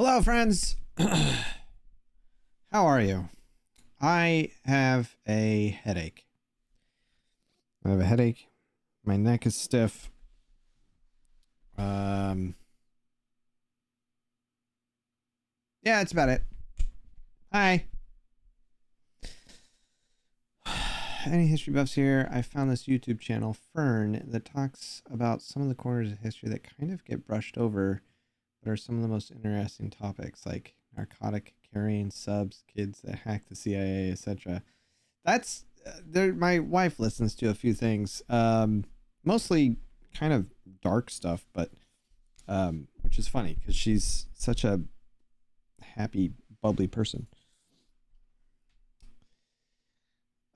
Hello, friends. How are you? I have a headache. I have a headache. My neck is stiff. Yeah, that's about it. Hi. Any history buffs here? I found this YouTube channel, Fern, that talks about some of the corners of history that kind of get brushed over, but are some of the most interesting topics, like narcotic carrying subs, kids that hack the CIA, etc. That's there. My wife listens to a few things, mostly kind of dark stuff, but which is funny because she's such a happy, bubbly person.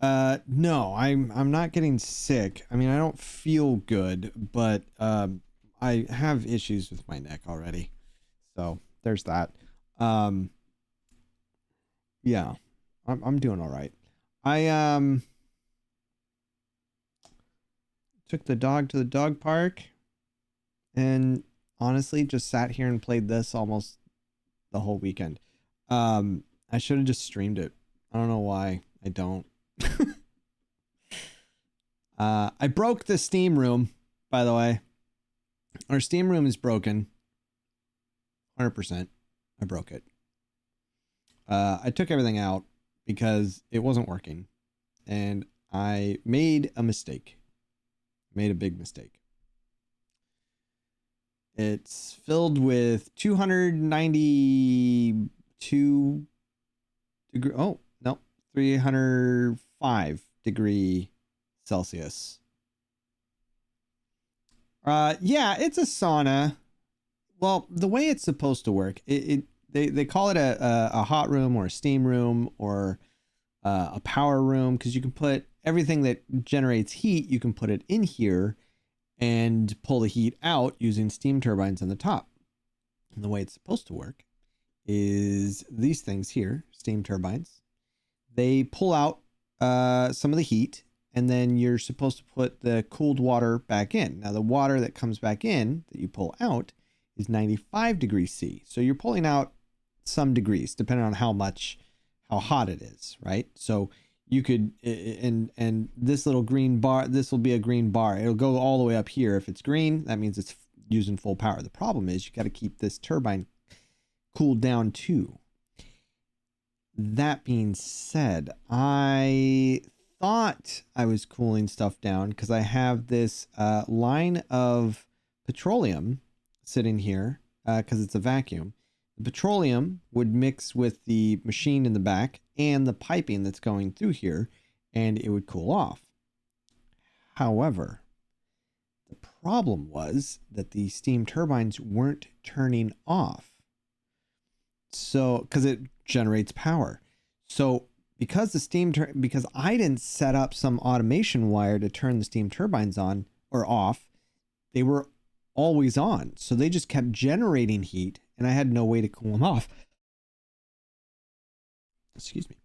No, I'm not getting sick. I mean, I don't feel good, but I have issues with my neck already, so there's that. Um, yeah, I'm doing all right. I took the dog to the dog park and honestly just sat here and played this almost the whole weekend. I should have just streamed it. I don't know why I don't. I broke the Steam room, by the way. Our Steam room is broken. 100%. I broke it. I took everything out because it wasn't working. And I made a mistake. Made a big mistake. It's filled with 292 degree. Oh, no. 305 degree Celsius. Yeah, it's a sauna. Well, the way it's supposed to work, they call it a hot room or a steam room or a power room, because you can put everything that generates heat, you can put it in here and pull the heat out using steam turbines on the top. And the way it's supposed to work is these things here, steam turbines. They pull out some of the heat, and then you're supposed to put the cooled water back in. Now, the water that comes back in that you pull out is 95 degrees C. So you're pulling out some degrees, depending on how hot it is, right? So you could, and this little green bar, this will be a green bar. It'll go all the way up here. If it's green, that means it's using full power. The problem is you got to keep this turbine cooled down too. That being said, I thought I was cooling stuff down because I have this line of petroleum sitting here because it's a vacuum. The petroleum would mix with the machine in the back and the piping that's going through here, and it would cool off. However, the problem was that the steam turbines weren't turning off. So, because it generates power. So, because I didn't set up some automation wire to turn the steam turbines on or off, they were always on. So they just kept generating heat, and I had no way to cool them off. Excuse me.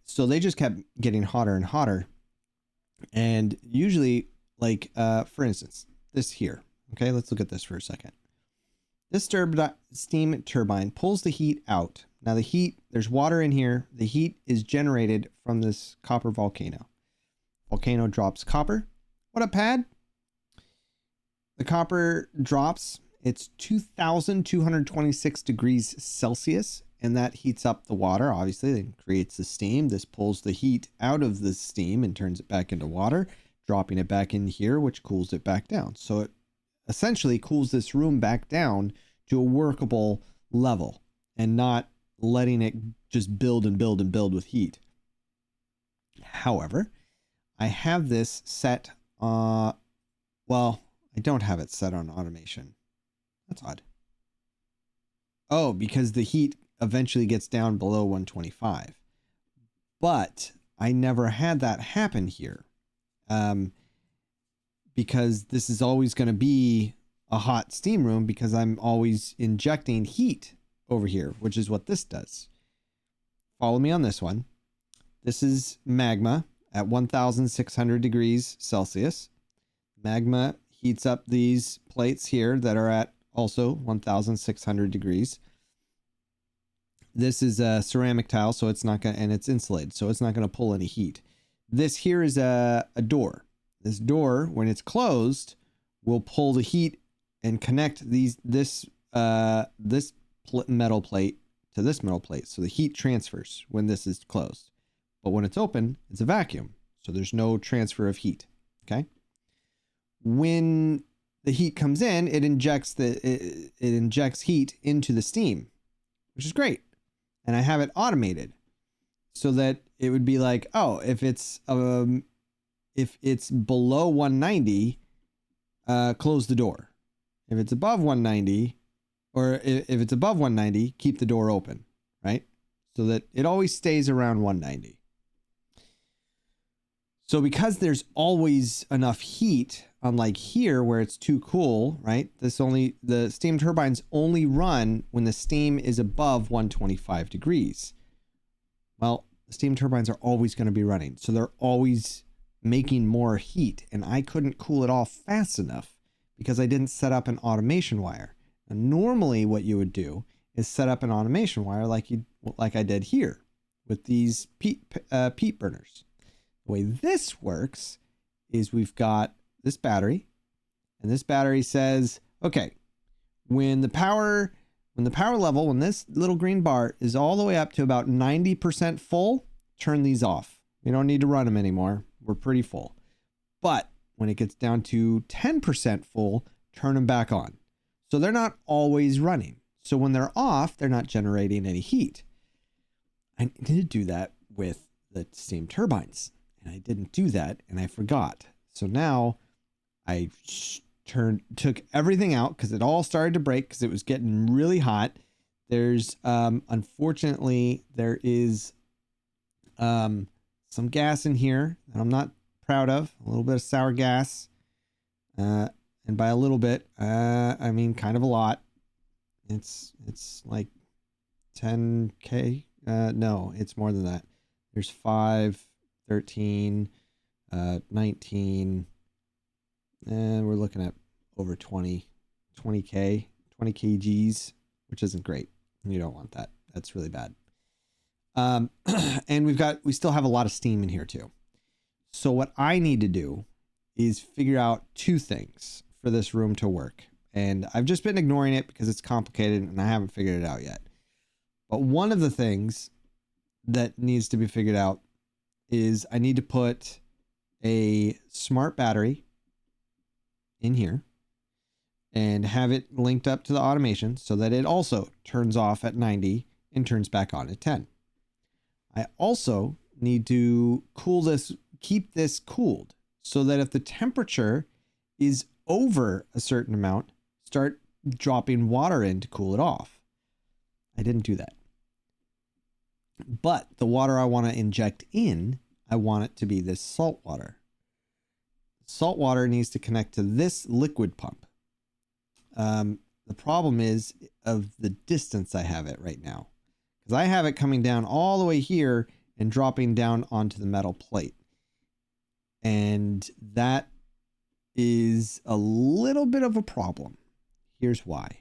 So they just kept getting hotter and hotter. And usually, like, for instance, this here. Okay, let's look at this for a second. This steam turbine pulls the heat out. Now the heat, there's water in here. The heat is generated from this copper volcano. Volcano drops copper. What up, Pad? The copper drops. It's 2,226 degrees Celsius, and that heats up the water, obviously, and creates the steam. This pulls the heat out of the steam and turns it back into water, dropping it back in here, which cools it back down. So it essentially cools this room back down to a workable level and not letting it just build and build and build with heat. However, I have this set, well, I don't have it set on automation. That's odd. Oh, because the heat eventually gets down below 125. But I never had that happen here. Because this is always going to be a hot steam room because I'm always injecting heat over here, which is what this does. Follow me on this one. This is magma at 1,600 degrees Celsius. Magma heats up these plates here that are at also 1,600 degrees. This is a ceramic tile, so it's not gonna, and it's insulated, so it's not gonna pull any heat. This here is a door. This door, when it's closed, will pull the heat and connect this metal plate to this metal plate. So the heat transfers when this is closed. But when it's open, it's a vacuum. So there's no transfer of heat. Okay. When the heat comes in, it injects heat into the steam, which is great. And I have it automated so that it would be like, oh, if it's below 190, close the door. If it's above 190, or if it's above 190, keep the door open, right? So that it always stays around 190. So because there's always enough heat, unlike here where it's too cool, right? The steam turbines only run when the steam is above 125 degrees. Well, the steam turbines are always going to be running. So they're always making more heat, and I couldn't cool it off fast enough because I didn't set up an automation wire. Now, normally what you would do is set up an automation wire like I did here with these peat burners. The way this works is we've got this battery, and this battery says, okay, when this little green bar is all the way up to about 90% full, turn these off. We don't need to run them anymore. We're pretty full. But when it gets down to 10% full, turn them back on. So they're not always running. So when they're off, they're not generating any heat. I need to do that with the steam turbines. And I didn't do that, and I forgot. So now I took everything out because it all started to break because it was getting really hot. There's unfortunately there is some gas in here that I'm not proud of. A little bit of sour gas, and by a little bit, I mean kind of a lot. It's like 10K. No, it's more than that. There's 5, 13, 19, and we're looking at over 20 kgs, which isn't great. You don't want that. That's really bad. And we still have a lot of steam in here too. So what I need to do is figure out two things for this room to work. And I've just been ignoring it because it's complicated and I haven't figured it out yet. But one of the things that needs to be figured out is I need to put a smart battery in here and have it linked up to the automation so that it also turns off at 90 and turns back on at 10. I also need to keep this cooled so that if the temperature is over a certain amount, start dropping water in to cool it off. I didn't do that. But the water I want to inject in, I want it to be this salt water. Salt water needs to connect to this liquid pump. The problem is of the distance I have it right now, because I have it coming down all the way here and dropping down onto the metal plate. And that is a little bit of a problem. Here's why.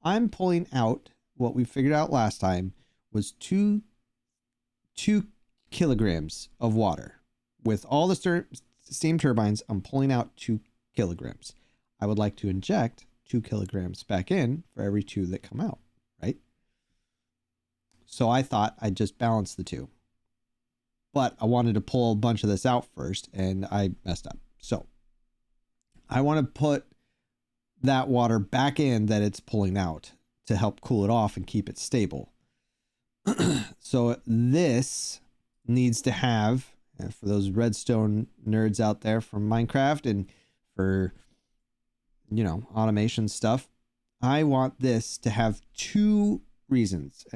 I'm pulling out what we figured out last time was 2 kilograms of water. With all the steam turbines, I'm pulling out 2 kilograms. I would like to inject 2 kilograms back in for every 2 that come out, right? So I thought I'd just balance the two. But I wanted to pull a bunch of this out first, and I messed up. So I want to put that water back in that it's pulling out to help cool it off and keep it stable. So this needs to have, for those redstone nerds out there from Minecraft and for, automation stuff, I want this to have 2 reasons,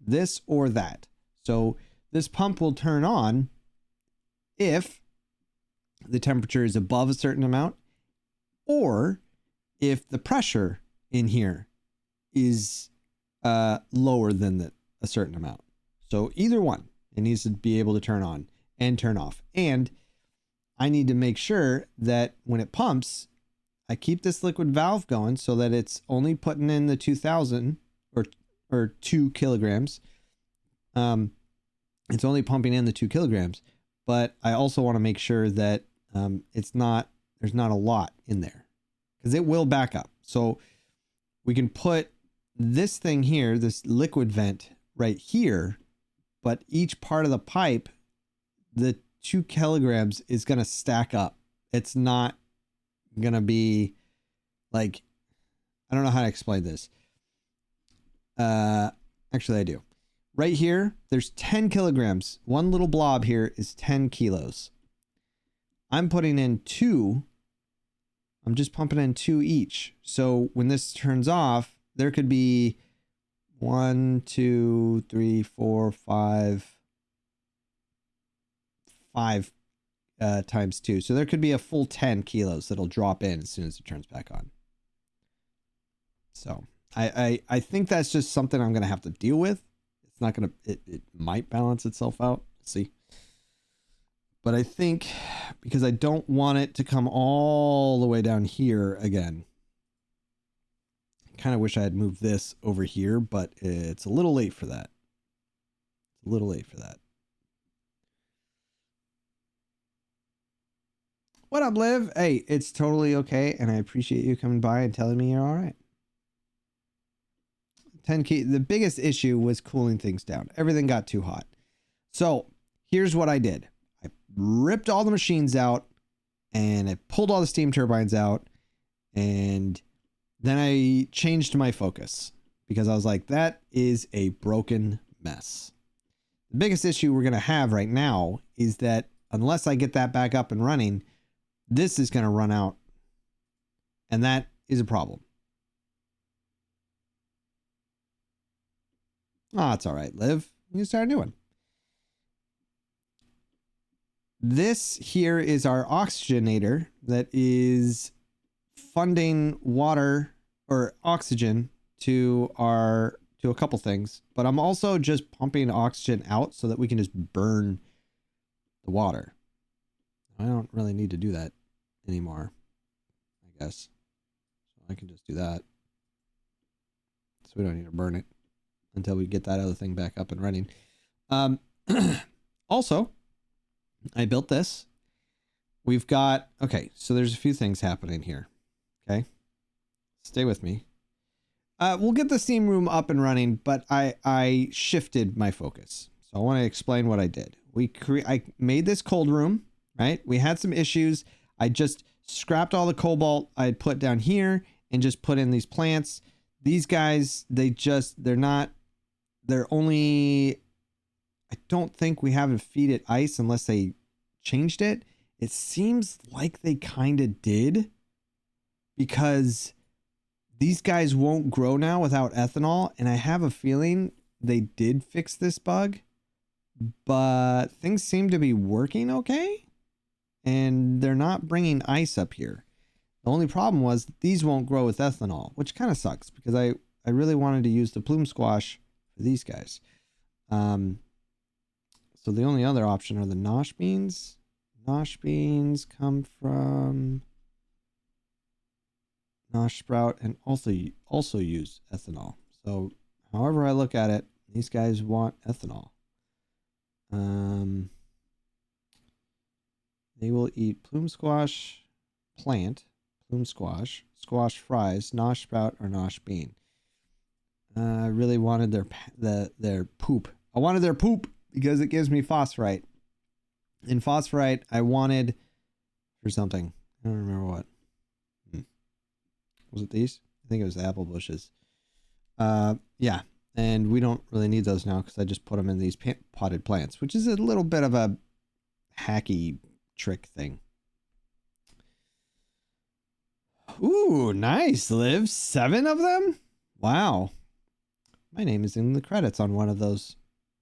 this or that. So this pump will turn on if the temperature is above a certain amount, or if the pressure in here is lower than a certain amount. So either one, it needs to be able to turn on and turn off. And I need to make sure that when it pumps, I keep this liquid valve going so that it's only putting in the 2,000 or 2 kilograms. It's only pumping in the 2 kilograms, but I also want to make sure that there's not a lot in there, because it will back up. So we can put this thing here, this liquid vent right here, but each part of the pipe, the 2 kilograms is going to stack up. It's not going to be like, I don't know how to explain this. Actually I do. Right here, there's 10 kilograms. One little blob here is 10 kilos. I'm putting in 2. I'm just pumping in 2 each. So when this turns off, there could be 1, 2, 3, 4, 5 times 2. So there could be a full 10 kilos that'll drop in as soon as it turns back on. So I think that's just something I'm going to have to deal with. It's not going to, it might balance itself out. See. But I think because I don't want it to come all the way down here again. I kind of wish I had moved this over here, but it's a little late for that. It's a little late for that. What up, Liv? Hey, it's totally okay, and I appreciate you coming by and telling me you're all right. 10 key. The biggest issue was cooling things down. Everything got too hot. So here's what I did. I ripped all the machines out and I pulled all the steam turbines out, and then I changed my focus because I was like, that is a broken mess. The biggest issue we're going to have right now is that unless I get that back up and running, this is going to run out, and that is a problem. Oh, it's all right, Liv. You can start a new one. This here is our oxygenator that is funding water or oxygen to a couple things, but I'm also just pumping oxygen out so that we can just burn the water. I don't really need to do that anymore, I guess. So I can just do that. So we don't need to burn it until we get that other thing back up and running. Also, I built this. We've got, okay, so there's a few things happening here. Okay. Stay with me. We'll get the steam room up and running, but I shifted my focus. So I want to explain what I did. I made this cold room, right? We had some issues. I just scrapped all the cobalt I had put down here and just put in these plants. These guys, they're only, I don't think we haven't feed it ice unless they changed it. It seems like they kind of did, because these guys won't grow now without ethanol. And I have a feeling they did fix this bug, but things seem to be working okay. And they're not bringing ice up here. The only problem was these won't grow with ethanol, which kind of sucks because I really wanted to use the plume squash for these guys. So the only other option are the nosh beans. Nosh beans come from nosh sprout and also use ethanol. So however I look at it, these guys want ethanol. They will eat plume squash plant, plume squash, squash fries, nosh sprout, or nosh bean. I really wanted their poop. I wanted their poop because it gives me phosphorite. In phosphorite, I wanted for something. I don't remember what. Was it these? I think it was the apple bushes. Yeah. And we don't really need those now because I just put them in these potted plants, which is a little bit of a hacky trick thing. Ooh, nice, Liv. 7 of them? Wow. My name is in the credits on one of those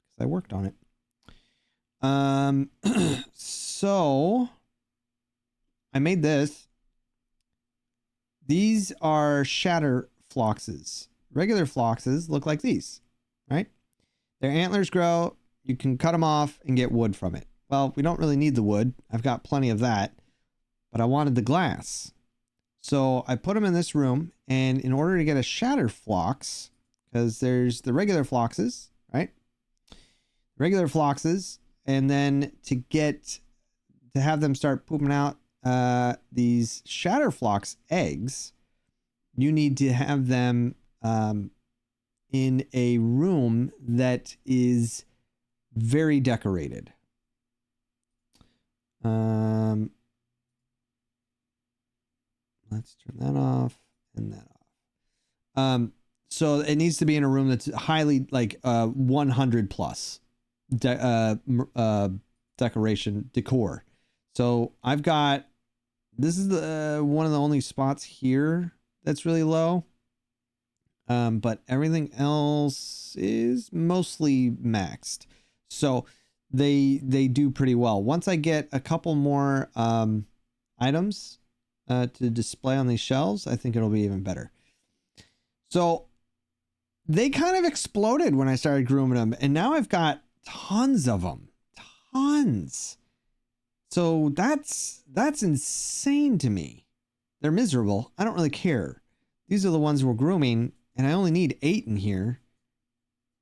because I worked on it. So I made this. These are shatter phloxes. Regular phloxes look like these, right? Their antlers grow. You can cut them off and get wood from it. Well, we don't really need the wood. I've got plenty of that, but I wanted the glass. So I put them in this room, and in order to get a shatter phlox, because there's the regular phloxes, right? Regular phloxes, and then to have them start pooping out these shatter phlox eggs, you need to have them in a room that is very decorated. Let's turn that off and that off. So it needs to be in a room that's highly like 100 plus decoration decor. So I've got, this is the one of the only spots here that's really low. But everything else is mostly maxed. So they do pretty well. Once I get a couple more items to display on these shelves, I think it'll be even better. So they kind of exploded when I started grooming them, and now I've got tons of them. Tons. So that's insane to me. They're miserable. I don't really care. These are the ones we're grooming, and I only need 8 in here.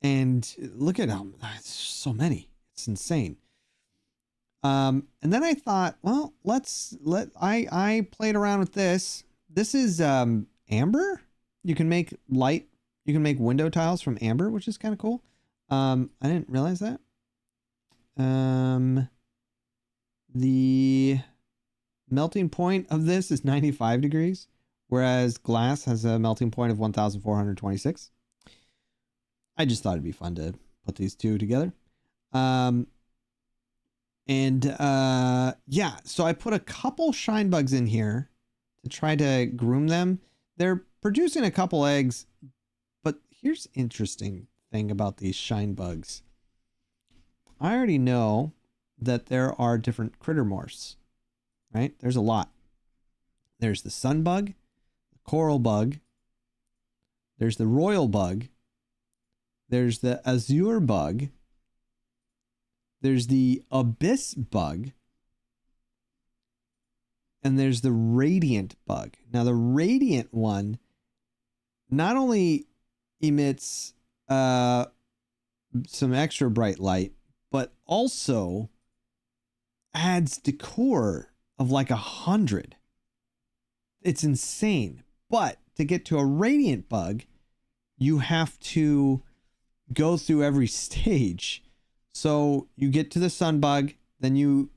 And look at them. It's so many. It's insane. And then I thought, well, I played around with this. This is amber. You can make window tiles from amber, which is kind of cool. I didn't realize that. The melting point of this is 95 degrees, whereas glass has a melting point of 1,426. I just thought it'd be fun to put these two together. Yeah, so I put a couple shine bugs in here to try to groom them. They're producing a couple eggs, but here's interesting thing about these shine bugs. I already know that there are different critter morphs, right? There's a lot. There's the sun bug, the coral bug, there's the royal bug, there's the azure bug, there's the abyss bug, and there's the radiant bug. Now the radiant one not only emits some extra bright light, but also adds decor of like 100. It's insane. But to get to a radiant bug, you have to go through every stage. So you get to the sun bug, then you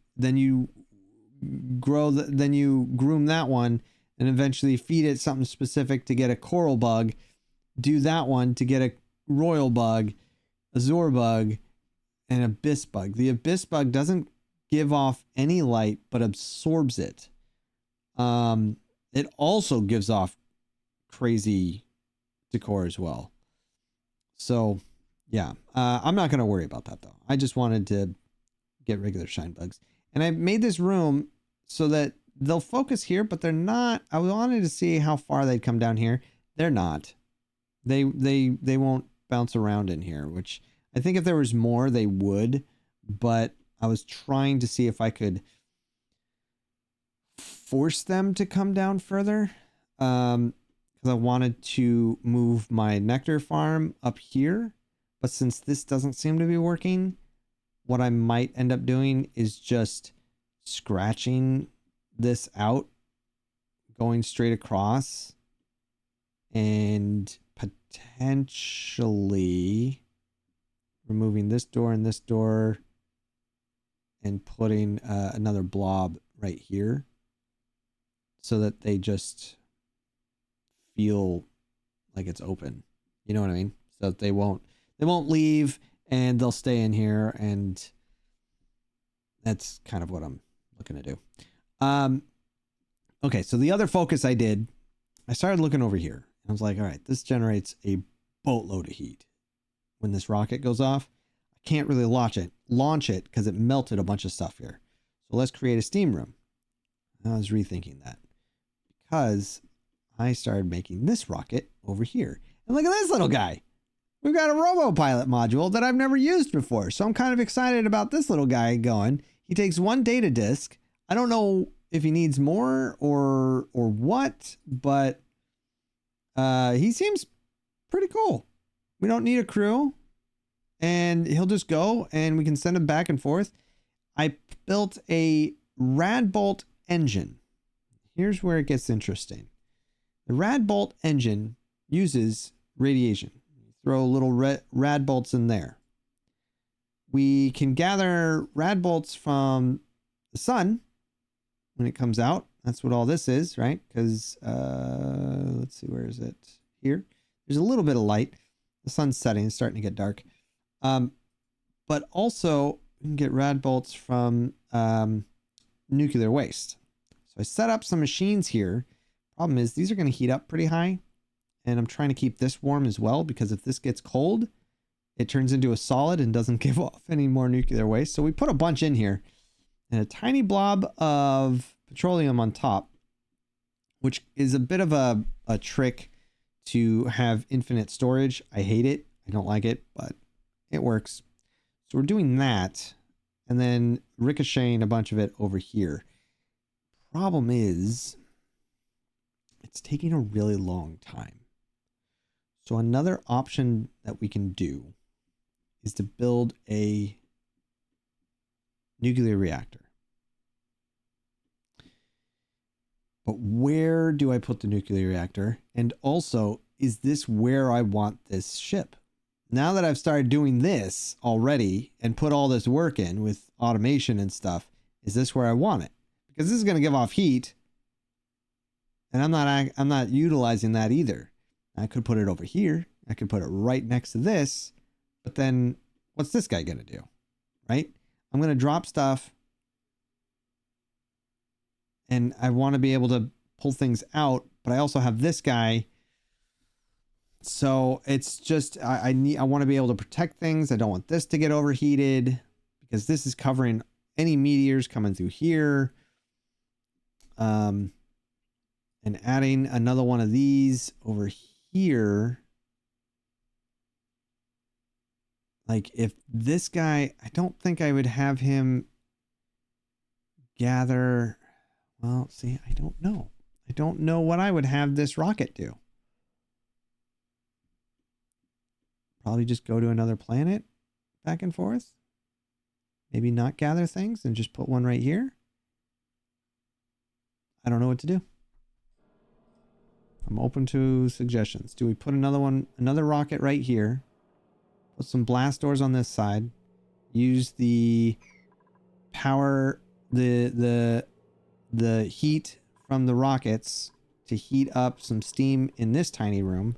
groom that one, and eventually feed it something specific to get a coral bug. Do that one to get a royal bug, azure bug, and abyss bug. The abyss bug doesn't give off any light, but absorbs it. It also gives off crazy decor as well. So yeah, I'm not going to worry about that though. I just wanted to get regular shine bugs. And I made this room so that they'll focus here, but they're not. I wanted to see how far they'd come down here. They're not. They won't bounce around in here, which I think if there was more, they would. But I was trying to see if I could force them to come down further. Because I wanted to move my nectar farm up here. But since this doesn't seem to be working, what I might end up doing is just scratching this out, going straight across, and potentially removing this door and this door and putting another blob right here so that they just feel like it's open. You know what I mean? So that they won't leave and they'll stay in here, and that's kind of what I'm looking to do. Okay, so the other focus I started looking over here. I was like, all right, this generates a boatload of heat. When this rocket goes off, I can't really launch it because it melted a bunch of stuff here. So let's create a steam room. I was rethinking that because I started making this rocket over here. And look at this little guy. We've got a RoboPilot module that I've never used before. So I'm kind of excited about this little guy going. He takes one data disk. I don't know if he needs more or what, but he seems pretty cool. We don't need a crew, and he'll just go and we can send him back and forth. I built a Radbolt engine. Here's where it gets interesting. The Radbolt engine uses radiation. Throw little rad bolts in there. We can gather rad bolts from the sun when it comes out. That's what all this is, right? Because let's see, where is it? Here. There's a little bit of light. The sun's setting. It's starting to get dark. But also we can get rad bolts from nuclear waste. So I set up some machines here. Problem is these are going to heat up pretty high. And I'm trying to keep this warm as well, because if this gets cold, it turns into a solid and doesn't give off any more nuclear waste. So we put a bunch in here and a tiny blob of petroleum on top, which is a bit of a trick to have infinite storage. I hate it. I don't like it, but it works. So we're doing that and then ricocheting a bunch of it over here. Problem is, it's taking a really long time. So another option that we can do is to build a nuclear reactor. But where do I put the nuclear reactor? And also, is this where I want this ship? Now that I've started doing this already and put all this work in with automation and stuff, is this where I want it? Because this is going to give off heat, and I'm not utilizing that either. I could put it over here. I could put it right next to this. But then what's this guy going to do? Right? I'm going to drop stuff. And I want to be able to pull things out. But I also have this guy. So it's just, I want to be able to protect things. I don't want this to get overheated, because this is covering any meteors coming through here. And adding another one of these over here. Like, if this guy, I don't think I would have him gather. Well, see, I don't know. I don't know what I would have this rocket do. Probably just go to another planet back and forth. Maybe not gather things and just put one right here. I don't know what to do. I'm open to suggestions. Do we put another rocket right here? Put some blast doors on this side. Use the power, the heat from the rockets to heat up some steam in this tiny room,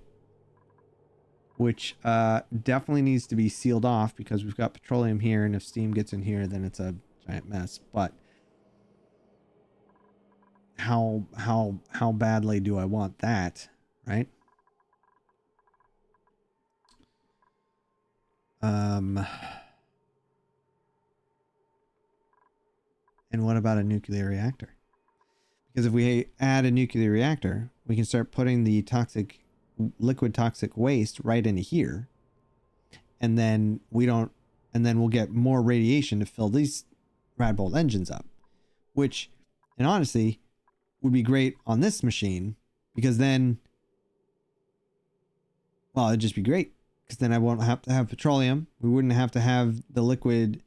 which definitely needs to be sealed off because we've got petroleum here, and if steam gets in here, then it's a giant mess. But how badly do I want that, right? And what about a nuclear reactor? Because if we add a nuclear reactor, we can start putting the liquid toxic waste right into here. And then we'll get more radiation to fill these Radbolt engines up, which, and honestly, would be great on this machine, because then, well, it'd just be great, because then I won't have to have petroleum. We wouldn't have to have the liquid,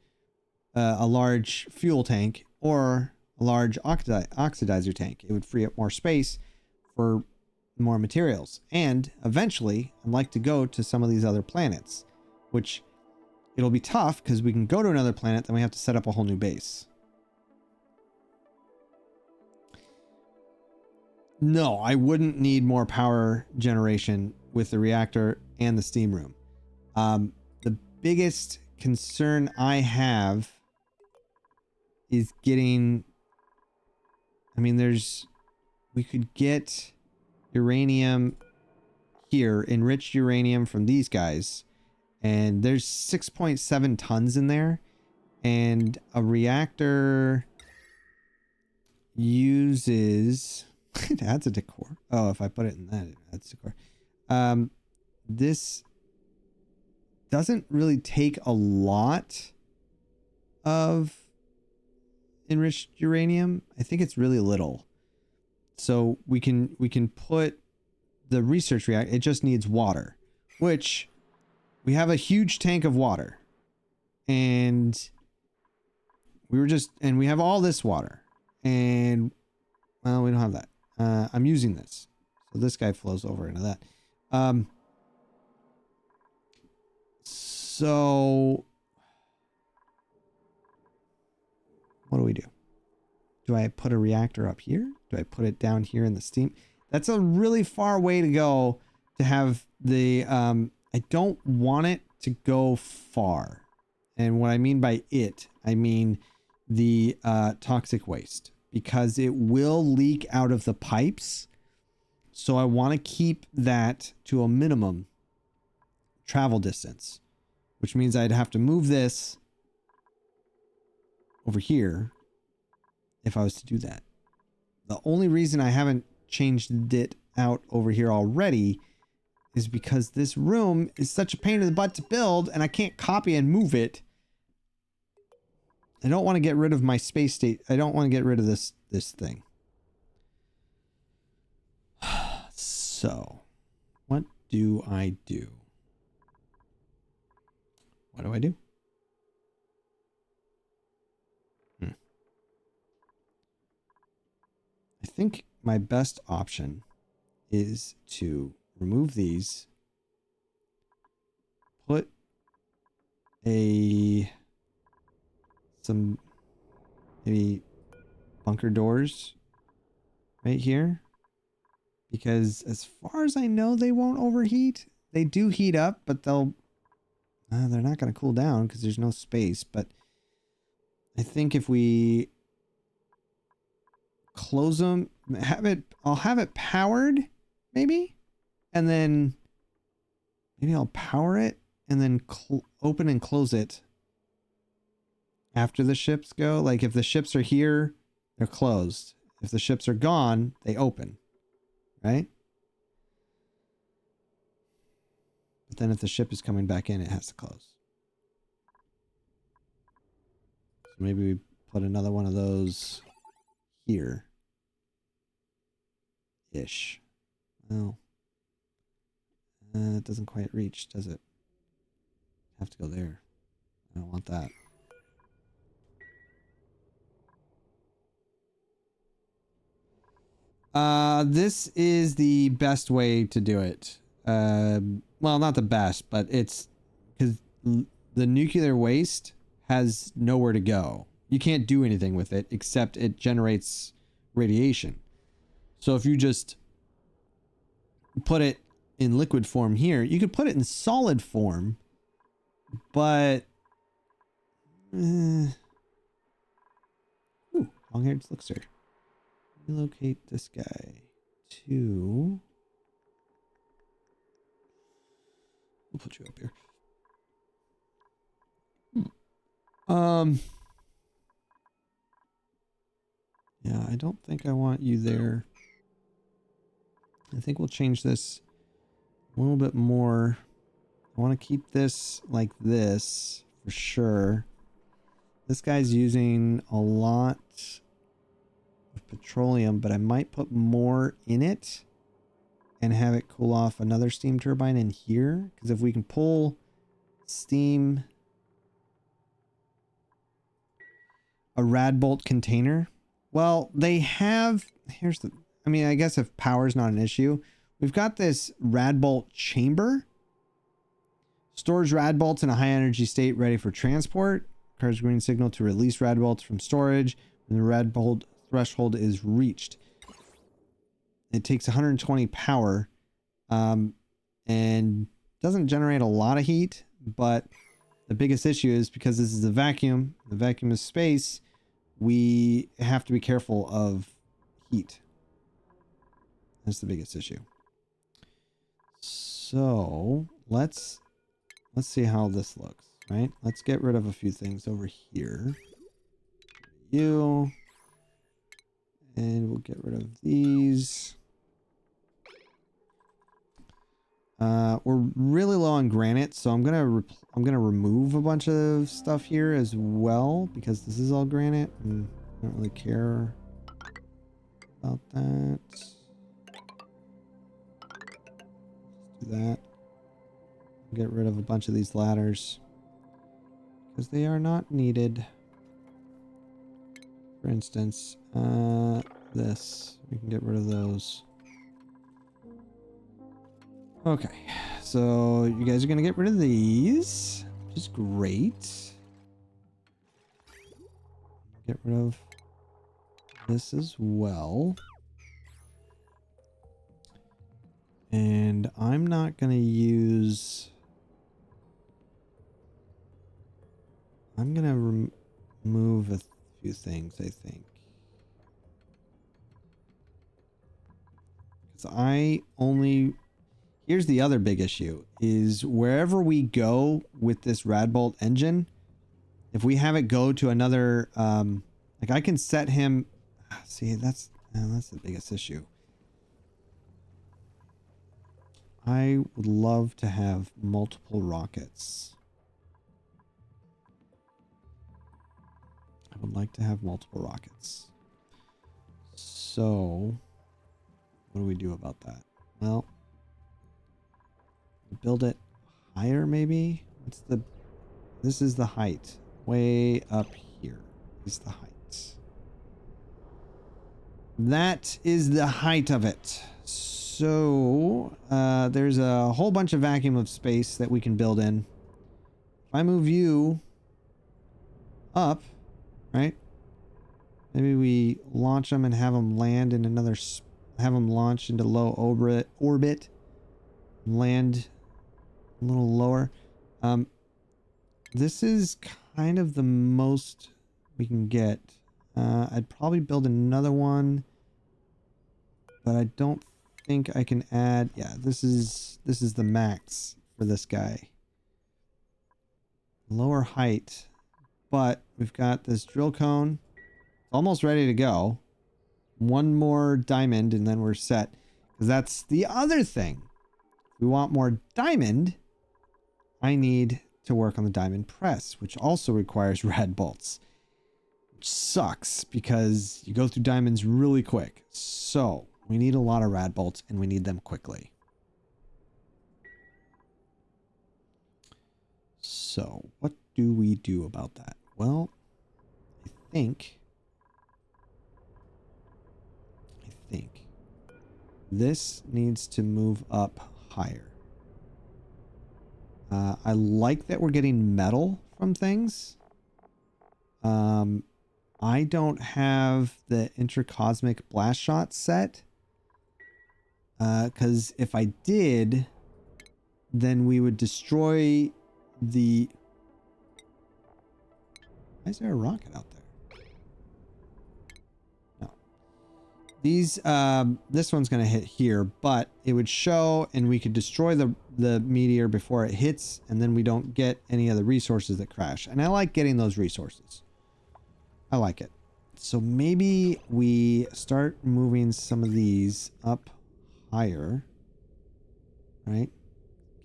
a large fuel tank or a large oxidizer tank. It would free up more space for more materials. And eventually, I'd like to go to some of these other planets, which it'll be tough because we can go to another planet, then we have to set up a whole new base. No, I wouldn't need more power generation with the reactor and the steam room. The biggest concern I have is getting, I mean, we could get uranium here, enriched uranium from these guys, and there's 6.7 tons in there, and a reactor uses, it adds a decor. Oh, if I put it in that, it adds decor. This doesn't really take a lot of enriched uranium. I think it's really little. So we can put the research reactor. It just needs water, which we have a huge tank of water, and we have all this water, and well, we don't have that. I'm using this, so this guy flows over into that. So what do we do? Do I put a reactor up here? Do I put it down here in the steam? That's a really far way to go to have the, I don't want it to go far. And what I mean by it, I mean the toxic waste, because it will leak out of the pipes. So I want to keep that to a minimum travel distance, which means I'd have to move this over here if I was to do that. The only reason I haven't changed it out over here already is because this room is such a pain in the butt to build, and I can't copy and move it. I don't want to get rid of my space state. I don't want to get rid of this thing. So, what do I do? What do I do? I think my best option is to remove these, put some maybe bunker doors right here, because as far as I know, they won't overheat. They do heat up, but they're not going to cool down because there's no space. But I think if we close them, I'll have it powered maybe, and then maybe I'll power it and then open and close it after the ships go. Like if the ships are here, they're closed. If the ships are gone, they open, right? But then if the ship is coming back in, it has to close. So maybe we put another one of those here. Ish. Well, it doesn't quite reach, does it? Have to go there. I don't want that. This is the best way to do it. Well, not the best, but it's because the nuclear waste has nowhere to go. You can't do anything with it except it generates radiation. So if you just put it in liquid form here, you could put it in solid form, but ooh, long-haired slickster. Relocate this guy to, we'll put you up here. Yeah, I don't think I want you there. I think we'll change this a little bit more. I want to keep this like this for sure. This guy's using a lot of petroleum, but I might put more in it and have it cool off another steam turbine in here. Because if we can pull steam, a Radbolt container. Well, they have, here's the, I mean, I guess if power's not an issue, we've got this Radbolt chamber. Stores Radbolts in a high energy state ready for transport. Requires green signal to release Radbolts from storage when the Radbolt threshold is reached. It takes 120 power and doesn't generate a lot of heat, but the biggest issue is because this is a vacuum, the vacuum is space, we have to be careful of heat. That's the biggest issue. So let's see how this looks, right? Let's get rid of a few things over here. You. And we'll get rid of these. We're really low on granite, so I'm gonna remove a bunch of stuff here as well, because this is all granite. And Don't really care about that. Let's do that. Get rid of a bunch of these ladders because they are not needed. For instance, this. We can get rid of those. Okay, so you guys are gonna get rid of these, which is great. Get rid of this as well. And I'm not gonna use... I'm gonna remove a few things, I think. Because I only... Here's the other big issue, is wherever we go with this Radbolt engine, if we have it go to another, like I can set him... See, that's the biggest issue. I would love to have multiple rockets. I would like to have multiple rockets. So, what do we do about that? Well, build it higher maybe? What's the... This is the height. Way up here is the height. That is the height of it. So, there's a whole bunch of vacuum of space that we can build in. If I move you up, right? Maybe we launch them and have them land in another... Have them launch into low orbit. Land a little lower. This is kind of the most we can get. I'd probably build another one, but I don't think I can add... Yeah, this is the max for this guy. Lower height, but we've got this drill cone. It's almost ready to go. One more diamond and then we're set. Because that's the other thing. If we want more diamond, I need to work on the diamond press, which also requires rad bolts. Which sucks because you go through diamonds really quick. So we need a lot of rad bolts and we need them quickly. So what do we do about that? Well, I think this needs to move up higher. I like that we're getting metal from things. I don't have the intracosmic blast shot set. Because if I did, then we would destroy the... Why is there a rocket out there? No. These, this one's going to hit here, but it would show and we could destroy the meteor before it hits, and then we don't get any of the resources that crash. And I like getting those resources. I like it. So maybe we start moving some of these up higher. Right?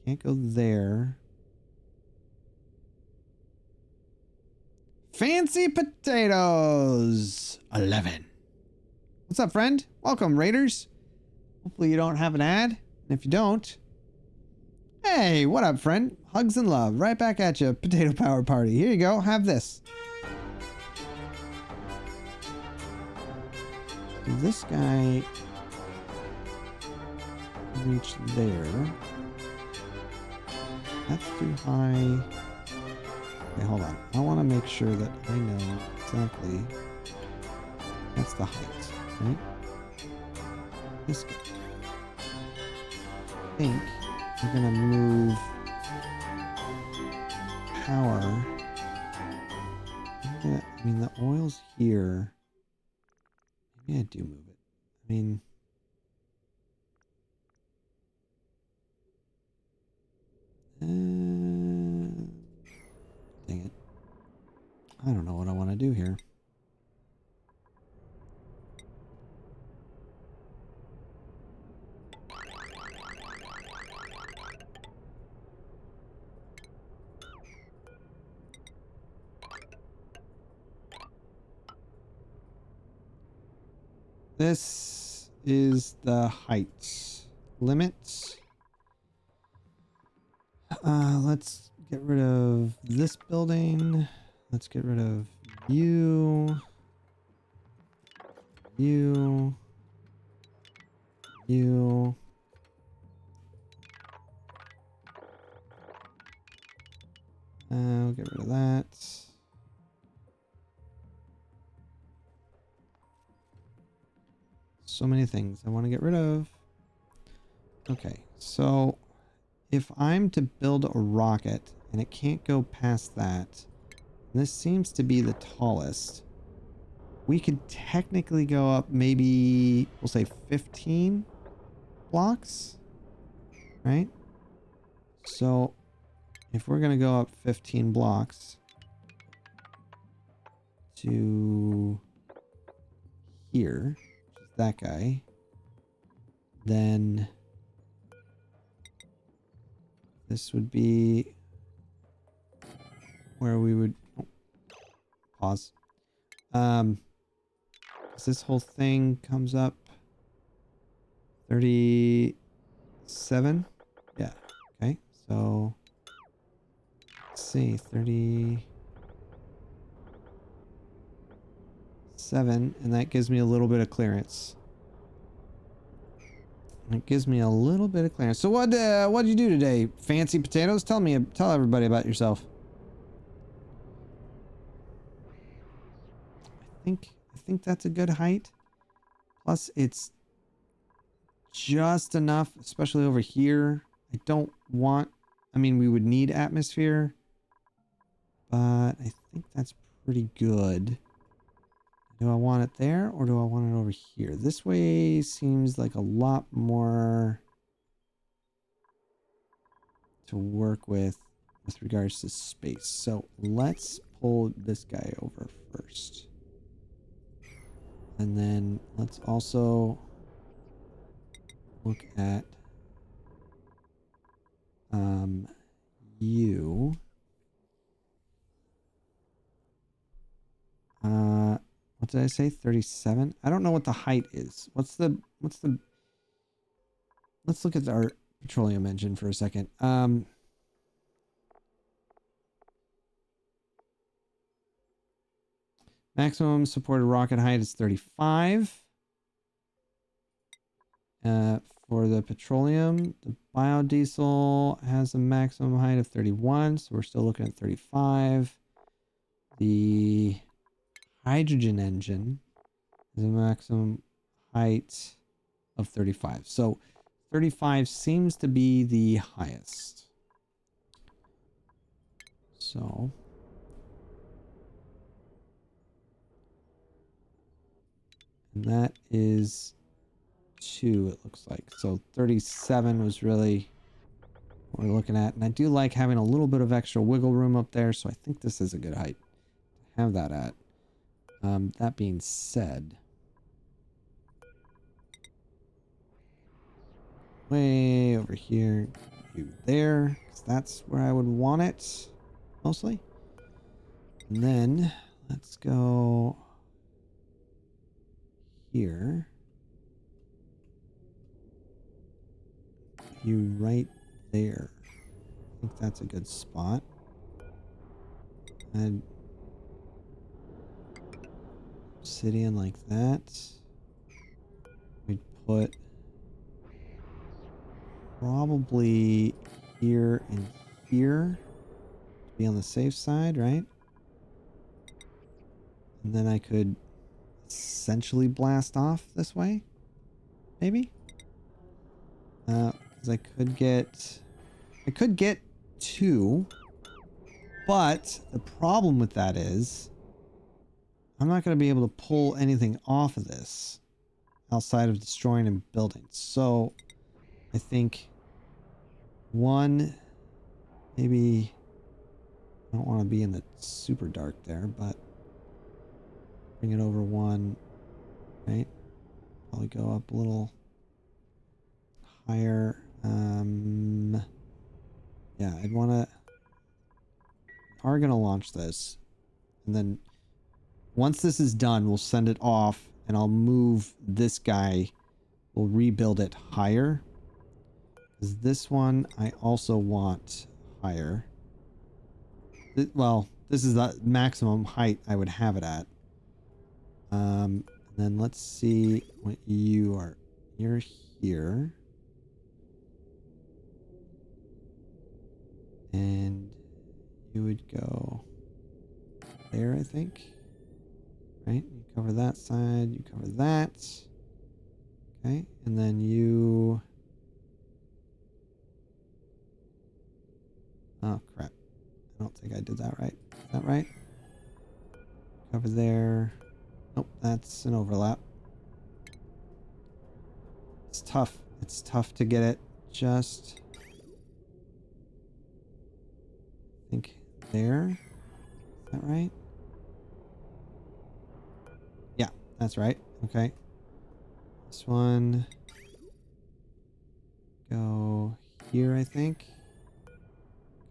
Can't go there. Fancy potatoes 11. What's up, friend? Welcome, Raiders. Hopefully you don't have an ad. And if you don't, hey, what up, friend? Hugs and love. Right back at you. Potato Power Party. Here you go. Have this. This guy can reach there. That's too high. Okay, hold on. I want to make sure that I know exactly. That's the height, right? This guy. I think we're gonna move power. I mean, the oil's here. Maybe I do move it. I mean, dang it. I don't know what I want to do here. This is the height limit. Let's get rid of this building. Let's get rid of you. You. You. We'll get rid of that. So many things I want to get rid of. Okay, so if I'm to build a rocket and it can't go past that, and this seems to be the tallest, we could technically go up maybe, we'll say 15 blocks, right? So if we're going to go up 15 blocks to here, which is that guy, then this would be where we would pause. This whole thing comes up 37. Yeah. Okay. So let's see, 37, and that gives me a little bit of clearance. It gives me a little bit of clearance. So what'd you do today, Fancy Potatoes? Tell everybody about yourself. I think that's a good height. Plus it's just enough, especially over here. I don't want, I mean, we would need atmosphere, but I think that's pretty good. Do I want it there or do I want it over here? This way seems like a lot more to work with regards to space. So let's pull this guy over first. And then let's also look at you. What did I say? 37? I don't know what the height is. Let's look at our petroleum engine for a second. Maximum supported rocket height is 35. For the petroleum, the biodiesel has a maximum height of 31, so we're still looking at 35. The hydrogen engine has a maximum height of 35. So 35 seems to be the highest. So and that is 2, it looks like. So 37 was really what we're looking at. And I do like having a little bit of extra wiggle room up there, so I think this is a good height to have that at. That being said, way over here, you there, 'cause that's where I would want it mostly. And then let's go here. You right there. I think that's a good spot. And obsidian like that. We'd put probably here and here to be on the safe side, right? And then I could essentially blast off this way, maybe. Because I could get 2, but the problem with that is I'm not going to be able to pull anything off of this outside of destroying and building. So I think 1, maybe I don't want to be in the super dark there, but bring it over 1, right? Probably go up a little higher. Yeah, I'd want to, are going to launch this, and then once this is done, we'll send it off and I'll move this guy. We'll rebuild it higher. Because this one I also want higher. Well, this is the maximum height I would have it at. And then let's see what you are. You're here. And you would go there, I think. Right? You cover that side, you cover that. Okay, and then you... Oh, crap. I don't think I did that right. Is that right? Cover there. Nope, that's an overlap. It's tough. It's tough to get it just... I think there. Is that right? Yeah, that's right. Okay. This one... Go here, I think.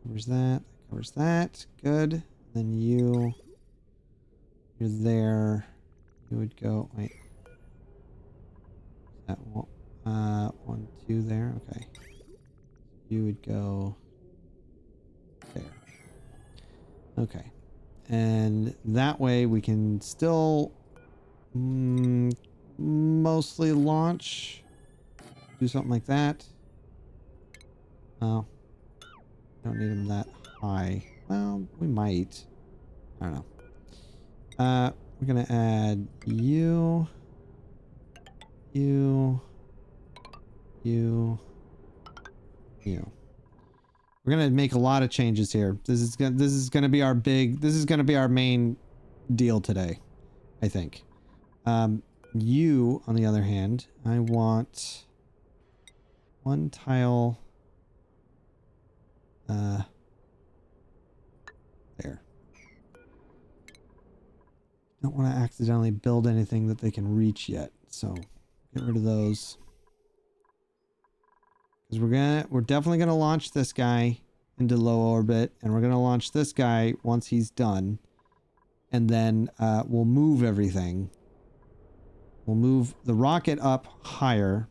Covers that. Covers that. Good. Then you're there. You would go. Wait. That one. 1, 2 there. Okay. You would go there. Okay. And that way we can still mostly launch. Do something like that. Oh. Don't need them that high. Well, we might. I don't know. We're gonna add you. We're gonna make a lot of changes here. This is gonna be our main deal today, I think. You, on the other hand, I want one tile. There. Don't want to accidentally build anything that they can reach yet, so get rid of those. Because we're definitely gonna launch this guy into low orbit, and we're gonna launch this guy once he's done, and then we'll move everything. We'll move the rocket up higher.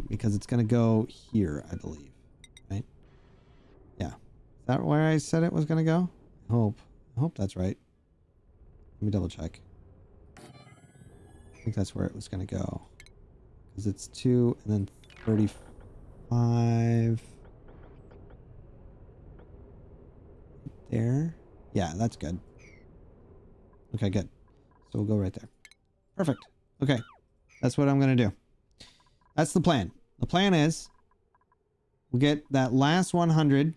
Because it's gonna go here, I believe. Right? Yeah. Is that where I said it was gonna go? I hope that's right. Let me double check. I think that's where it was gonna go. Because it's 2 and then 35. There. Yeah, that's good. Okay, good. So we'll go right there. Perfect. Okay. That's what I'm gonna do. That's the plan. The plan is we'll get that last 100.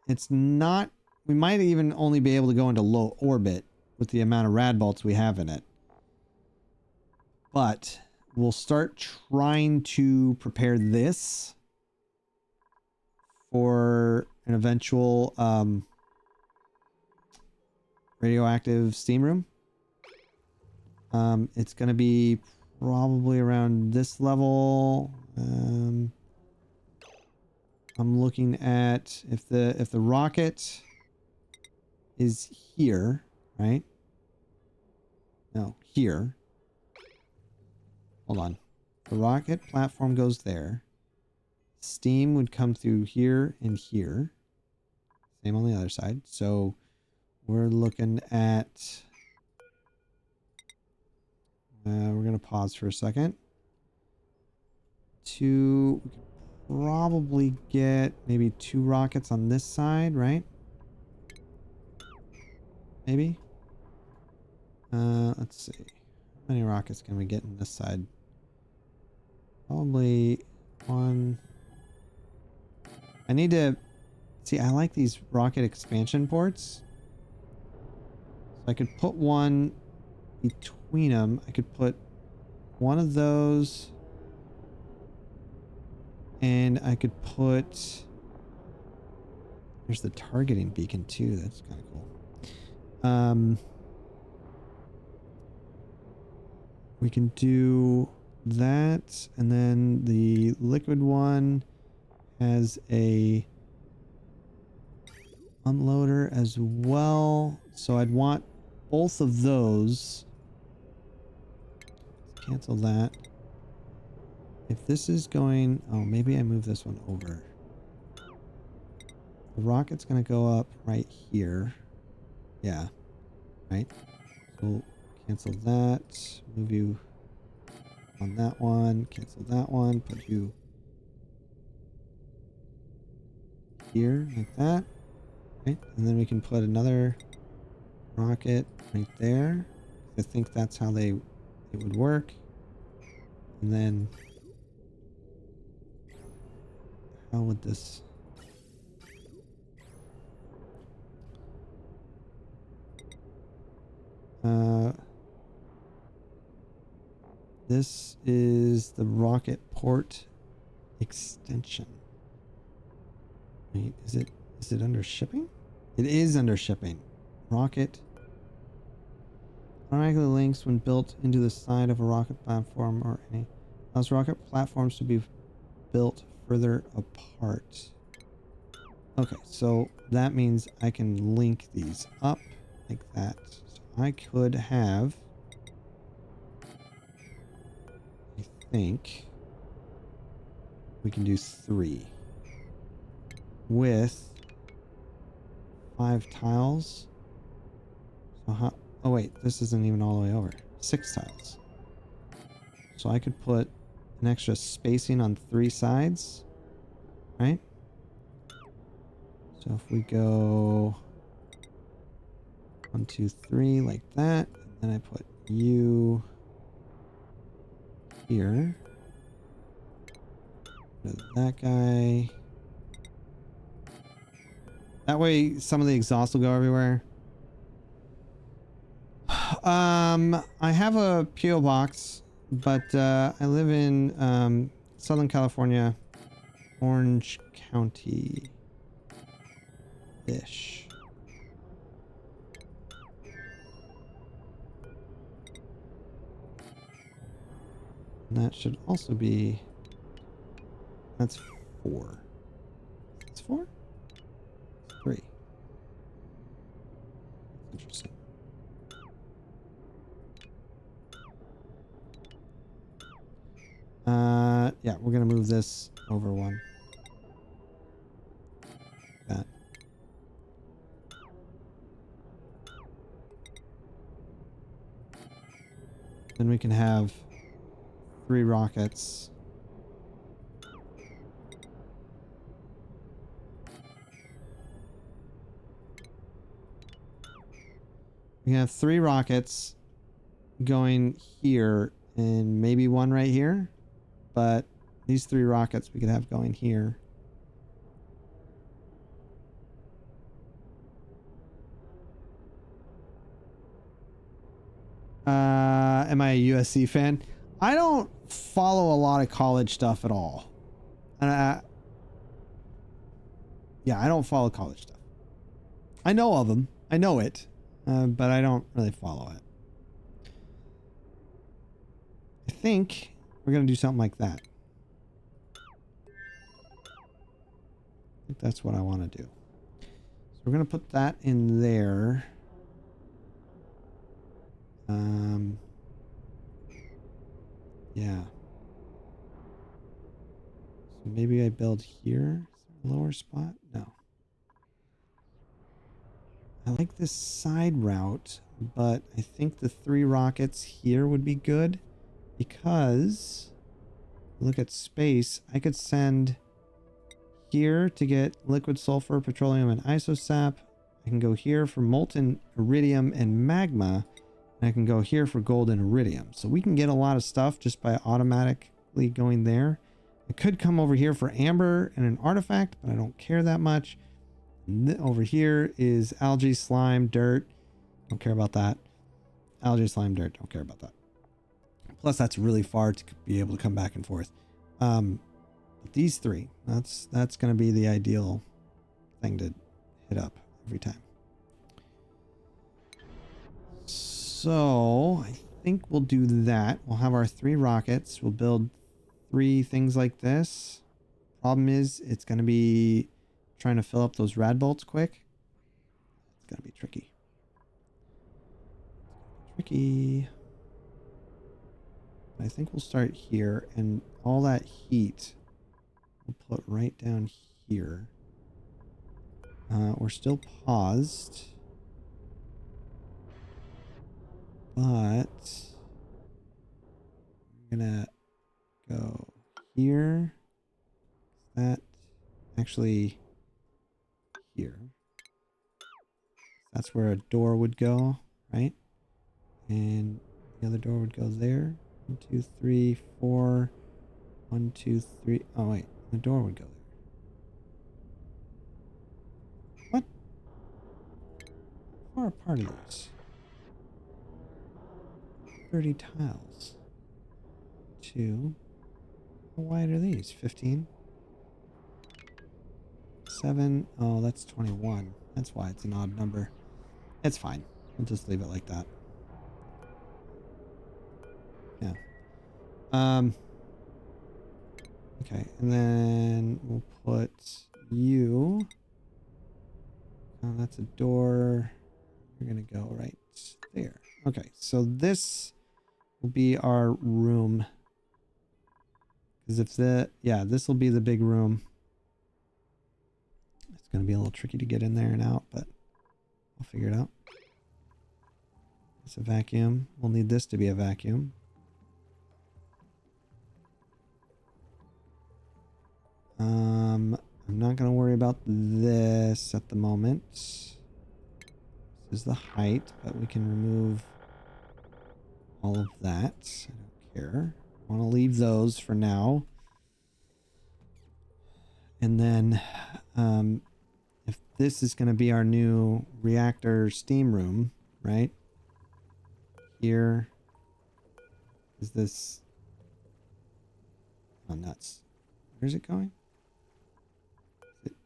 It's not... We might even only be able to go into low orbit with the amount of rad bolts we have in it. But we'll start trying to prepare this for an eventual radioactive steam room. It's going to be probably around this level. I'm looking at if the rocket is here, right? No, here. Hold on. The rocket platform goes there. Steam would come through here and here. Same on the other side. So we're looking at... we're going to pause for a second. We could probably get maybe 2 rockets on this side, right? Maybe? Let's see. How many rockets can we get on this side? Probably 1. I need to... See, I like these rocket expansion ports. So I could put one between them. I could put one of those... And I could put... There's the targeting beacon too. That's kind of cool. We can do that, and then the liquid one has a unloader as well. So I'd want both of those. Let's cancel that. If this is going... Oh, maybe I move this one over. The rocket's going to go up right here. Yeah. Right? So cancel that. Move you on that one. Cancel that one. Put you here like that. Right? And then we can put another rocket right there. I think that's how it would work. And then how would this... this is the rocket port extension. Wait, is it under shipping? It is under shipping. Rocket automatically links when built into the side of a rocket platform or any allows rocket platforms to be built further apart. Okay, so that means I can link these up like that. So I could have, I think we can do 3 with 5 tiles. So how, oh wait, this isn't even all the way over. 6 tiles. So I could put an extra spacing on 3 sides, right? So if we go 1, 2, 3 like that, and then I put you here. That guy. That way some of the exhaust will go everywhere. I have a PO box, but I live in Southern California, Orange County ish. And that should also be, that's 4. That's 4? 3. Interesting. Yeah, we're gonna move this over 1. That. Then we can have 3 rockets. We can have 3 rockets going here and maybe 1 right here. But these 3 rockets we could have going here. Am I a USC fan? I don't follow a lot of college stuff at all. Yeah, I don't follow college stuff. I know of them. I know it. But I don't really follow it. I think we're going to do something like that. I think that's what I want to do. So we're going to put that in there. Yeah. So maybe I build here. Is there a lower spot? No. I like this side route, but I think the 3 rockets here would be good because look at space. I could send here to get liquid sulfur, petroleum, and isosap. I can go here for molten iridium and magma. And I can go here for gold and iridium. So we can get a lot of stuff just by automatically going there. I could come over here for amber and an artifact, but I don't care that much. Over here is algae, slime, dirt. Don't care about that. Algae, slime, dirt. Don't care about that. Plus, that's really far to be able to come back and forth. But these 3, that's going to be the ideal thing to hit up every time. So I think we'll do that. We'll have our 3 rockets. We'll build 3 things like this. Problem is, it's going to be trying to fill up those rad bolts quick. It's going to be tricky. tricky. I think we'll start here, and all that heat we'll put right down here. We're still paused, but I'm gonna go here. That actually here. That's where a door would go, right? And the other door would go there. 1, 2, 3, 4. 1, 2, 3. Oh wait, the door would go there. What? How far apart are these? 30 tiles. 2. How wide are these? 15. 7. Oh, that's 21. That's why it's an odd number. It's fine. We'll just leave it like that. Yeah. Okay, and then we'll put you. Oh, that's a door. We're gonna go right there. Okay, so this will be our room. Because if this will be the big room. It's gonna be a little tricky to get in there and out, but I'll figure it out. It's a vacuum. We'll need this to be a vacuum. I'm not going to worry about this at the moment. This is the height, but we can remove all of that. I don't care. I want to leave those for now. And then if this is going to be our new reactor steam room, right? Here is this. Oh, nuts. Where's it going? Is it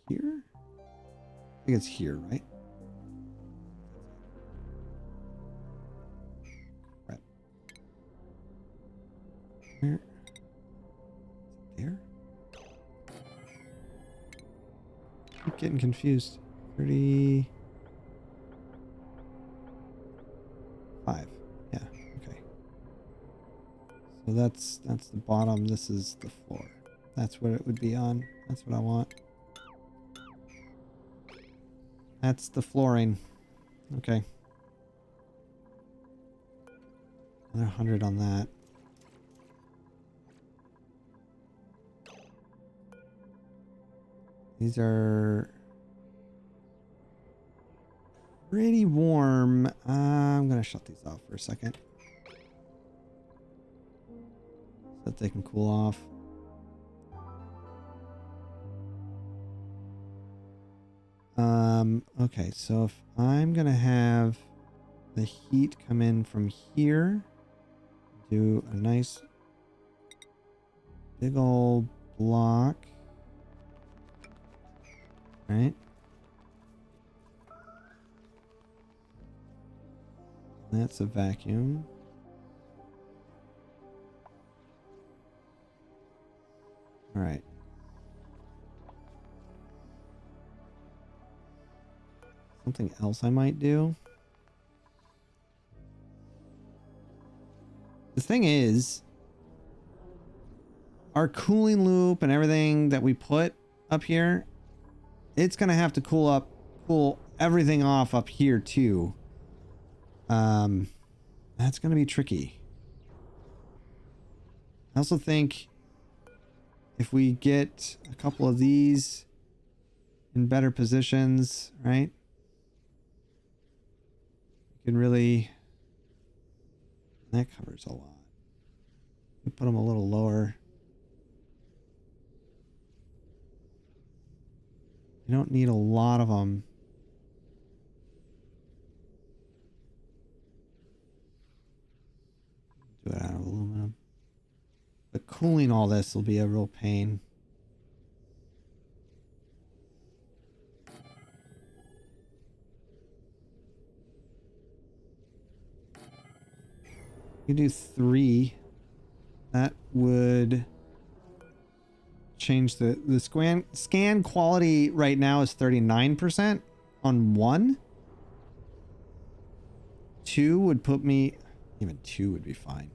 here? I think it's here, right? Crap. Where? Is it there? I'm getting confused. 35. Yeah, okay. So that's the bottom. This is the floor. That's what it would be on. That's what I want. That's the flooring. Okay. Another 100 on that. These are pretty warm. I'm going to shut these off for a second. So that they can cool off. Okay, so if I'm gonna have the heat come in from here, do a nice big old block, right? That's a vacuum. All right. Something else I might do. The thing is, our cooling loop and everything that we put up here, it's gonna have to cool everything off up here too. That's gonna be tricky. I also think if we get a couple of these in better positions, right? We can really... That covers a lot. We put them a little lower. You don't need a lot of them. Do it out of aluminum. But cooling all this will be a real pain. You do 3. That would change the scan quality right now is 39% on 1. 2 would put me... Even 2 would be fine.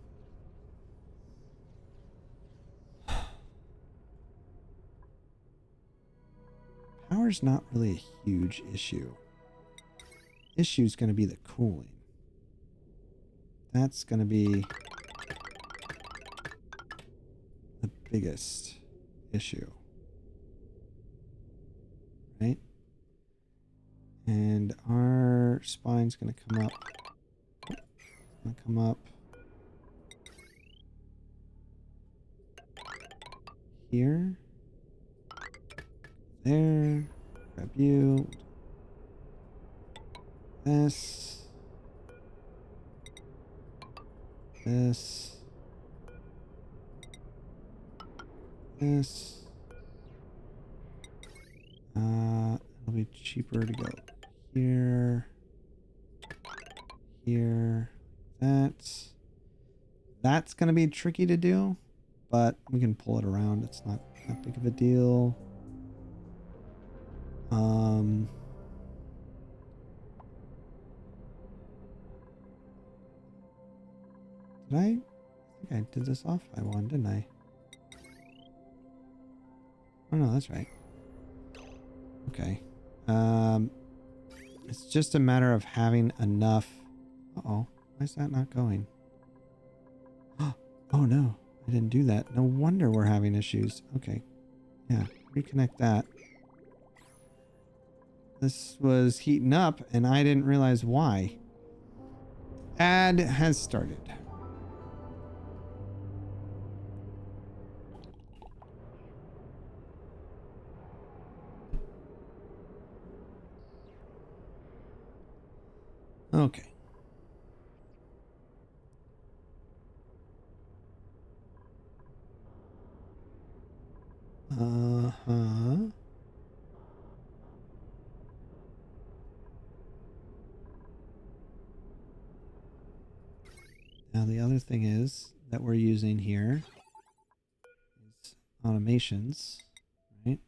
Power's not really a huge issue. Issue's going to be the cooling. That's going to be the biggest issue. Right? And our spine's going to come up. Come up here. There. Grab you. This. This. This. It'll be cheaper to go here. Here. That's going to be tricky to do, but we can pull it around. It's not that big of a deal. Did I think I did this off by one, didn't I? Oh no, that's right. Okay. It's just a matter of having enough. Uh-oh. Why is that not going? Oh no, I didn't do that. No wonder we're having issues. Okay. Yeah, reconnect that. This was heating up and I didn't realize why. Ad has started. Okay. Uh-huh. Now the other thing is that we're using here is automations, right?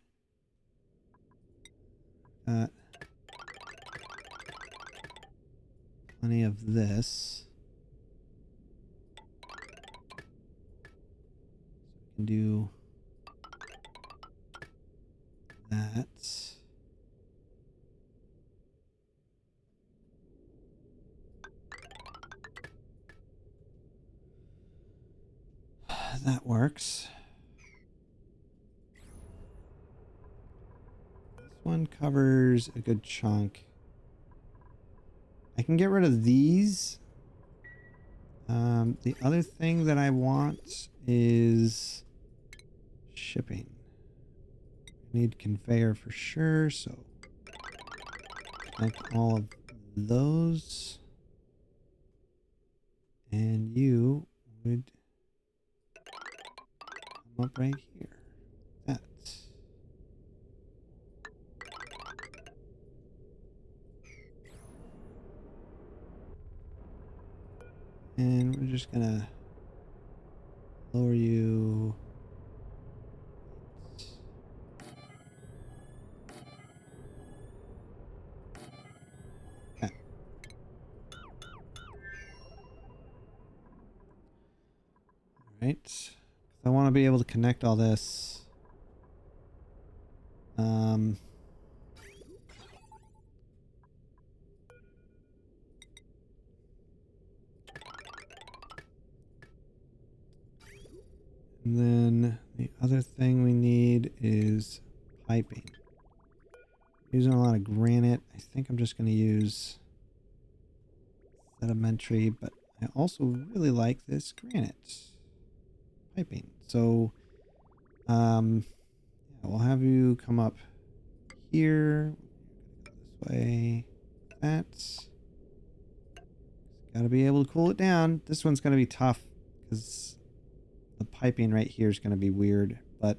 Got plenty of this. So we can do that. That works. This one covers a good chunk. I can get rid of these. The other thing that I want is shipping. I need conveyor for sure, so like all of those. And you would come up right here. That. And we're just gonna lower you. Okay. All right. I want to be able to connect all this. And then the other thing we need is piping. Using a lot of granite. I think I'm just going to use sedimentary, but I also really like this granite piping. So, yeah, we'll have you come up here. This way. That's got to be able to cool it down. This one's going to be tough because the piping right here is going to be weird, but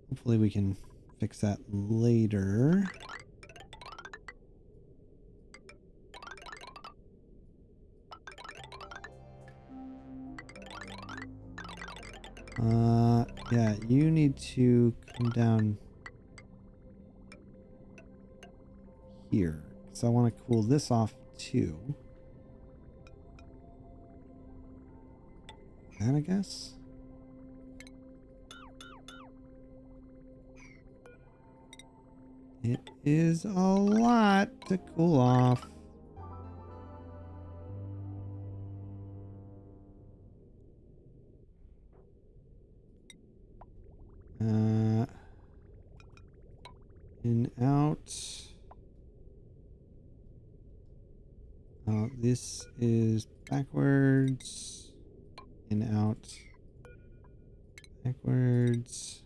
hopefully we can fix that later. Yeah, you need to come down here. So I want to cool this off too. that, I guess. It is a lot to cool off. In, out. This is backwards. In, out. Backwards.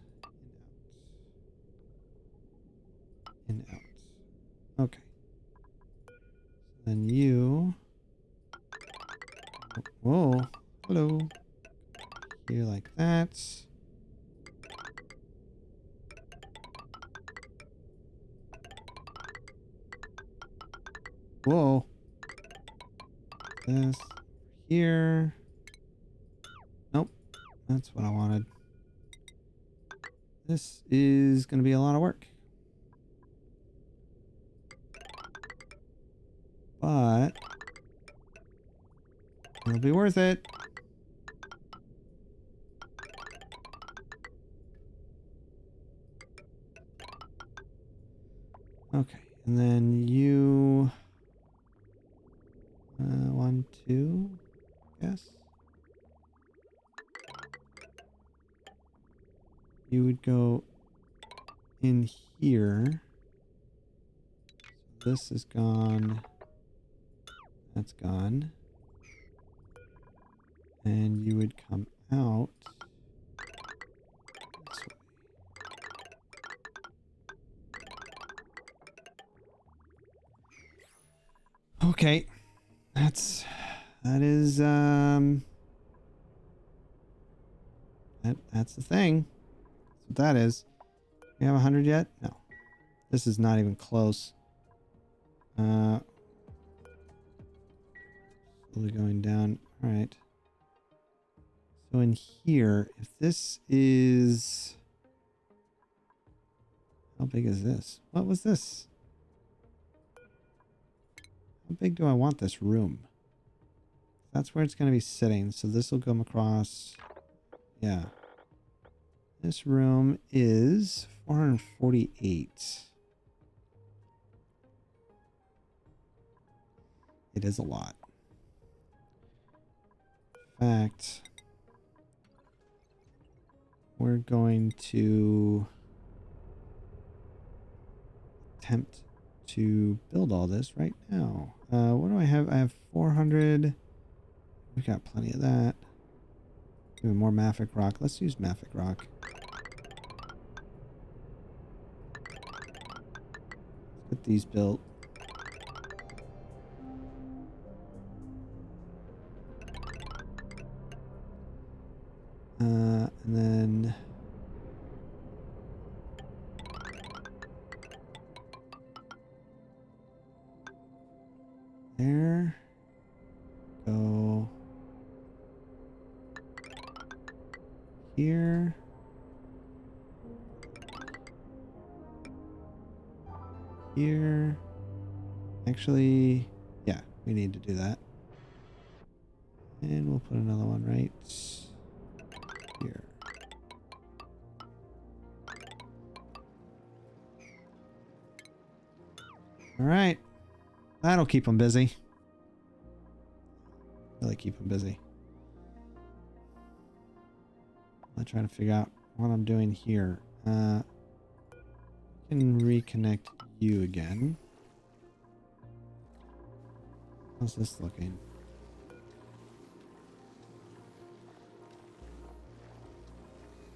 In, out. Okay. Then you. Whoa. Hello. Here like that. Whoa. This here. Nope. That's what I wanted. This is going to be a lot of work. But it'll be worth it. Okay. And then you... 1, 2, yes. You would go in here. So this is gone. That's gone. And you would come out this way. Okay. That's the thing. That's what that is. We have 100 yet? No. This is not even close. Slowly going down. All right. So in here, if this is... How big is this? What was this? How big do I want this room? That's where it's going to be sitting. So this will come across. Yeah. This room is 448. It is a lot. In fact, we're going to attempt to build all this right now. What do I have? I have 400. We've got plenty of that. Even more Mafic rock. Let's use Mafic rock. Let's get these built. And then there. Go here. Here. Actually, yeah, we need to do that. And we'll put another one right here. All right. That'll keep them busy. Really keep them busy. I'm trying to figure out what I'm doing here. I can reconnect you again. How's this looking?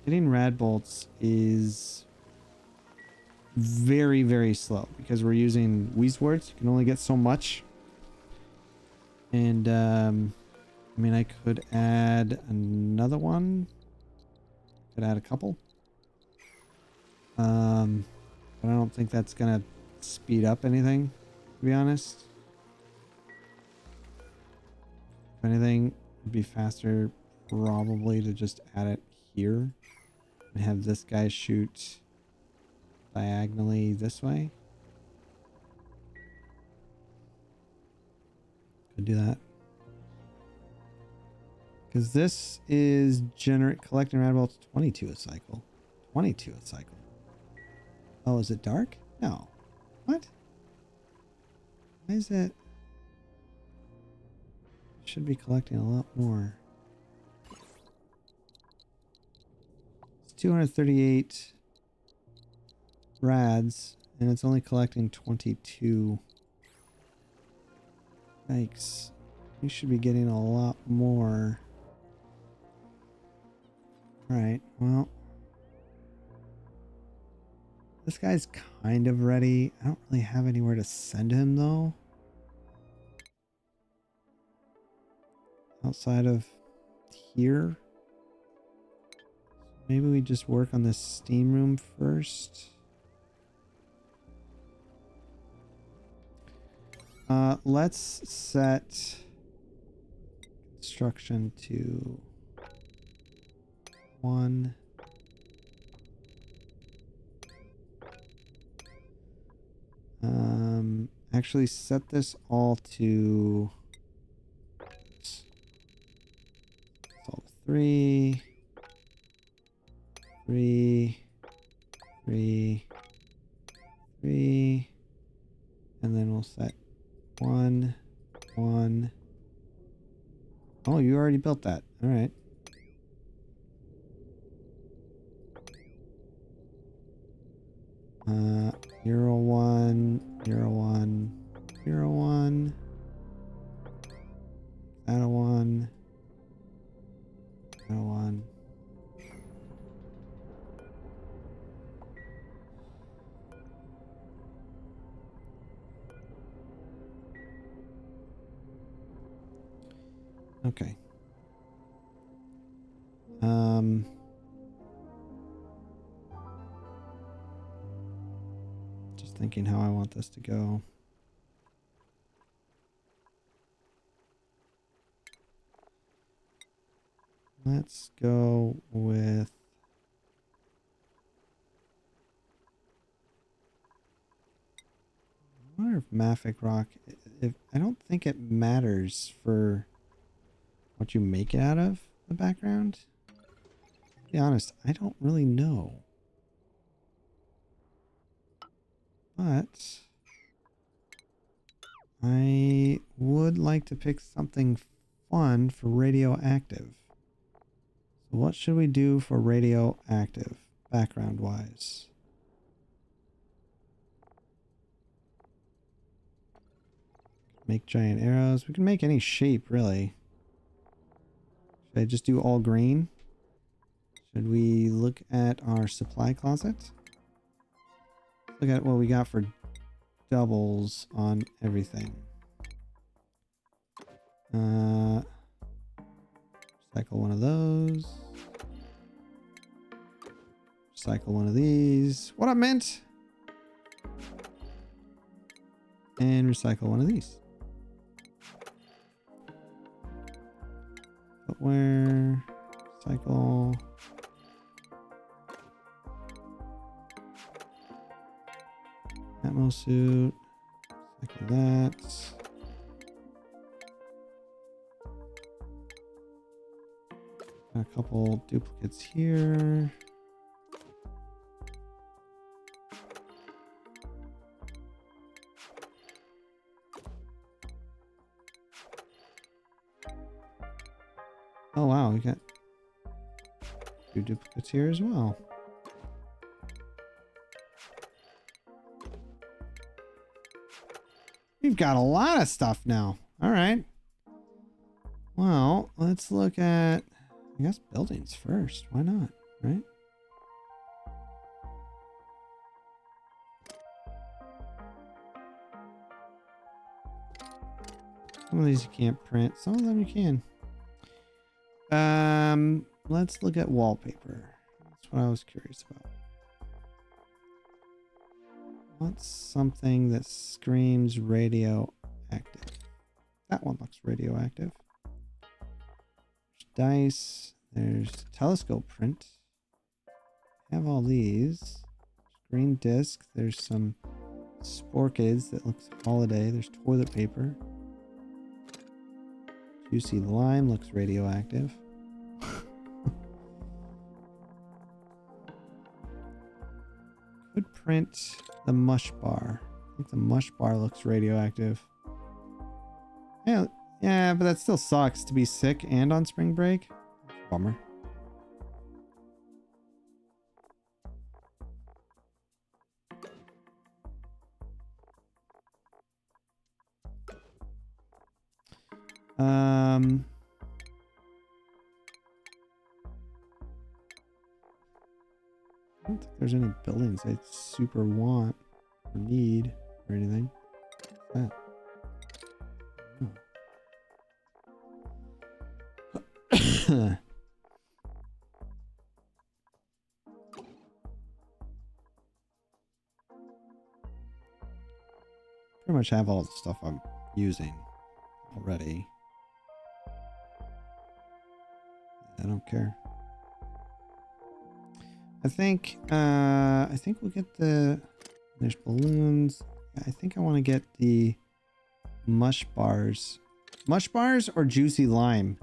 Getting rad bolts is very, very slow because we're using Weezwards. You can only get so much. And, I mean, I could add another one. Could add a couple. But I don't think that's gonna speed up anything, to be honest. If anything, it'd be faster probably to just add it here and have this guy shoot diagonally this way. Could do that. because this is collecting rad bolts 22 a cycle. 22 a cycle. Oh, is it dark? No. What? Why is it? Should be collecting a lot more. It's 238 rads, and it's only collecting 22. Yikes. We should be getting a lot more. Alright, well. This guy's kind of ready. I don't really have anywhere to send him, though. Outside of here. Maybe we just work on this steam room first. Let's set construction to 1. Actually set this all to 3, 3, 3, 3, and then we'll set 1, 1. Oh, you already built that. All right. Euro 1, Euro 1, Euro 1, that a 1, that a 1. Okay. Just thinking how I want this to go. Let's go with I wonder if Mafic Rock, if I don't think it matters for what you make it out of the background. To be honest, I don't really know. But I would like to pick something fun for radioactive. So what should we do for radioactive background wise? Make giant arrows. We can make any shape really. Should I just do all green? Should we look at our supply closet? Look at what we got for doubles on everything. Recycle one of those. Recycle one of these. What up, Mint? And recycle one of these. Footwear. Recycle. Atmo suit. Recycle that. Got a couple duplicates here. Oh wow, we got 2 duplicates here as well. We've got a lot of stuff now. All right. Well, let's look at, I guess, buildings first. Why not, right? Some of these you can't print. Some of them you can. Let's look at wallpaper. That's what I was curious about. What's something that screams radioactive? That one looks radioactive. There's dice. There's telescope print. I have all these. Green disc. There's some sporkids that looks holiday. There's toilet paper. Juicy lime looks radioactive. Footprint, the mush bar. I think the mush bar looks radioactive. Yeah, yeah, but that still sucks to be sick and on spring break. Bummer. I don't think there's any buildings I super want or need or anything. What's that? Pretty much have all the stuff I'm using already. I don't care. I think we'll get the, there's balloons. I think I want to get the mush bars. Mush bars or juicy lime?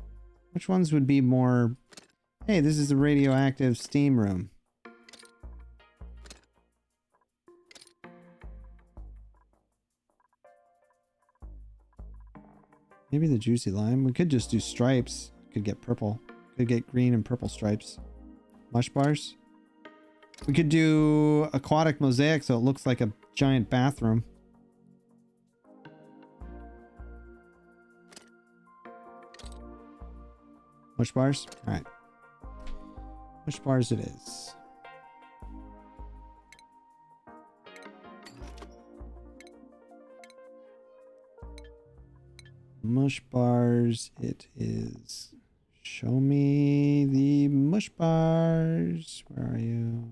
Which ones would be more, hey, this is a radioactive steam room. Maybe the juicy lime. We could just do stripes. Could get purple. Could get green and purple stripes. Mush bars. We could do aquatic mosaic so it looks like a giant bathroom. Mush bars? Alright. Mush bars it is. Mush bars it is. Show me the mush bars. Where are you?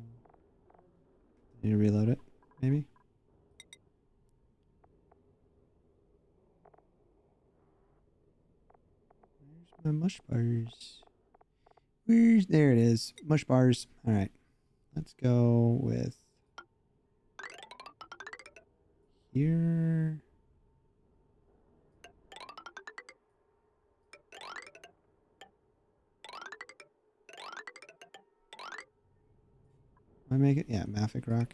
Need to reload it, maybe? Where's my mush bars? Where's, there it is. Mush bars. Alright. Let's go with here. I make it? Yeah, Mafic rock.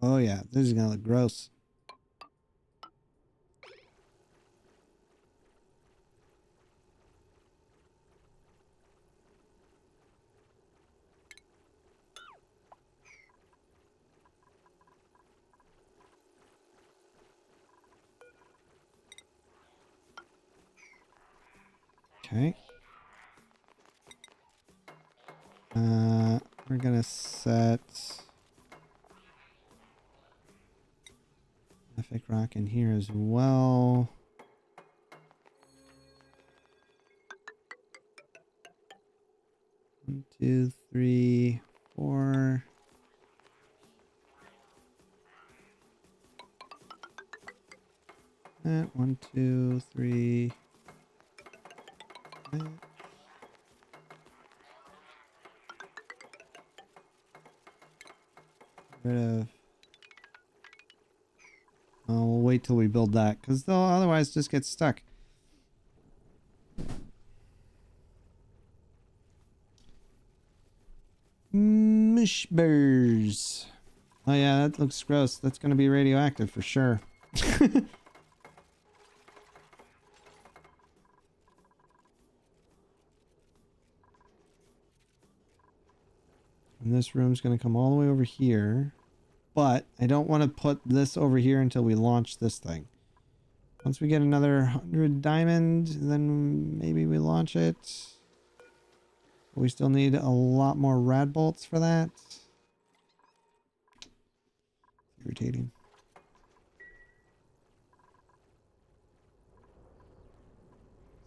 Oh yeah, this is gonna look gross. Okay. We're gonna set Epic Rock in here as well. One, two, three, four. That 1, 2, 3. That. Rid of. Oh, we'll wait till we build that, because they'll otherwise just get stuck. Mush bears. Oh yeah, that looks gross. That's going to be radioactive for sure. And this room's going to come all the way over here. But I don't want to put this over here until we launch this thing. Once we get another 100 diamond, then maybe we launch it. But we still need a lot more rad bolts for that. Irritating.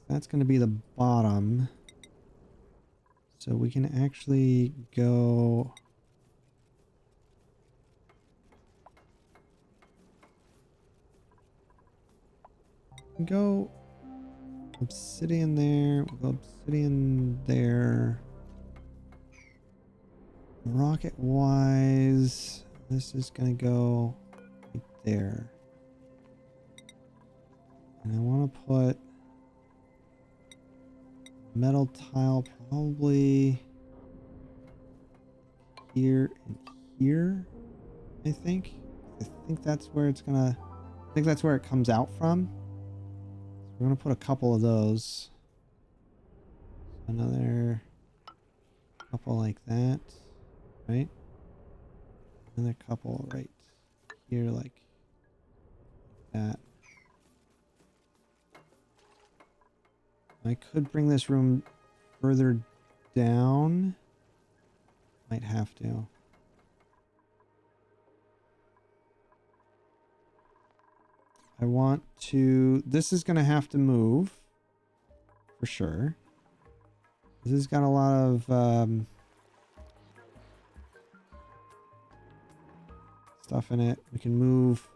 That's going to be the bottom. So we can actually go... Go obsidian there. We'll go obsidian there. Rocket wise, This is gonna go right there. And I want to put metal tile probably here and here, I think. I think that's where it's gonna, I think that's where it comes out from. So we're gonna put a couple of those. Another couple like that, right? Another couple right here like that. I could bring this room further down. Might have to. I want to... This is going to have to move. For sure. This has got a lot of stuff in it. We can move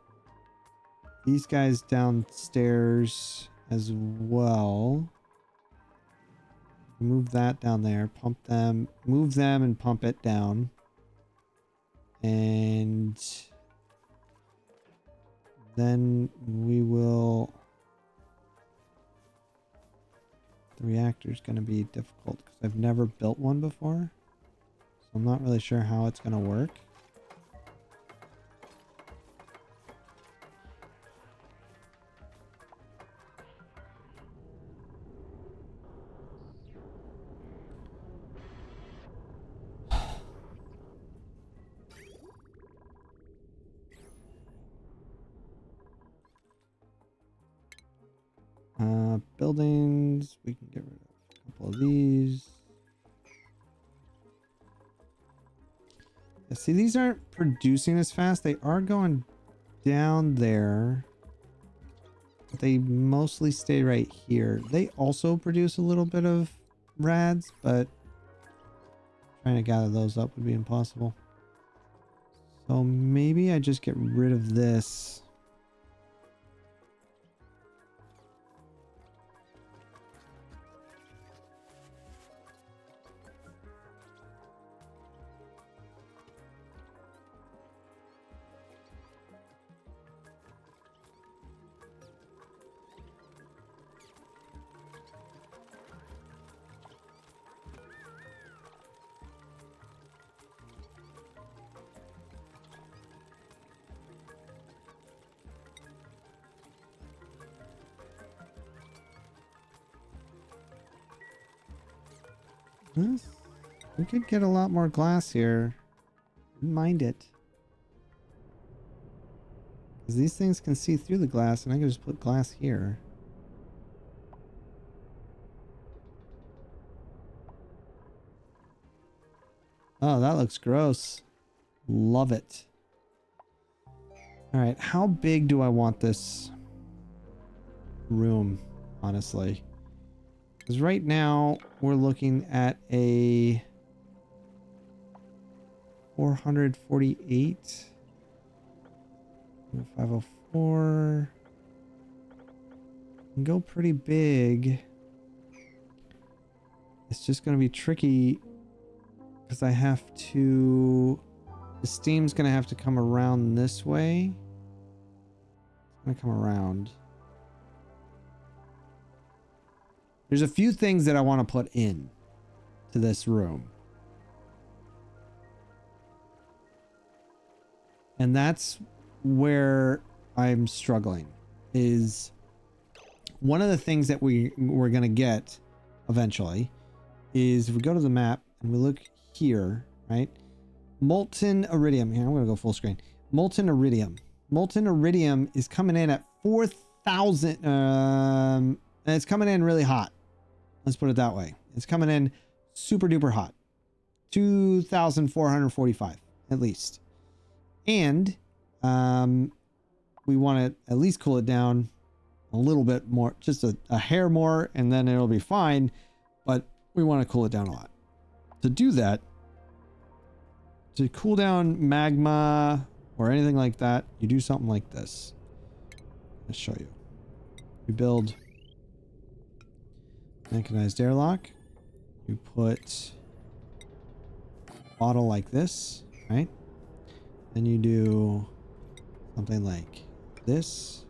these guys downstairs as well. Move that down there. Pump them. Move them and pump it down. And then we will... The reactor's going to be difficult because I've never built one before. So I'm not really sure how it's going to work. Buildings, we can get rid of a couple of these. Yeah, see, these aren't producing as fast. They are going down there. But they mostly stay right here. They also produce a little bit of rads, but trying to gather those up would be impossible. So maybe I just get rid of this. We could get a lot more glass here. Wouldn't mind it. Because these things can see through the glass, and I can just put glass here. Oh, that looks gross. Love it. Alright, how big do I want this room, honestly? Because right now, we're looking at a 448. 504. Can go pretty big. It's just going to be tricky because I have to... The steam's going to have to come around this way. It's going to come around. There's a few things that I want to put in to this room. And that's where I'm struggling. Is one of the things that we're going to get eventually is if we go to the map and we look here, right? Molten iridium. Here, I'm going to go full screen. Molten iridium. Molten iridium is coming in at 4,000. And it's coming in really hot. Let's put it that way. It's coming in super duper hot. 2,445 at least. And we want to at least cool it down a little bit more, just a hair more, and then it'll be fine. But we want to cool it down a lot. To do that, to cool down magma or anything like that, you do something like this. I'll show you. You build mechanized airlock. You put a bottle like this, right? Then you do something like this,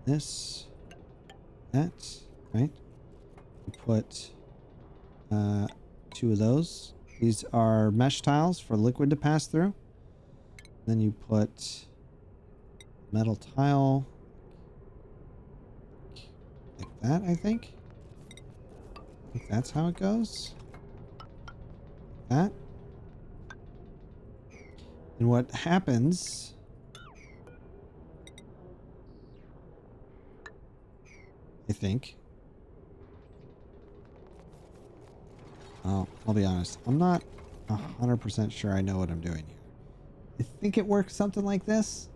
this, that, right? You put 2 of those. These are mesh tiles for liquid to pass through. Then you put metal tile like that, I think. I think that's how it goes. That. And what happens, I think. Oh, I'll be honest. I'm not 100% sure I know what I'm doing here. I think it works something like this.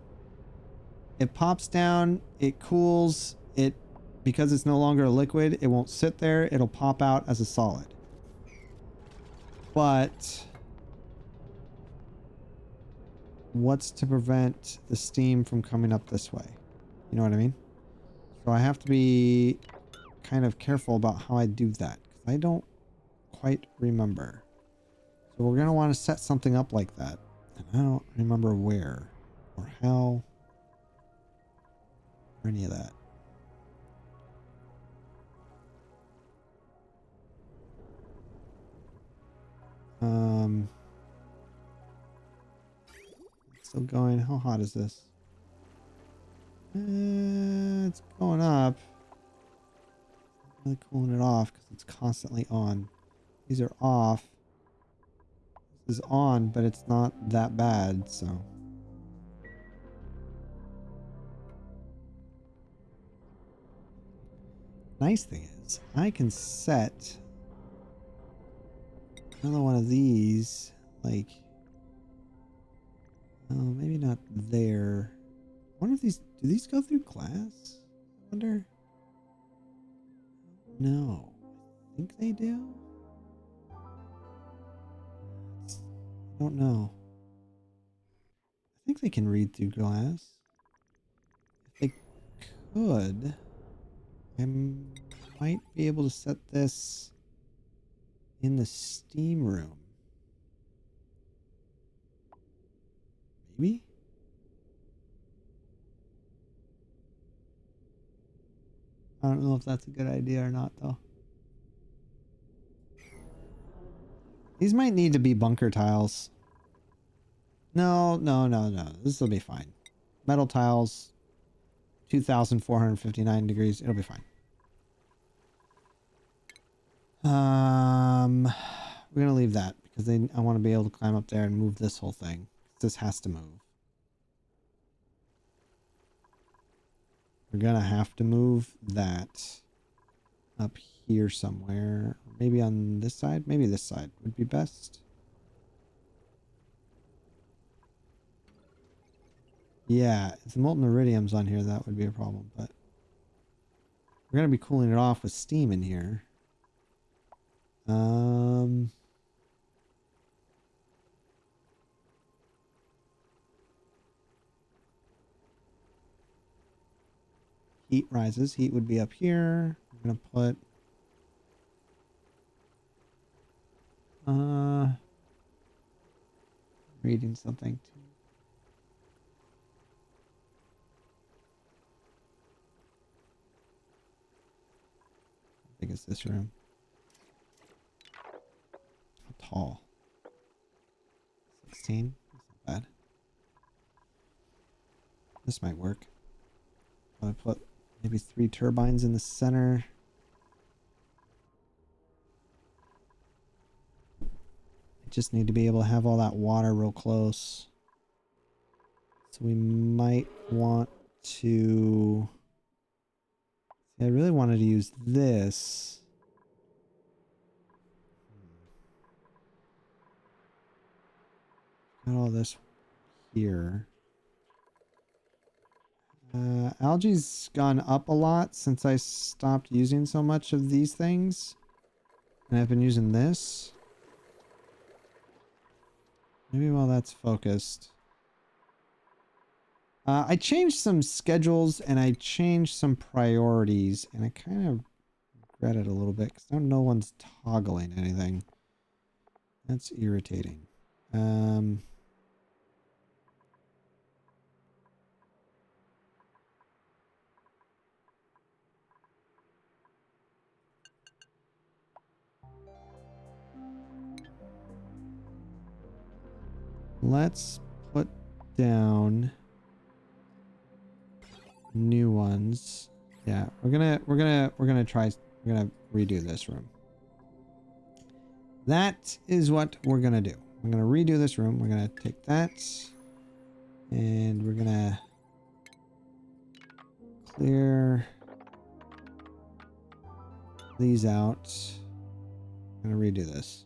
It pops down, it cools, because it's no longer a liquid, it won't sit there, it'll pop out as a solid. But what's to prevent the steam from coming up this way? You know what I mean? So I have to be kind of careful about how I do that, because I don't quite remember. So we're going to want to set something up like that. And I don't remember where or how or any of that. Still going. How hot is this? It's going up. Really cooling it off because it's constantly on. These are off. This is on, but it's not that bad, so. Nice thing is, I can set another one of these, like, oh, maybe not there. I wonder if do these go through glass? I wonder. No. I think they do. I don't know. I think they can read through glass. If they could, I might be able to set this in the steam room. Maybe? I don't know if that's a good idea or not, though. These might need to be bunker tiles. No. This will be fine. Metal tiles, 2,459 degrees. It'll be fine. We're gonna leave that because I want to be able to climb up there and move this whole thing. This has to move. We're gonna have to move that up here somewhere. Maybe on this side? Maybe this side would be best. Yeah, if the molten iridium's on here, that would be a problem, but we're gonna be cooling it off with steam in here. Heat rises. Heat would be up here. I'm gonna put reading something too. How big is this room? How tall? 16. That's not bad. This might work. I'm gonna put maybe 3 turbines in the center. I just need to be able to have all that water real close. So we might want to... See, I really wanted to use this. Got all this here. Algae's gone up a lot since I stopped using so much of these things. And I've been using this. Maybe while that's focused. I changed some schedules and I changed some priorities. And I kind of regret it a little bit because now no one's toggling anything. That's irritating. Let's put down new ones. Yeah, we're gonna redo this room. That is what we're gonna do. I'm gonna redo this room. We're gonna take that and we're gonna clear these out. I'm gonna redo this.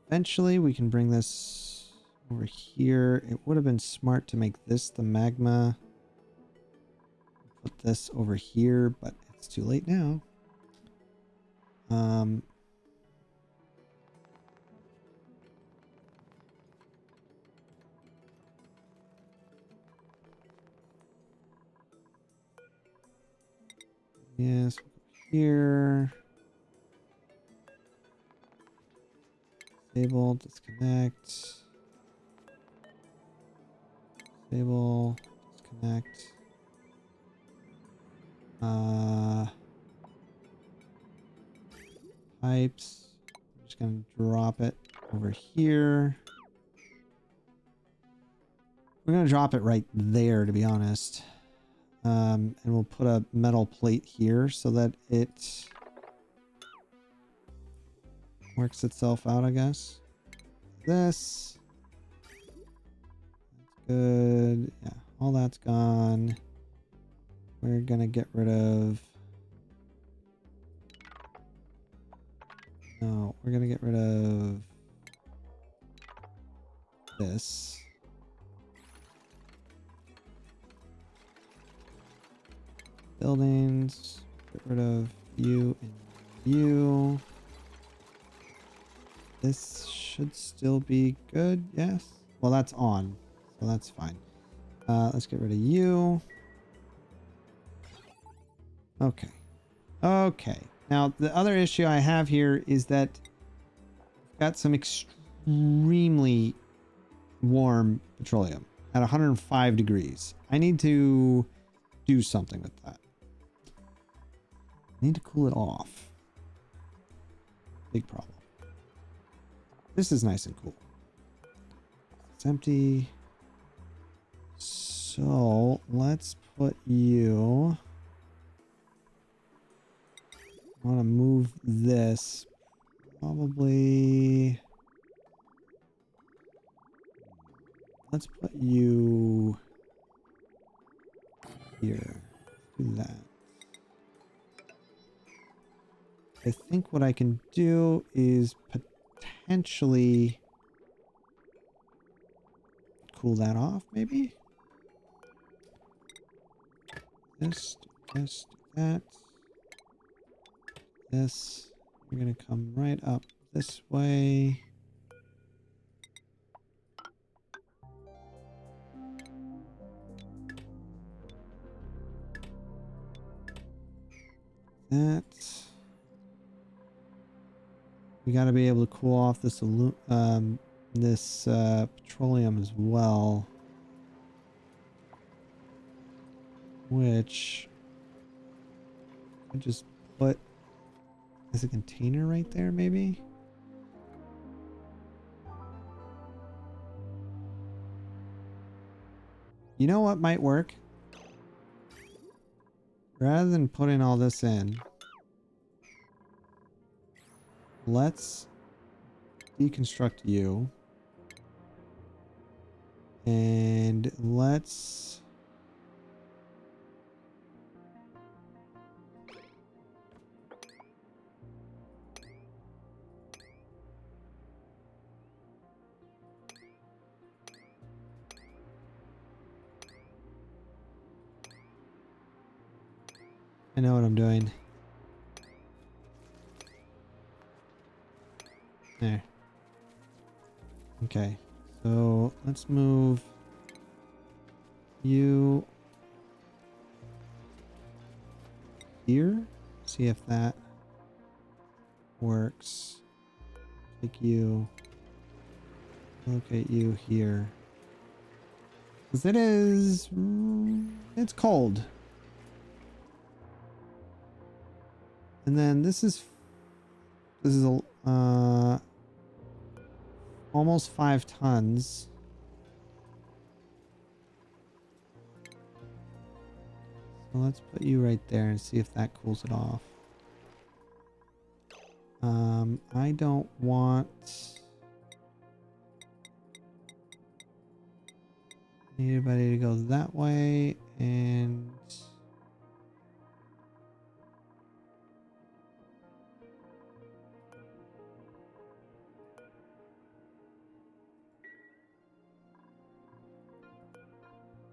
Eventually we can bring this over here. It would have been smart to make this the magma. Put this over here, but it's too late now. Yes, here. Disable, disconnect. Disable, disconnect. Pipes. I'm just gonna drop it over here. We're gonna drop it right there, to be honest. And we'll put a metal plate here so that it works itself out, I guess. This. That's good. Yeah, all that's gone. We're gonna get rid of... No, we're gonna get rid of this. Buildings. Get rid of you and you. This should still be good. Yes. Well, that's on, so that's fine. Let's get rid of you. Okay. Okay. Now, the other issue I have here is that I've got some extremely warm petroleum at 105 degrees. I need to do something with that. I need to cool it off. Big problem. This is nice and cool. It's empty. So let's put you... I want to move this probably... Let's put you here. Do that. I think what I can do is potentially cool that off, maybe? This, that. This. You're gonna come right up this way. That. We got to be able to cool off this petroleum as well, which I just put as a container right there, maybe. You know what might work? Rather than putting all this in, let's deconstruct you. And let's... I know what I'm doing. There. Okay. So let's move you here. See if that works. Take you. Locate you here. Because it is... It's cold. And then this is a almost 5 tons. So let's put you right there and see if that cools it off. I don't want anybody to go that way, and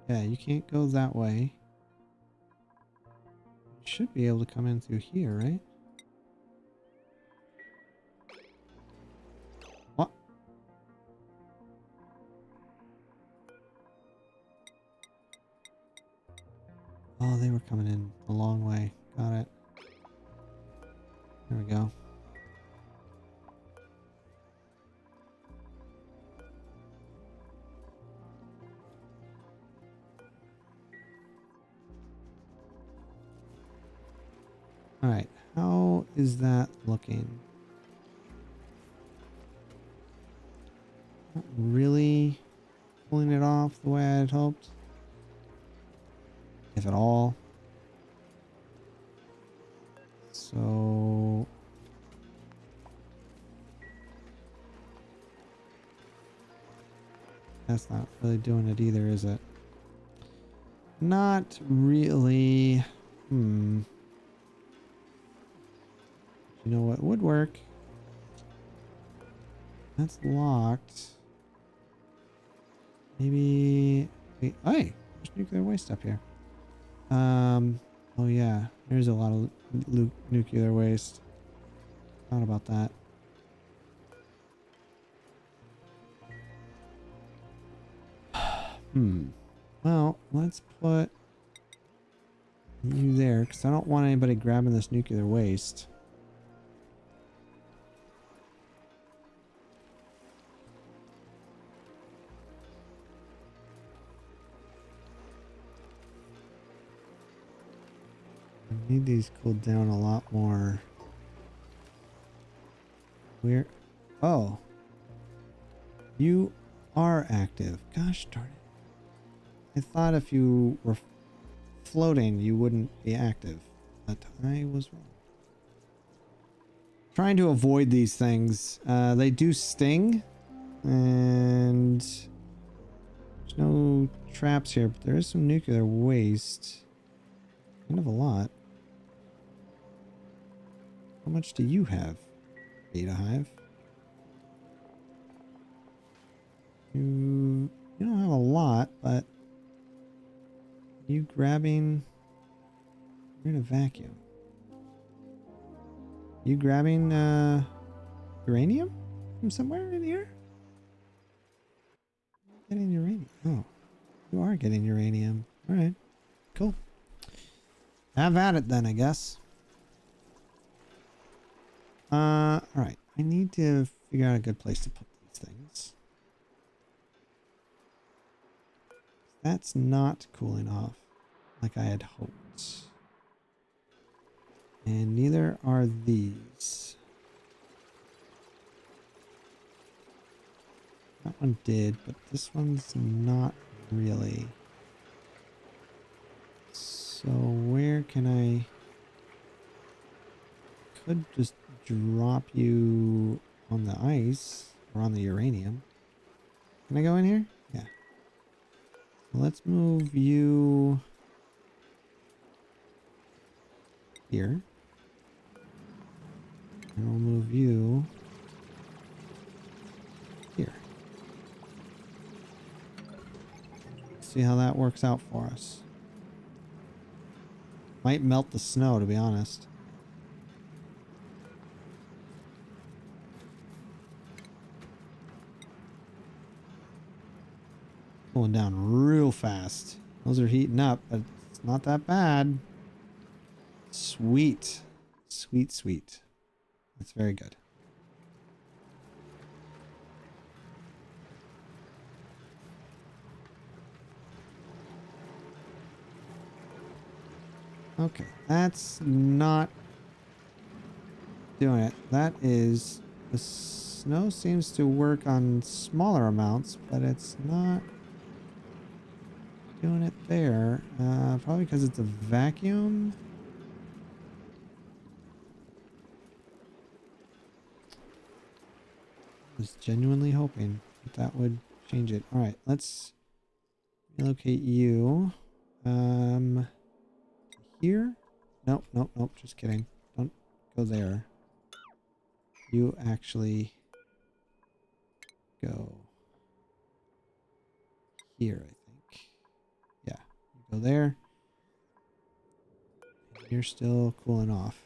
yeah, you can't go that way. You should be able to come in through here, right? What? Oh, they were coming in a long way. Got it. There we go. All right. How is that looking? Not really pulling it off the way I had hoped. If at all. So that's not really doing it either, is it? Not really. You know what would work? That's locked. Maybe. Wait, hey, there's nuclear waste up here. Oh yeah, there's a lot of nuclear waste. Thought about that. Well, let's put you there, because I don't want anybody grabbing this nuclear waste. I need these cooled down a lot more. Where? Oh. You are active. Gosh darn it. I thought if you were floating, you wouldn't be active. But I was wrong. Trying to avoid these things. They do sting. And there's no traps here, but there is some nuclear waste. Kind of a lot. How much do you have, Beta Hive? You don't have a lot, but you grabbing? You're in a vacuum. You grabbing uranium from somewhere in here? Getting uranium. Oh, you are getting uranium. All right, cool. Have at it then, I guess. All right. I need to figure out a good place to put these things. That's not cooling off like I had hoped. And neither are these. That one did, but this one's not really. So where can I... Could just drop you on the ice or on the uranium. Can I go in here? Yeah. So let's move you here. And we'll move you here. See how that works out for us. Might melt the snow, to be honest. Going down real fast. Those are heating up, but it's not that bad. Sweet. Sweet, sweet. That's very good. Okay, that's not doing it. That is, the snow seems to work on smaller amounts, but it's not doing it there. Probably because it's a vacuum. I was genuinely hoping that would change it. All right, let's relocate you. Here? Nope, nope, nope. Just kidding. Don't go there. You actually go here, I think. Yeah, you go there. You're still cooling off.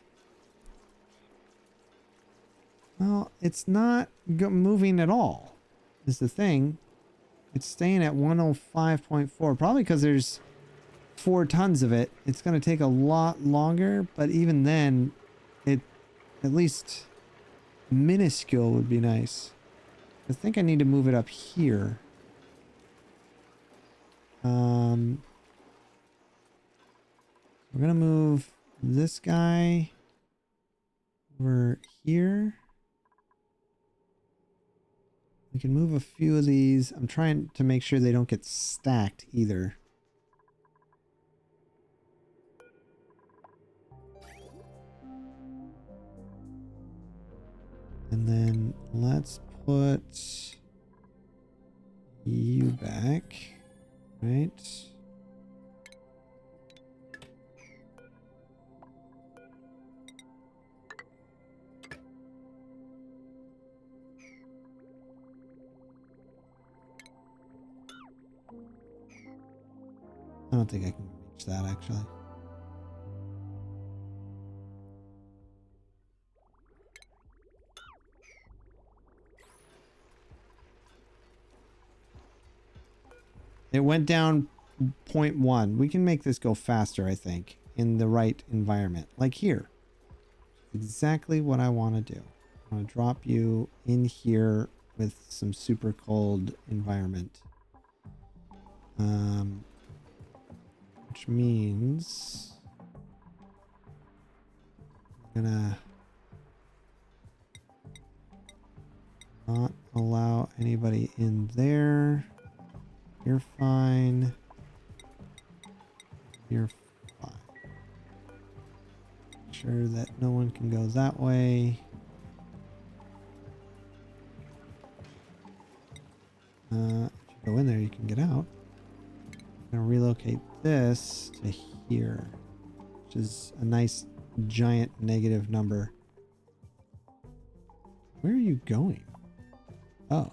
Well, it's not moving at all, is the thing. It's staying at 105.4, probably because there's 4 tons of it. It's going to take a lot longer, but even then, it at least minuscule would be nice. I think I need to move it up here. We're going to move this guy over here. We can move a few of these. I'm trying to make sure they don't get stacked either. And then let's put you back, right? I don't think I can reach that actually. It went down 0.1. We can make this go faster, I think, in the right environment. Like here. Exactly what I want to do. I want to drop you in here with some super cold environment. Which means I'm gonna not allow anybody in there. You're fine. You're fine. Make sure that no one can go that way. If you go in there, you can get out. I'm gonna relocate this to here, which is a nice giant negative number. Where are you going? Oh.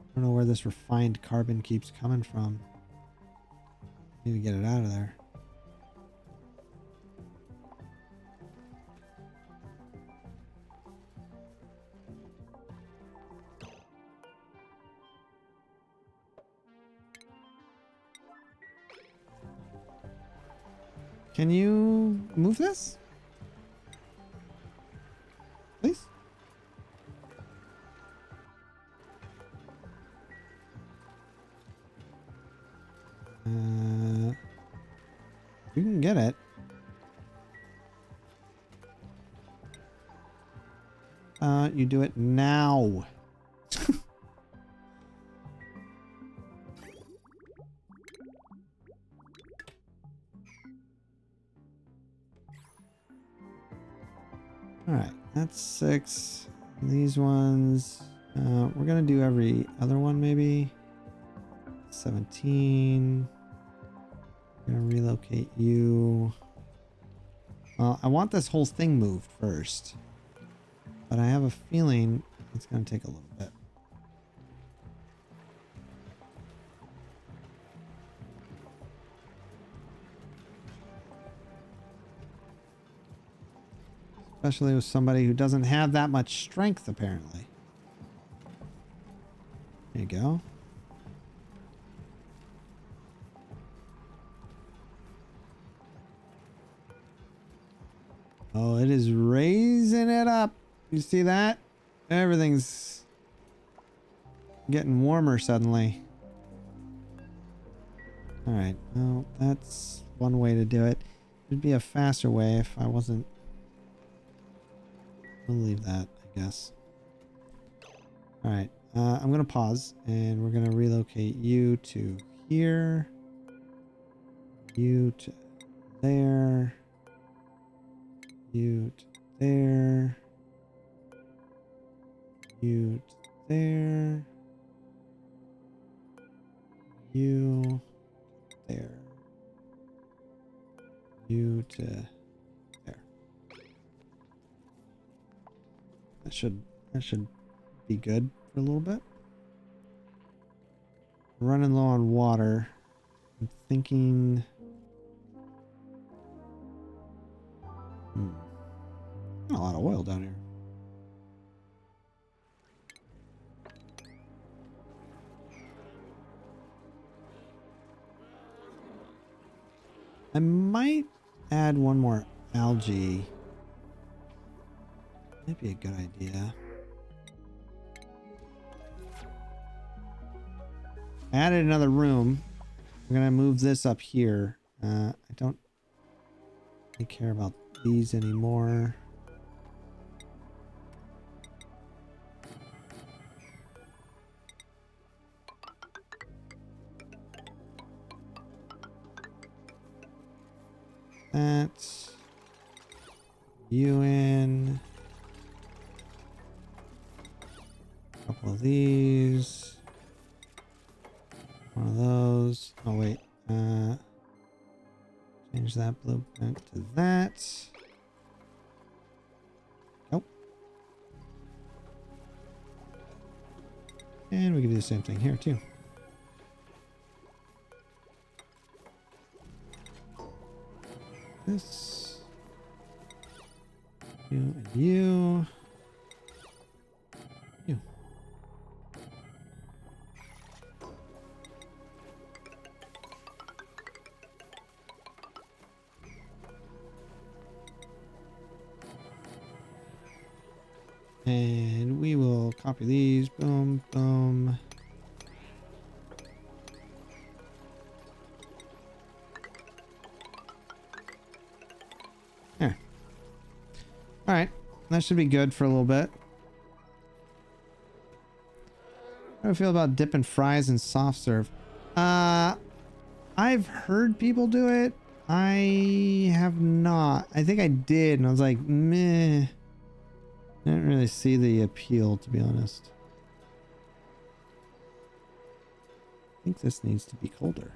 I don't know where this refined carbon keeps coming from. Need to get it out of there. Can you move this? Please? You can get it. You do it now. Alright, that's 6. These ones, we're gonna do every other one maybe. 17. I'm gonna relocate you. Well, I want this whole thing moved first. But I have a feeling it's gonna take a little bit. Especially with somebody who doesn't have that much strength, apparently. There you go. Oh, it is raising it up. You see that? Everything's getting warmer suddenly. Alright, well, that's one way to do it. It'd be a faster way if I wasn't... We'll leave that, I guess. Alright, I'm going to pause, and we're going to relocate you to here. You to there. You to there. You to there. You there. You to there. That should be good for a little bit. Running low on water. I'm thinking a lot of oil down here. I might add one more algae. Might be a good idea. I added another room. We're gonna move this up here. I don't really care about these anymore. That's you in. A couple of these. One of those. Oh wait. Change that blueprint to that. Nope. And we can do the same thing here too. This. You and you. You. And we will copy these. Boom, boom. There. All right. That should be good for a little bit. How do I feel about dipping fries in soft serve? I've heard people do it. I have not. I think I did, and I was like, meh. I didn't really see the appeal, to be honest. I think this needs to be colder.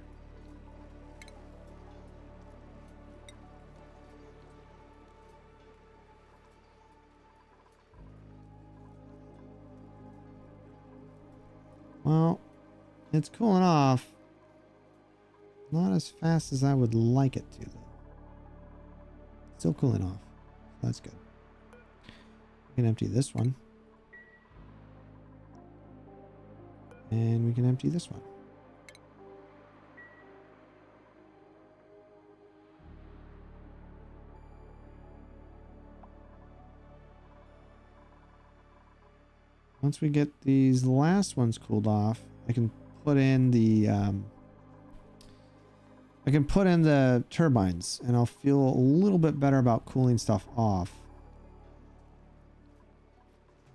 Well, it's cooling off. Not as fast as I would like it to, though. Still cooling off. That's good. We can empty this one. And we can empty this one. Once we get these last ones cooled off, I can put in the turbines, and I'll feel a little bit better about cooling stuff off.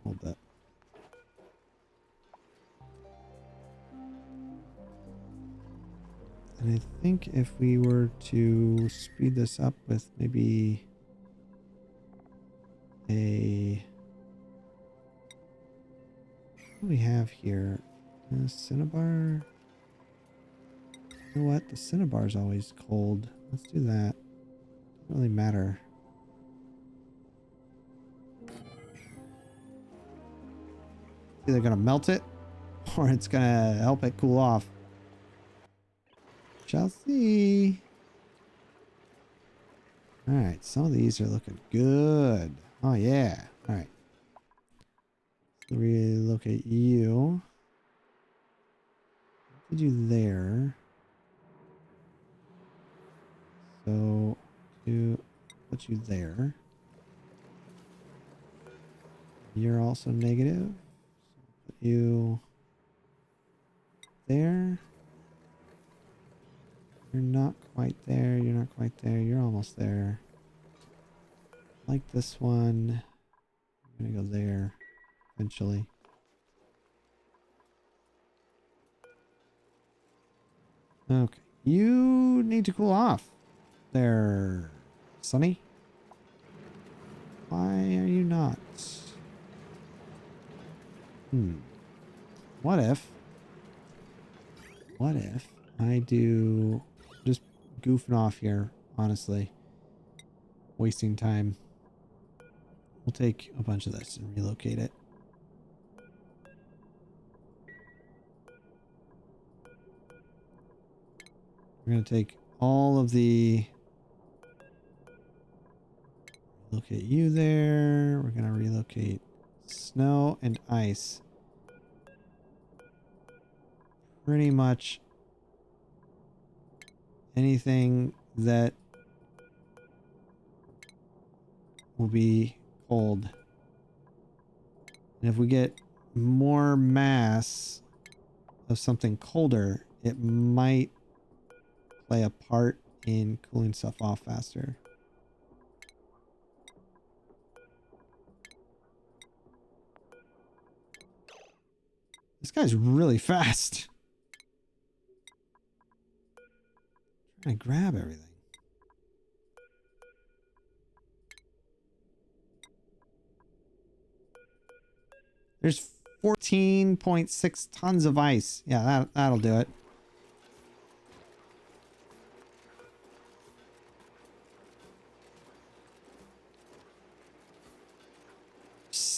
A little bit. And I think if we were to speed this up with maybe a... What do we have here? A Cinnabar? You know what? The Cinnabar is always cold. Let's do that. Doesn't really matter. Either gonna melt it or it's gonna help it cool off. Shall see. Alright, some of these are looking good. Oh yeah. Alright. Relocate you. Put you there. So to put you there. You're also negative. So put you there. You're not quite there. You're not quite there. You're almost there. Like this one. I'm gonna go there eventually. Okay. You need to cool off. There, Sonny. Why are you not? What if I do just goofing off here, honestly. Wasting time. We'll take a bunch of this and relocate it. We're going to take all of the... Relocate you there. We're going to relocate snow and ice. Pretty much anything that will be cold. And if we get more mass of something colder, it might play a part in cooling stuff off faster. This guy's really fast. Trying to grab everything. There's 14.6 tons of ice. Yeah, that'll do it.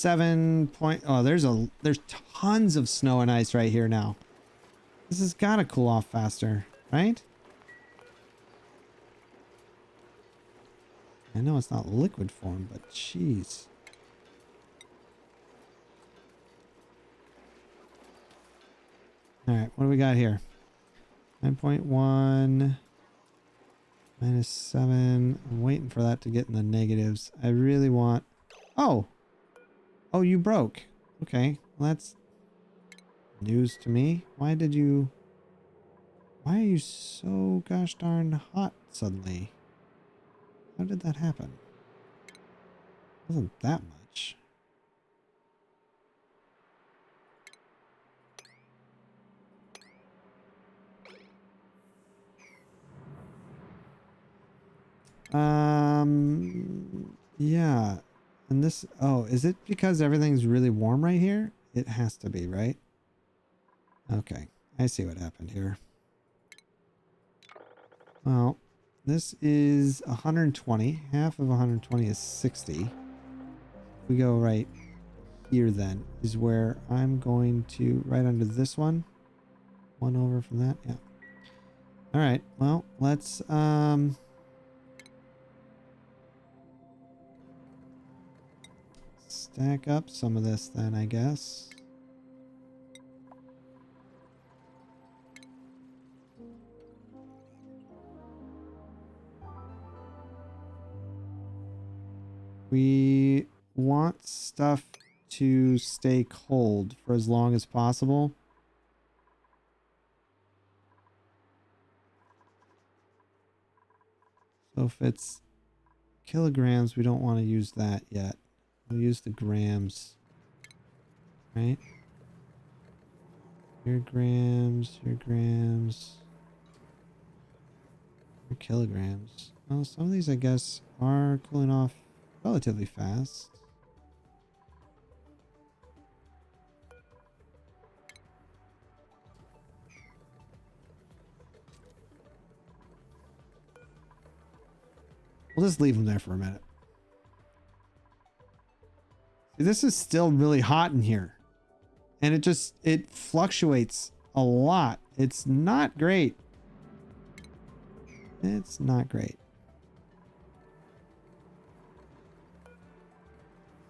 Oh, there's tons of snow and ice right here now. This has got to cool off faster, right? I know it's not liquid form, but jeez. All right, what do we got here? 9.1 minus 7. I'm waiting for that to get in the negatives. I really want... Oh! Oh, you broke. Okay, well that's news to me. Why are you so gosh darn hot suddenly? How did that happen? Wasn't that much. Yeah. And this, oh, is it because everything's really warm right here? It has to be, right? Okay. I see what happened here. Well, this is 120. Half of 120 is 60. We go right here then is where I'm going to, right under this one. One over from that. Yeah. All right. Well, let's, stack up some of this then, I guess. We want stuff to stay cold for as long as possible. So if it's kilograms, we don't want to use that yet. We'll use the grams. Right? Here grams, here grams. Here kilograms. Well, some of these, I guess, are cooling off relatively fast. We'll just leave them there for a minute. See, this is still really hot in here. And it fluctuates a lot. It's not great. It's not great.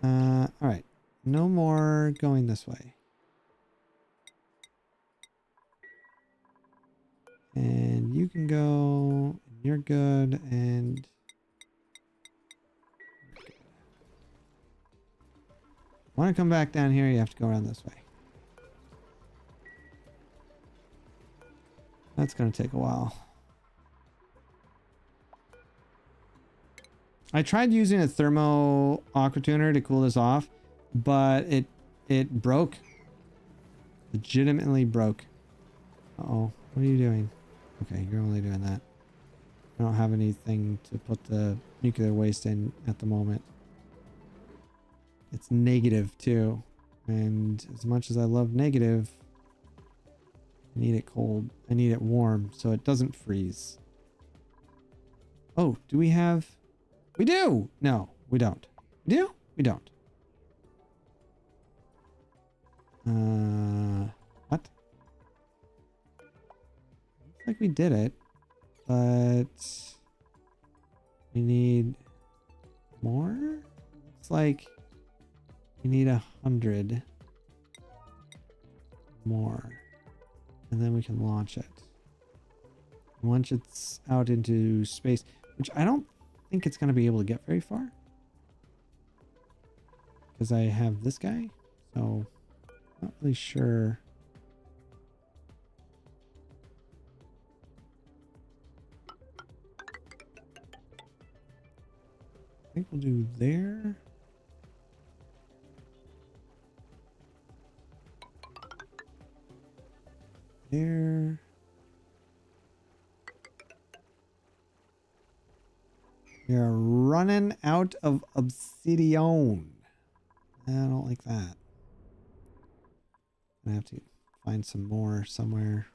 All right. No more going this way. And you can go. You're good. And want to come back down here, you have to go around this way. That's going to take a while. I tried using a thermo aqua tuner to cool this off, but it broke. Legitimately broke. Uh-oh. What are you doing? Okay, you're only doing that. I don't have anything to put the nuclear waste in at the moment. It's negative too. And as much as I love negative, I need it cold. I need it warm so it doesn't freeze. Oh, do we have... We do! No, we don't. We do? We don't. What? Looks like we did it, but we need more? Looks like we need 100 more, and then we can launch it. Once it's out into space, which I don't think it's going to be able to get very far, because I have this guy, so not really sure. I think we'll do there. There. We are running out of obsidian. I don't like that. I have to find some more somewhere.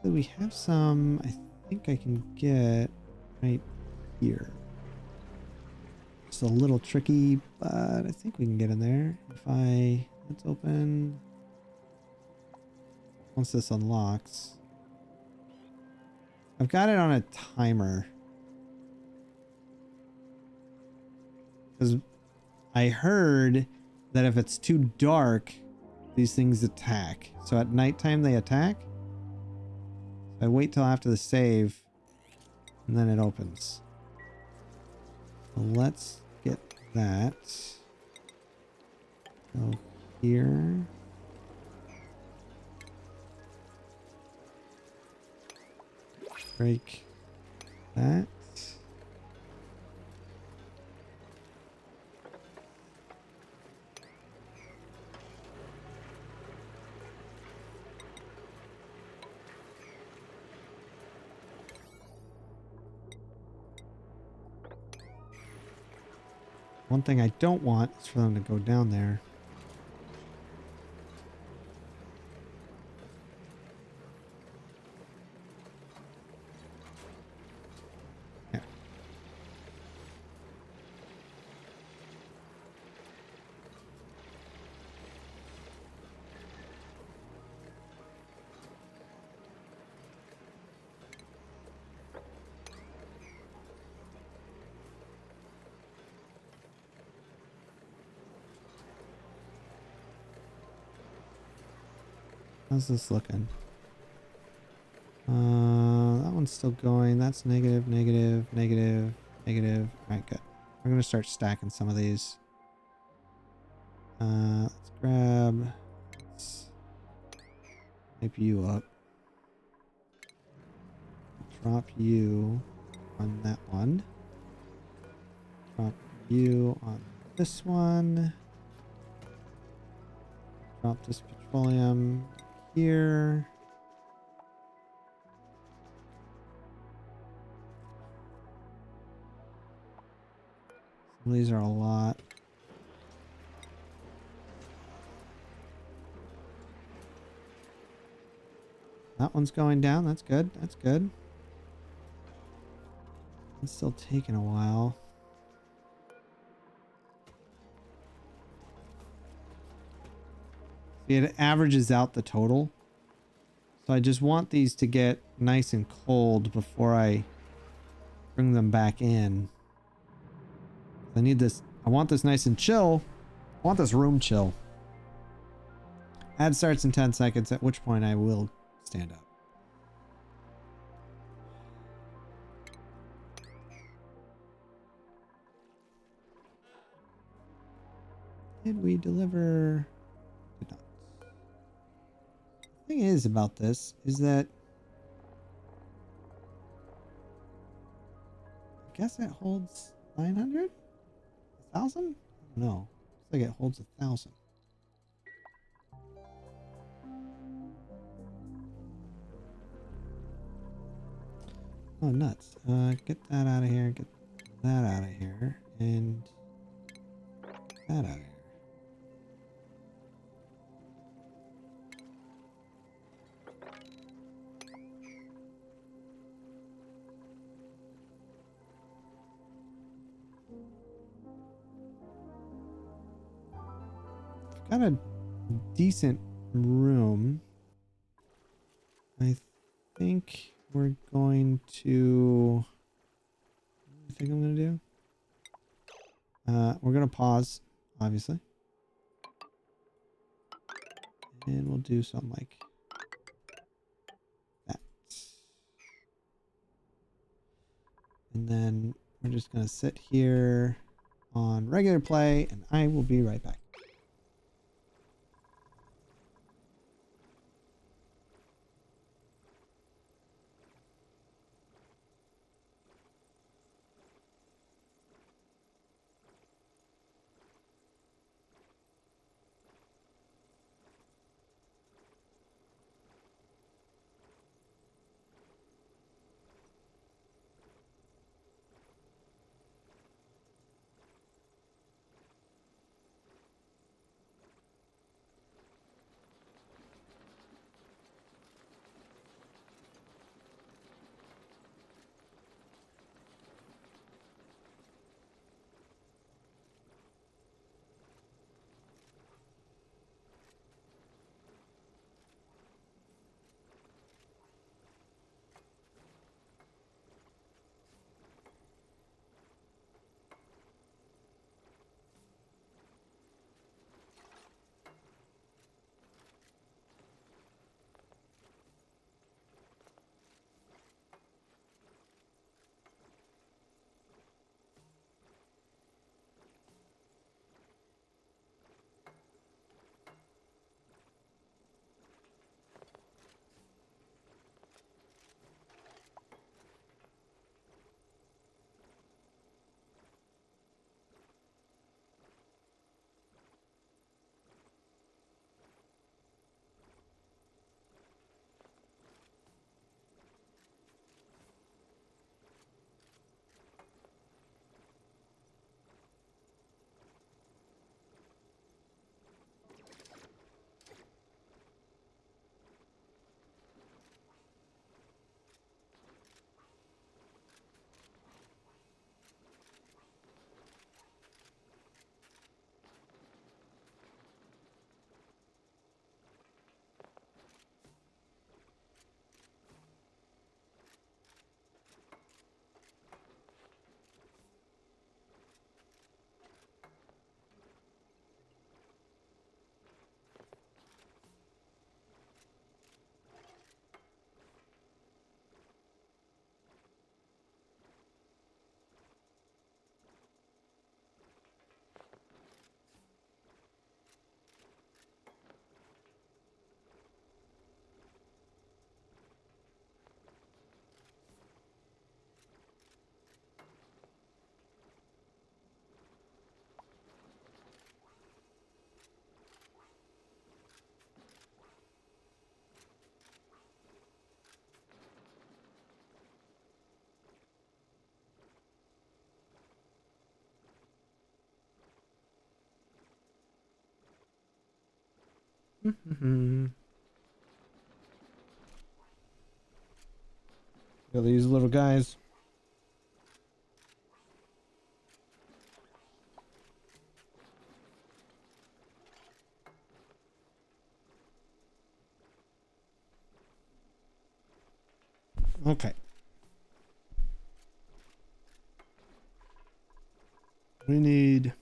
So we have some, I think I can get right here. It's a little tricky, but I think we can get in there. Let's open. Once this unlocks. I've got it on a timer. Because I heard that if it's too dark, these things attack. So at nighttime they attack. I wait till after the save, and then it opens. So let's get that. Go here. Break that. One thing I don't want is for them to go down there. Yeah. How's this looking? That one's still going. That's negative, negative, negative, negative. All right, good. We're gonna start stacking some of these. Let's grab. Let's type you up. Drop you on that one. Drop you on this one. Drop this petroleum here. Some of these are a lot. That one's going down. That's good. That's good. It's still taking a while. See, it averages out the total. So I just want these to get nice and cold before I bring them back in. I need this. I want this nice and chill. I want this room chill. Ad starts in 10 seconds, at which point I will stand up. Did we deliver? Did not. thing is about this is that I guess it holds 900? 1,000? No. Looks like it holds 1,000. Oh, nuts. Get that out of here. Get that out of here. And that out of here. Got a decent room. I think we're going to... What do you think I'm going to do? We're going to pause, obviously. And we'll do something like that. And then we're just going to sit here on regular play, and I will be right back. Got these little guys. Okay. We need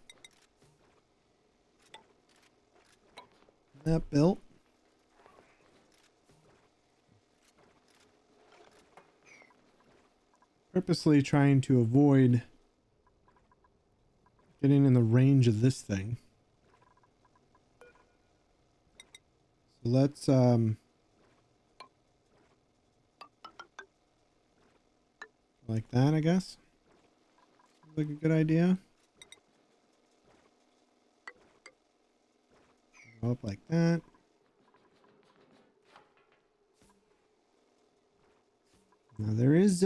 that built. Purposely trying to avoid getting in the range of this thing. So let's Like that, I guess. Seems like a good idea. Go up like that. Now there is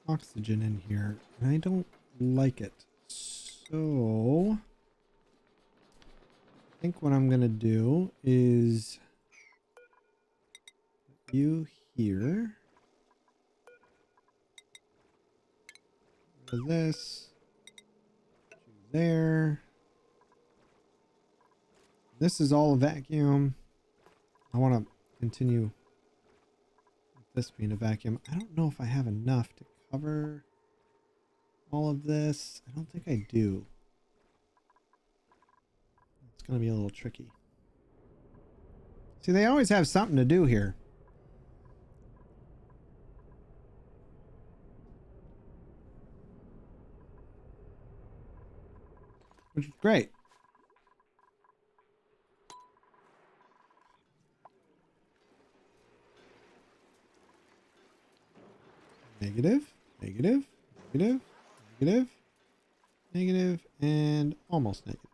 oxygen in here, and I don't like it. So I think what I'm gonna do is put you here. Rid of this. Put you there. This is all a vacuum. I want to continue with this being a vacuum. I don't know if I have enough to cover all of this. I don't think I do. It's going to be a little tricky. See, they always have something to do here. Which is great. Negative, negative, negative, negative, negative, and almost negative.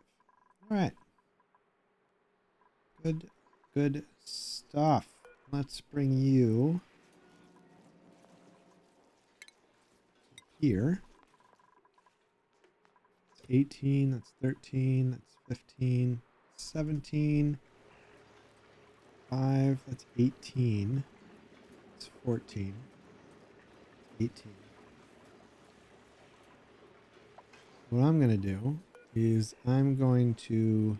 All right. Good, good stuff. Let's bring you here. That's 18, that's 13, that's 15, 17, 5, that's 18, that's 14, 18. What I'm going to do is I'm going to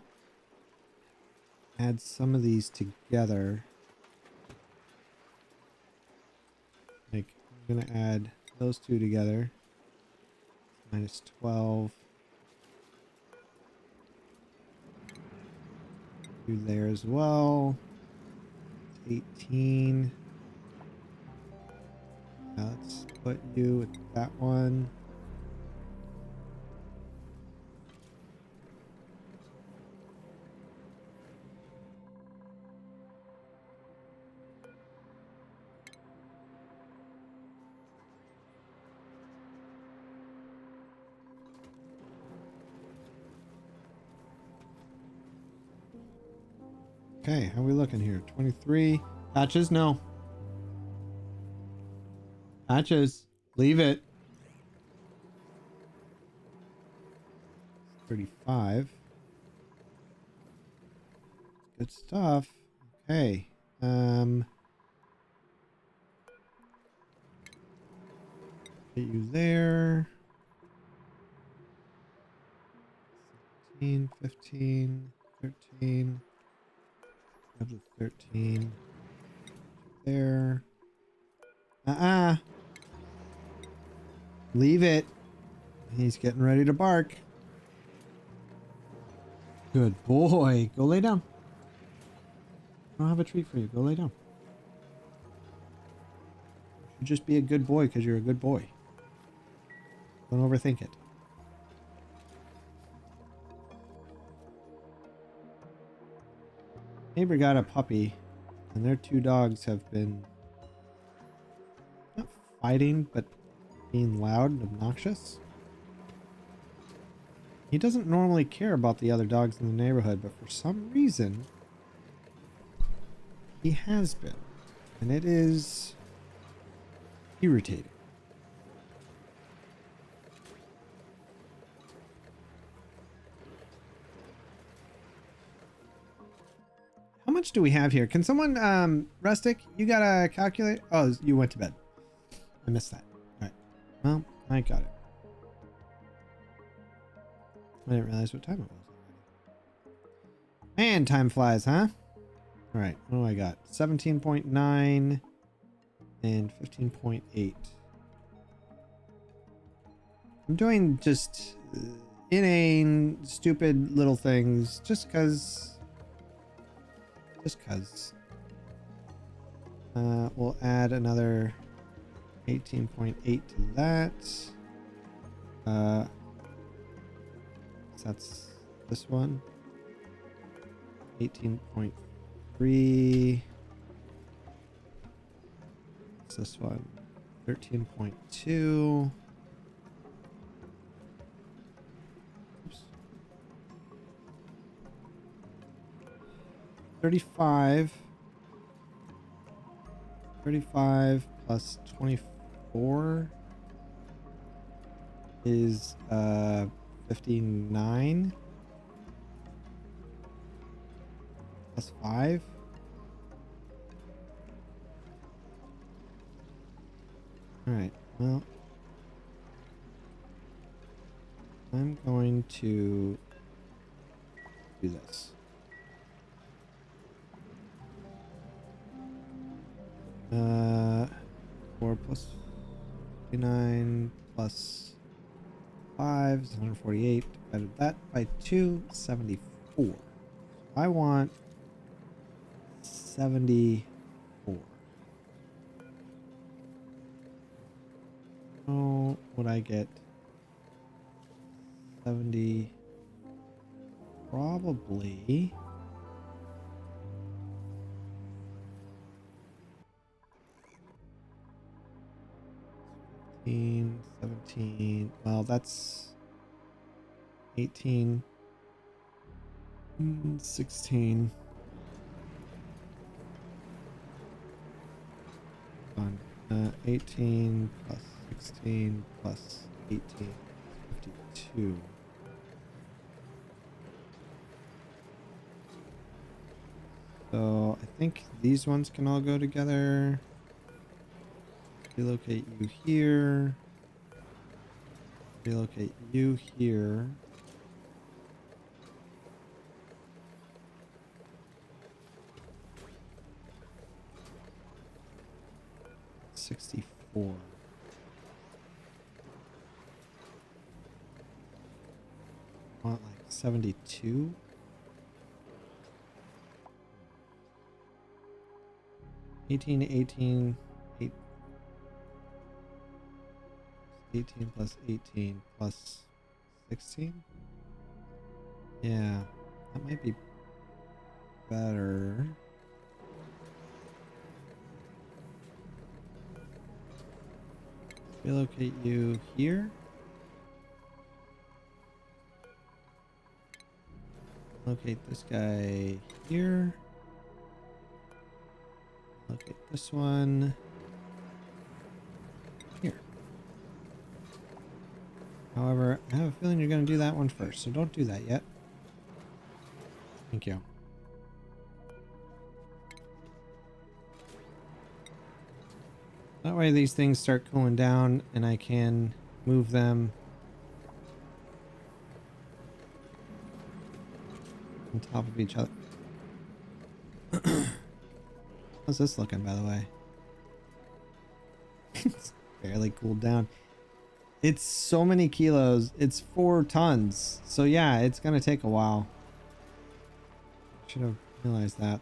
add some of these together. Like, I'm going to add those two together. Minus 12. Do there as well. 18. Now let's put you with that one. Okay, how are we looking here? 23. Patches? No. Patches. Leave it. 35. Good stuff. Okay. Get you there. 16, 15, 13. Grab the 13. There. Leave it. He's getting ready to bark. Good boy. Go lay down. I don't have a treat for you. Go lay down. You just be a good boy because you're a good boy. Don't overthink it. Neighbor got a puppy, and their two dogs have been not fighting, but being loud and obnoxious. He doesn't normally care about the other dogs in the neighborhood, but for some reason, he has been. And it is irritating. How much do we have here? Can someone, Rustic, you got a calculator? Oh, you went to bed. I missed that. All right. Well, I got it. I didn't realize what time it was. Man, time flies, huh? All right. What do I got? 17.9 and 15.8. I'm doing just inane, stupid little things just because. We'll add another 18.8 to that. So that's this one. 18.3. What's this one? 13.2. Oops. 35. 35 plus 24 is 59 plus 5. All right, well, I'm going to do this. Uh, 4 plus 59 plus 5 is 148. Divided that by 2, 74. I want 74. Oh, would I get 70? Probably. $17. Well, that's 18. 16. On 18 plus 16 plus 18, 52. So I think these ones can all go together. Relocate you here. Relocate you here. $64. Want like 72? 18, 18, 18 plus 18 plus 16? Yeah, that might be better. Relocate you here. Locate this guy here. Locate this one here. However, I have a feeling you're going to do that one first, so don't do that yet. Thank you. That way these things start cooling down and I can move them on top of each other. How's this looking, by the way? It's barely cooled down. It's so many kilos. It's 4 tons. So yeah, it's gonna take a while. Should have realized that.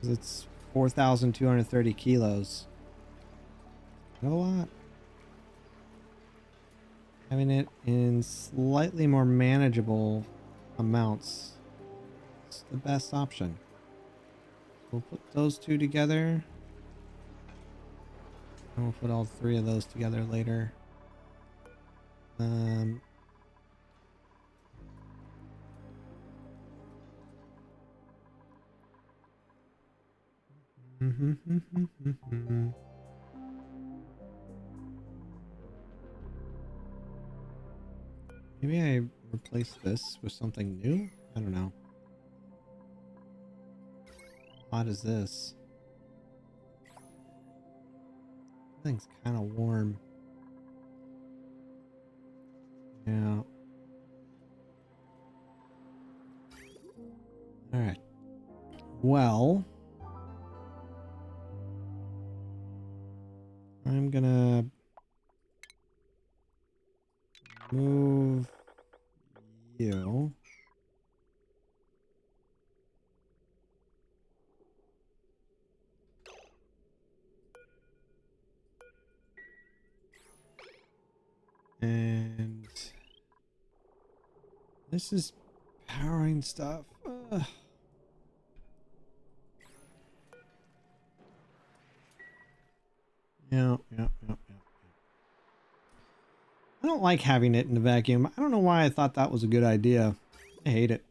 It's 4,230 kilos. A lot. Having it in slightly more manageable amounts is the best option. We'll put those two together. And we'll put all 3 of those together later. Maybe I replace this with something new? I don't know. How hot is this? Thing's kind of warm. Yeah. Alright. Well, I'm gonna move you. And This is powering stuff. Ugh. Yeah. I don't like having it in the vacuum. I don't know why I thought that was a good idea. I hate it.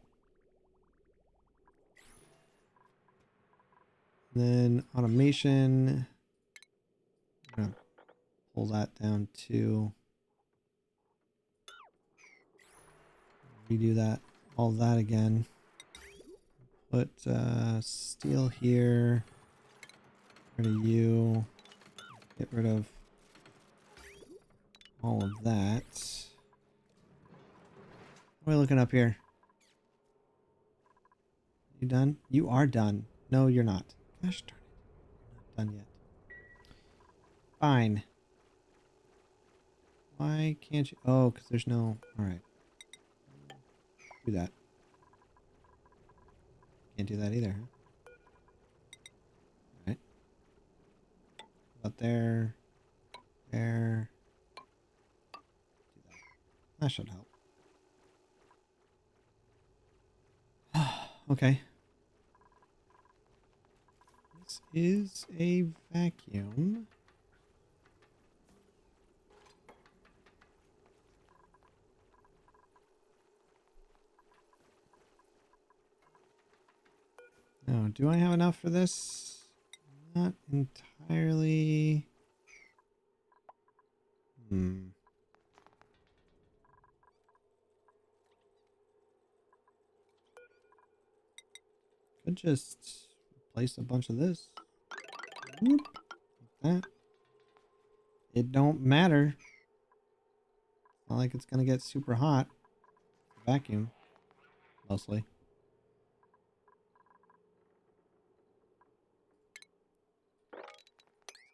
Then automation. I'm gonna pull that down too. Redo that, all that again. Put steel here. Get rid of you. Get rid of all of that. What are we looking up here? You done? You are done. No, you're not. Gosh darn it. You're not done yet. Fine. Why can't you? Oh, because there's no... Alright. Do that. Can't do that either, huh? Alright. About there. There. Do that. That should help. Okay. This is a vacuum. Now, do I have enough for this? Not entirely. Could just replace a bunch of this. Whoop. Like that. It don't matter. Not like it's gonna get super hot. Vacuum. Mostly.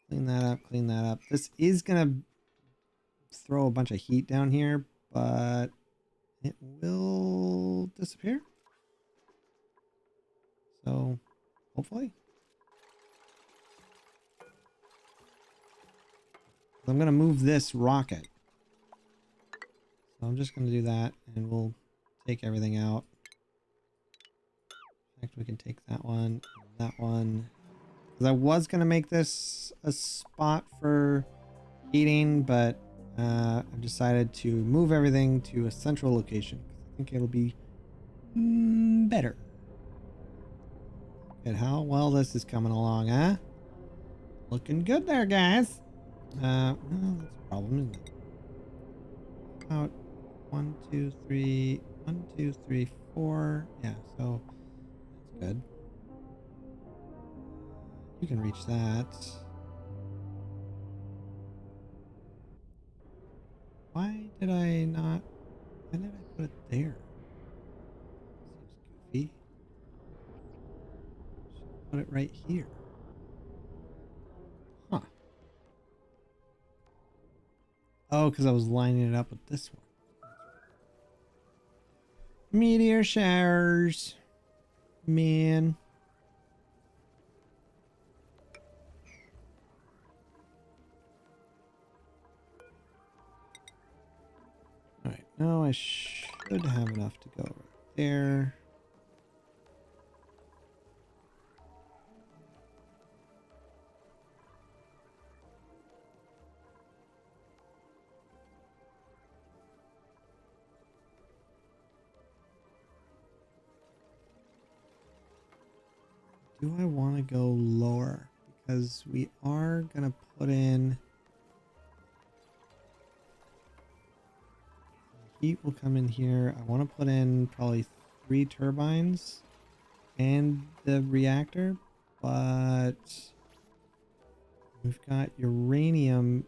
Clean that up, clean that up. This is gonna throw a bunch of heat down here, but it will disappear. So, hopefully. I'm gonna move this rocket. So I'm just gonna do that, and we'll take everything out. In fact, we can take that one, and that one. Because I was gonna make this a spot for heating, but I've decided to move everything to a central location. I think it'll be better. Look at how well this is coming along, huh? Looking good there, guys. No, that's a problem, isn't it? About 1, 2, 3, 1, 2, 3, 4. Yeah, so that's good. You can reach that. Why did I not? Why did I put it there? Seems goofy. Should put it right here. Huh. Oh, because I was lining it up with this one. Meteor showers. Man. Alright, now I should have enough to go right there. Do I want to go lower? Because we are going to put in... Heat will come in here. I want to put in probably 3 turbines and the reactor, but we've got uranium,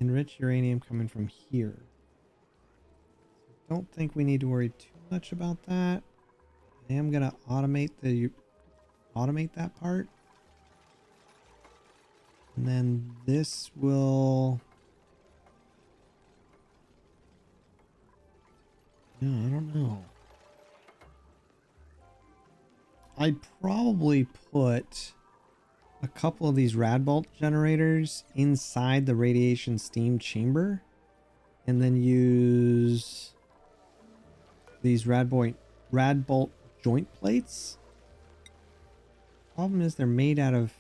enriched uranium coming from here. Don't think we need to worry too much about that. I am going to automate that part. And then this will... No, I don't know. I'd probably put a couple of these Radbolt generators inside the radiation steam chamber and then use these Radbolt joint plates. Problem is they're made out of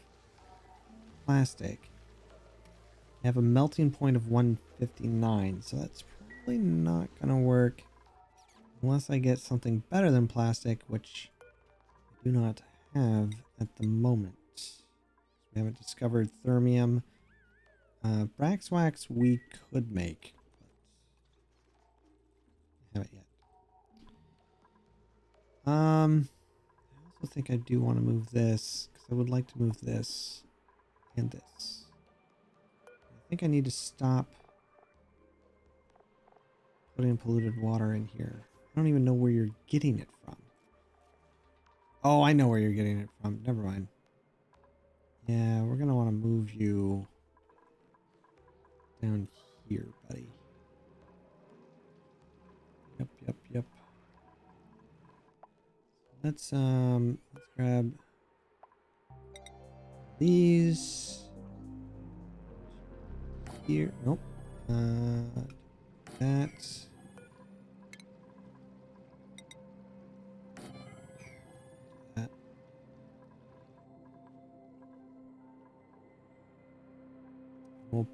plastic. They have a melting point of 159, so that's probably not gonna work unless I get something better than plastic, which I do not have at the moment. We haven't discovered thermium. Braxwax we could make, but haven't yet. I also think I do want to move this because I would like to move this and this. I think I need to stop putting polluted water in here. I don't even know where you're getting it from. Oh, I know where you're getting it from. Never mind. Yeah, we're going to want to move you down here, buddy. Yep. Let's grab these here. Nope. That. That. We'll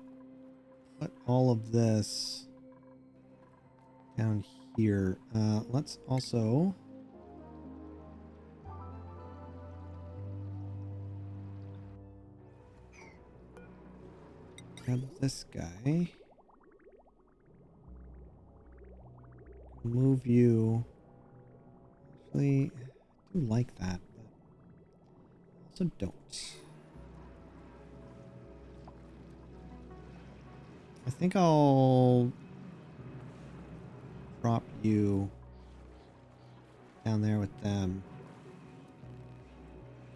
put all of this down here. Let's also grab this guy. Move you. Actually, I do like that, but also don't. I think I'll drop you down there with them.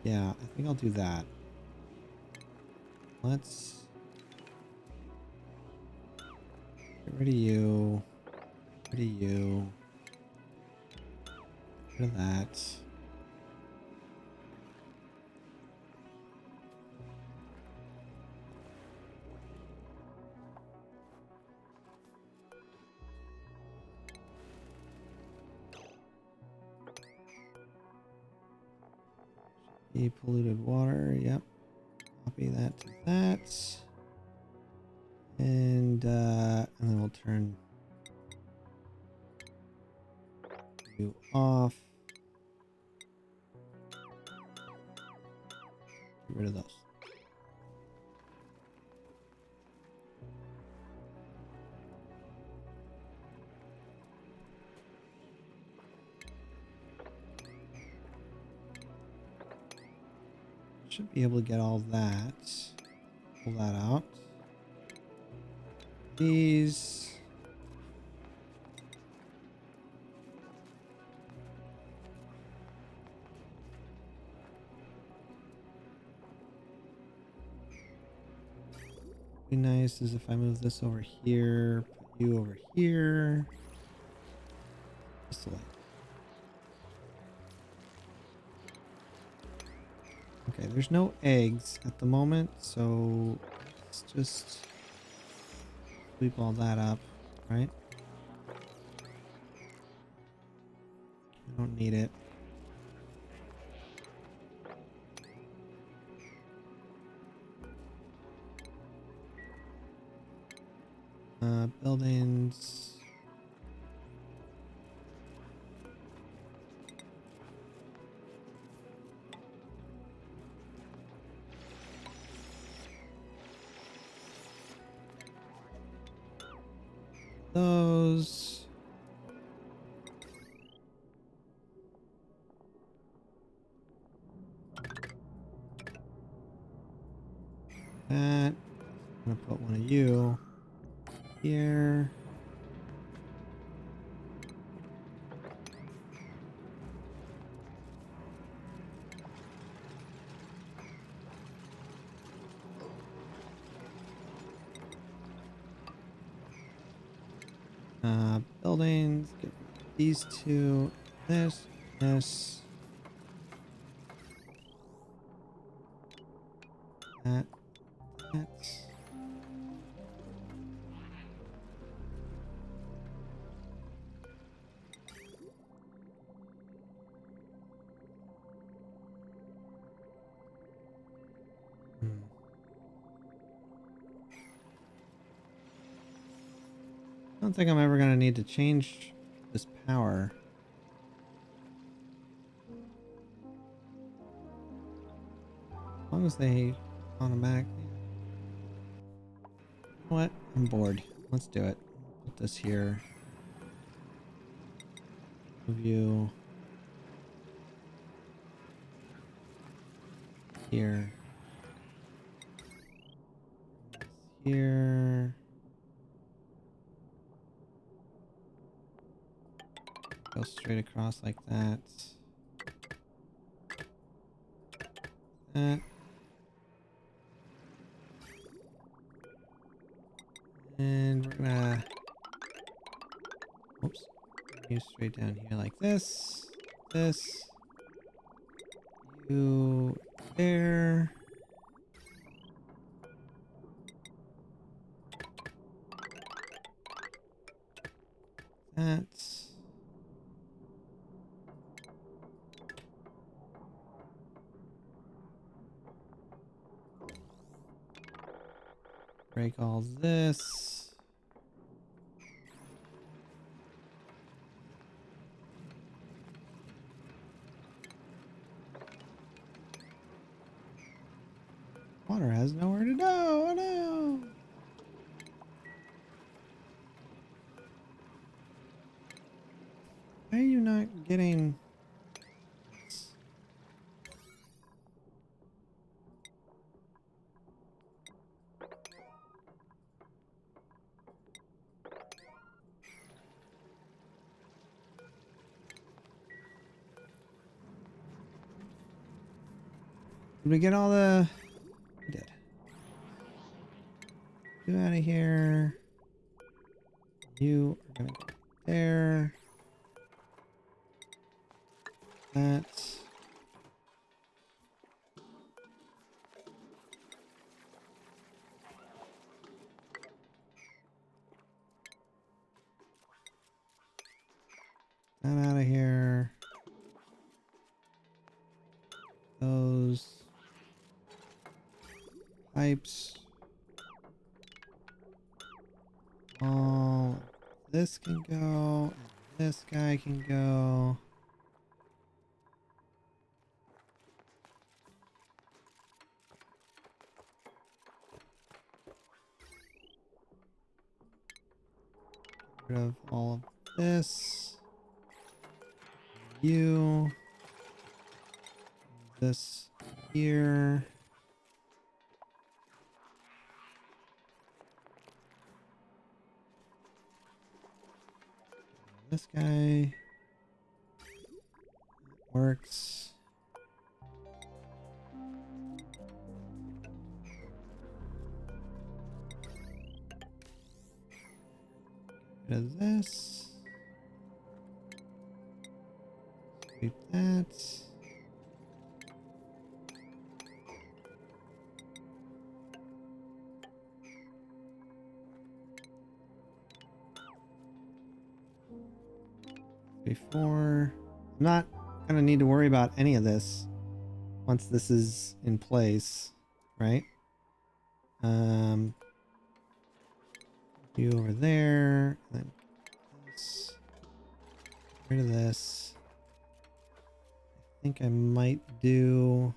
Yeah, I think I'll do that. Let's get rid of you. Get rid of you. Get rid of that. Be polluted water. Yep. Copy that to that. And then we'll turn you off. Get rid of those. Should be able to get all that. Pull that out. These. Be nice is if I move this over here, put you over here. Just like. Okay, there's no eggs at the moment, so let's just sweep all that up, right? I don't need it. Buildings. Those. That. I'm gonna put one of you here. Buildings. Get these two. This. That. don't think I'm ever gonna need to change this power. As long as they automatically. You know what? I'm bored. Let's do it. Put this here. Move you here. Here. Go straight across like that. That. And we're gonna, oops, you straight down here like this. This. You there. That. Break all this. Water has nowhere to go. Oh no. Why are you not getting this? Did we get all the... We did. You out of here. You are gonna go there. That. That out of here. Those pipes. All this can go. And this guy can go. Get rid of all of this. You. This here. This guy works. Get rid of this. Sweep that. Before, I'm not gonna need to worry about any of this once this is in place, right? You over there, and then this, get rid of this. I think I might do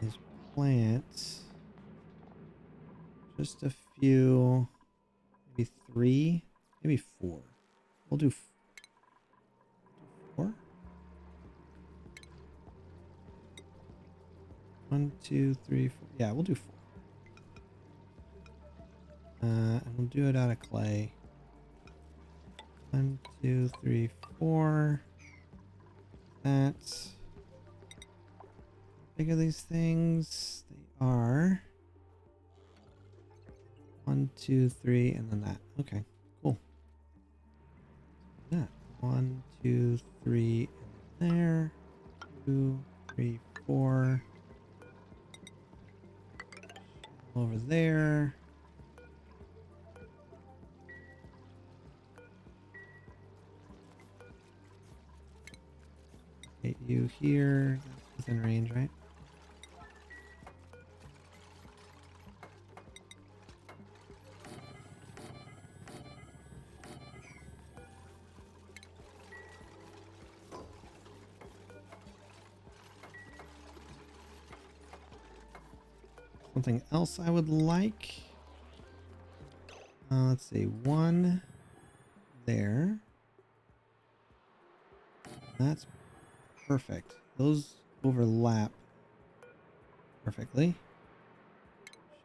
his plants. Just a few, maybe 3, maybe 4. We'll do 4. 1, 2, 3, 4. Yeah, we'll do 4. And we'll do it out of clay. 1, 2, 3, 4. That's... How big are these things? They are 1, 2, 3, and then that. Okay, cool. That 1, 2, 3, and there. 2, 3, 4. Over there. You here. That's within range, right? Something else I would like. Let's see. One there. That's perfect. Those overlap perfectly.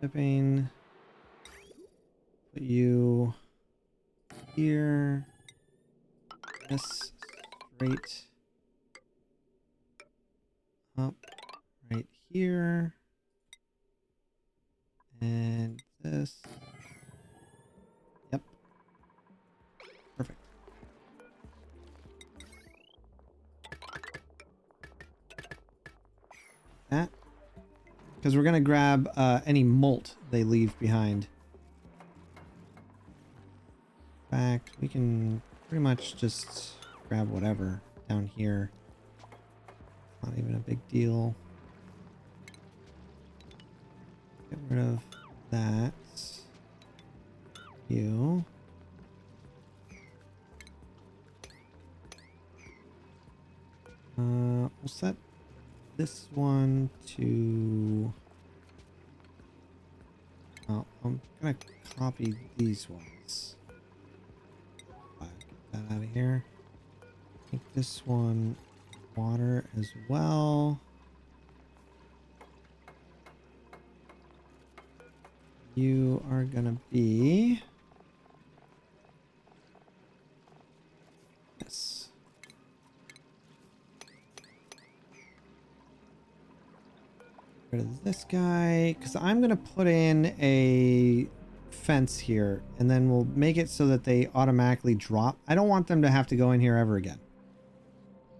Shipping. Put you here. This straight up right here. And this. Yep. Perfect. That. Because we're going to grab any molt they leave behind. In fact, we can pretty much just grab whatever down here. Not even a big deal. Get rid of that. You. We'll set this one to... Oh, I'm gonna copy these ones. Get that out of here. Make this one water as well. You are gonna be this. Rid of this guy, because I'm gonna put in a fence here, and then we'll make it so that they automatically drop. I don't want them to have to go in here ever again.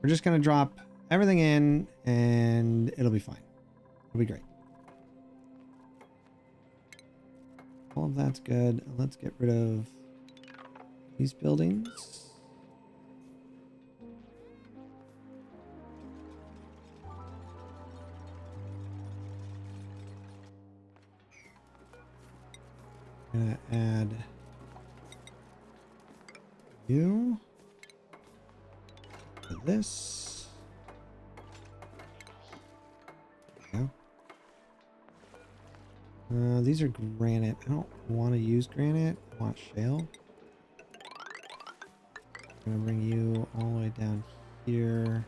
We're just gonna drop everything in, and it'll be fine. It'll be great. All of that's good. Let's get rid of these buildings. I'm gonna add you to this. Yeah. These are granite. I don't want to use granite. I want shale. I'm gonna bring you all the way down here.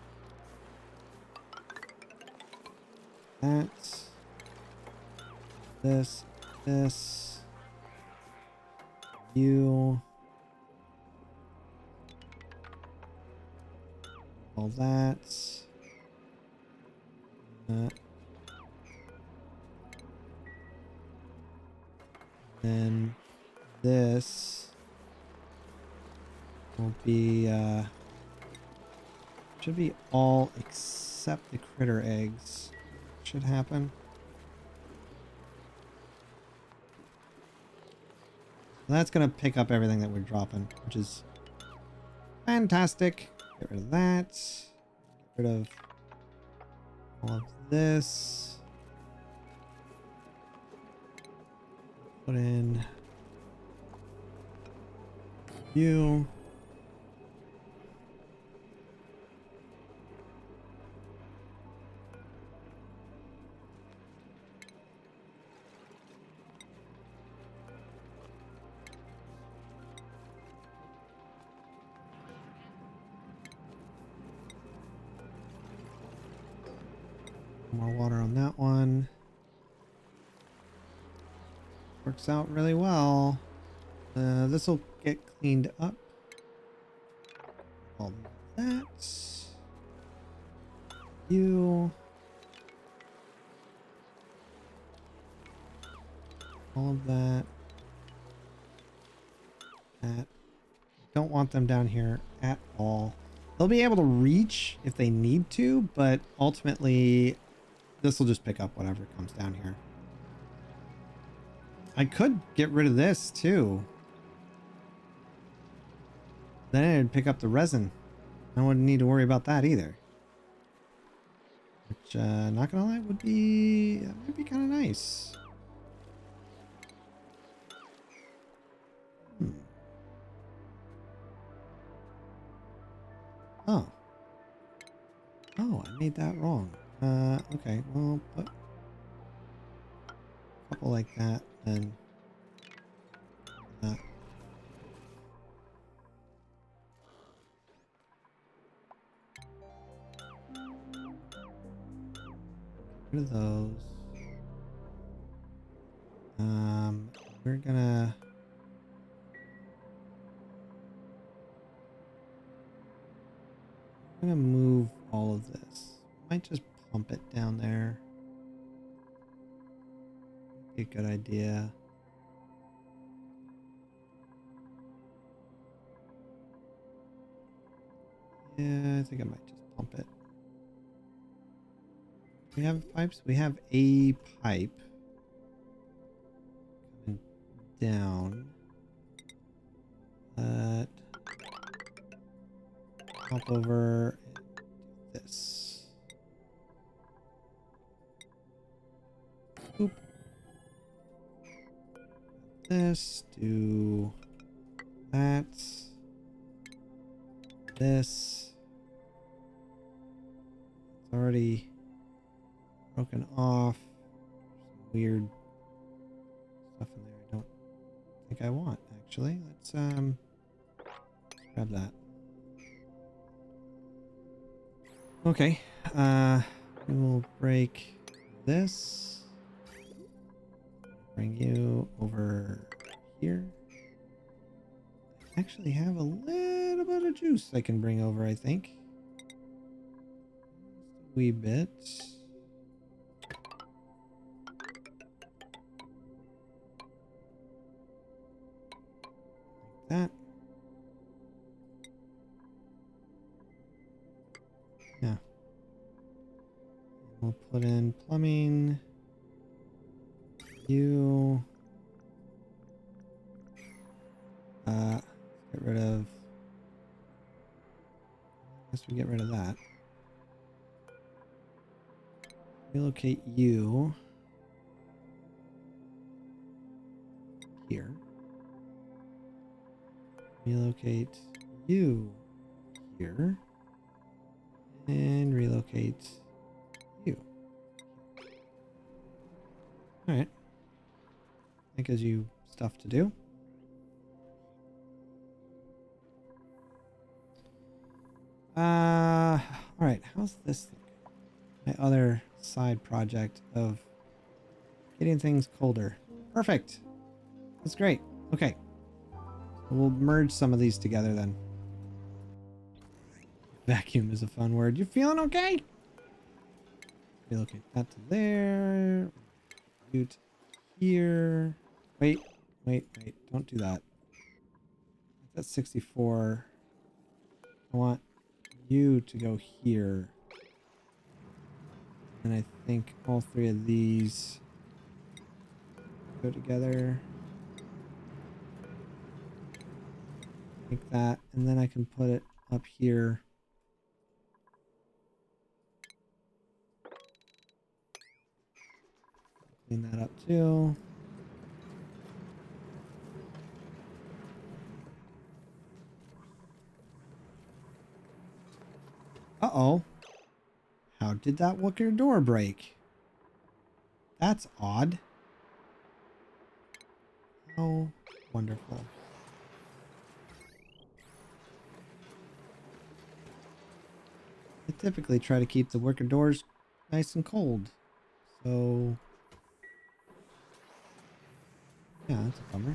That. This. This. You. All that. Then this will be should be all except the critter eggs. Should happen. That's gonna pick up everything that we're dropping, which is fantastic. Get rid of that. Get rid of all of this. Put in you. More water on that one. Works out really well. This will get cleaned up. All that. You. All of that. That. Don't want them down here at all. They'll be able to reach if they need to, but ultimately this will just pick up whatever comes down here. I could get rid of this too. Then it'd pick up the resin. I wouldn't need to worry about that either. which, not gonna lie, would be, that might be kind of nice. Hmm. Oh. Oh, I made that wrong. Okay, well, put a couple like that, and that. Get rid of those. We're gonna move all of this. Might just pump it down there. Be a good idea. Yeah, I think I might just pump it. We have pipes. We have a pipe coming down. Hop over and do this. Oop. This. Do that. This. It's already broken off. Some weird stuff in there I don't think I want, actually. Let's grab that. Okay. We will break this. Bring you over here. I actually have a little bit of juice I can bring over, I think. Just a wee bit. Like that. Yeah. We'll put in plumbing. You. Get rid of. I guess we get rid of that. Relocate you here. Relocate you here. And relocate you. Alright. That gives you stuff to do. Alright, how's this look? My other side project of getting things colder. Perfect. That's great. Okay. We'll merge some of these together then. Vacuum is a fun word. You feeling okay? Relocate that to there. You to here. Wait. Don't do that. That's 64. I want you to go here. And I think all three of these go together. Like that. And then I can put it up here. Clean that up too. Uh-oh. How did that wicker door break? That's odd. Oh, wonderful. I typically try to keep the wicker doors nice and cold. So, yeah, that's a bummer.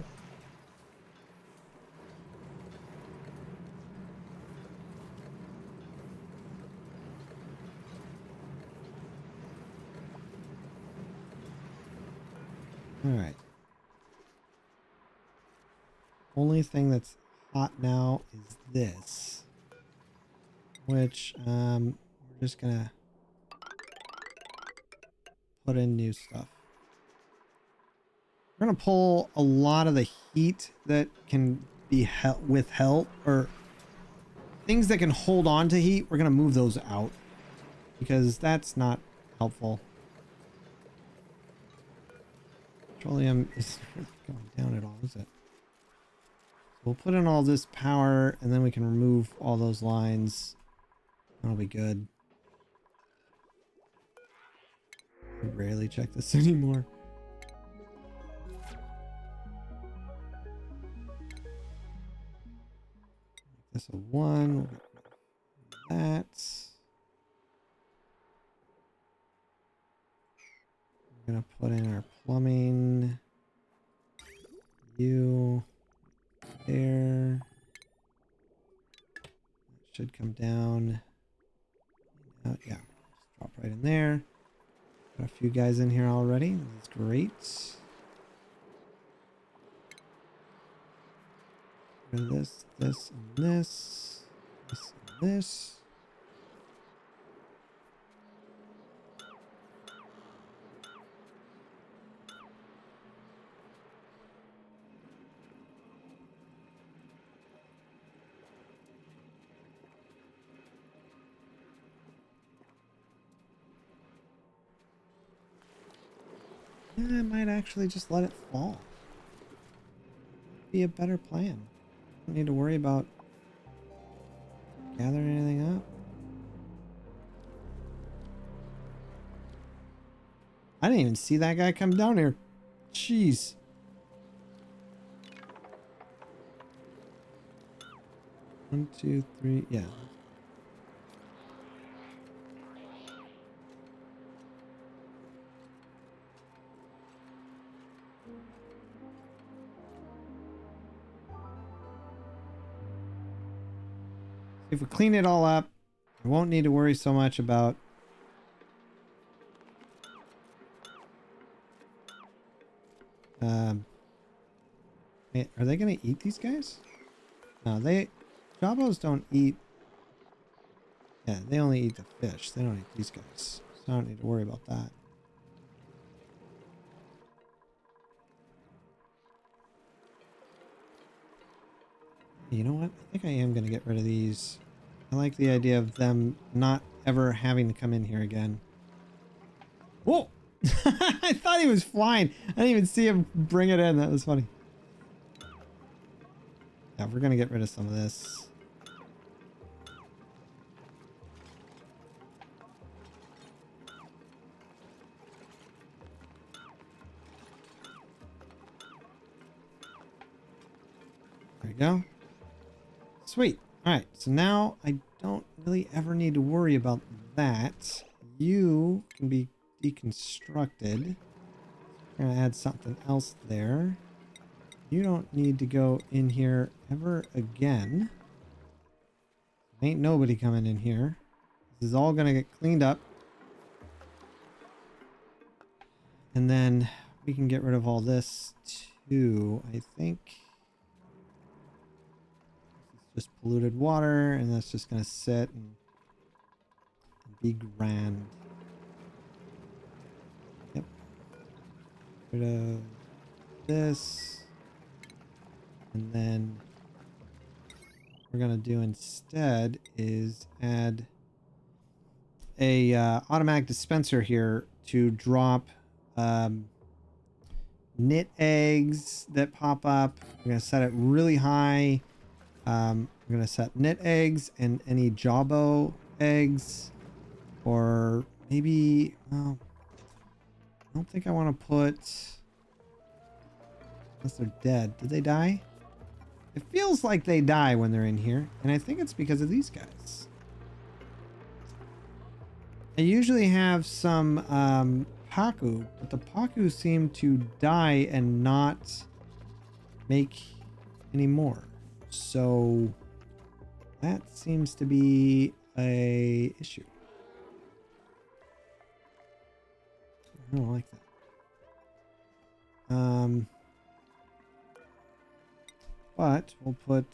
Alright. Only thing that's hot now is this. Which, we're just gonna put in new stuff. We're gonna pull a lot of the heat that can be withheld, or things that can hold on to heat. We're gonna move those out. because that's not helpful. Petroleum is not going down at all, is it? We'll put in all this power and then we can remove all those lines. That'll be good. I rarely check this anymore. Make this a 1. We'll get that. We're gonna put in our plumbing. You there. That should come down. Yeah, just drop right in there. Got a few guys in here already. That's great. This, this, and this. This, and this. Yeah, I might actually just let it fall. Be a better plan. Don't need to worry about gathering anything up. I didn't even see that guy come down here. Jeez. One, two, three. Yeah. If we clean it all up, I won't need to worry so much about are they gonna eat these guys? No, Jabos don't eat. Yeah, they only eat the fish. They don't eat these guys. So I don't need to worry about that. You know what? I think I am going to get rid of these. I like the idea of them not ever having to come in here again. Whoa! I thought he was flying. I didn't even see him bring it in. That was funny. Yeah, we're going to get rid of some of this. There we go. Sweet. All right. So now I don't really ever need to worry about that. You can be deconstructed. I'm going to add something else there. You don't need to go in here ever again. Ain't nobody coming in here. This is all going to get cleaned up. And then we can get rid of all this too, I think. Just polluted water, and that's just going to sit and be grand. Yep. Rid of this. And then what we're going to do instead is add a automatic dispenser here to drop knit eggs that pop up. We're going to set it really high. We're going to set knit eggs and any Jabo eggs, or maybe, well, I don't think I want to put, unless they're dead. Did they die? It feels like they die when they're in here, and I think it's because of these guys. I usually have some Paku, but the Paku seem to die and not make any more. So that seems to be a issue. I don't like that. But we'll put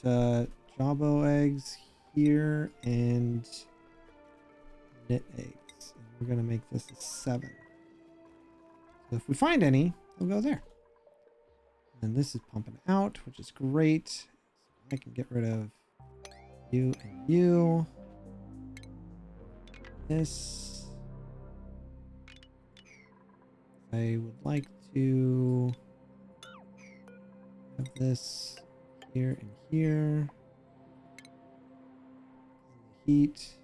Jabo eggs here and knit eggs. And we're gonna make this a 7. So if we find any, we'll go there. And this is pumping out, which is great. So I can get rid of you and you. This. I would like to have this here and here. Heat.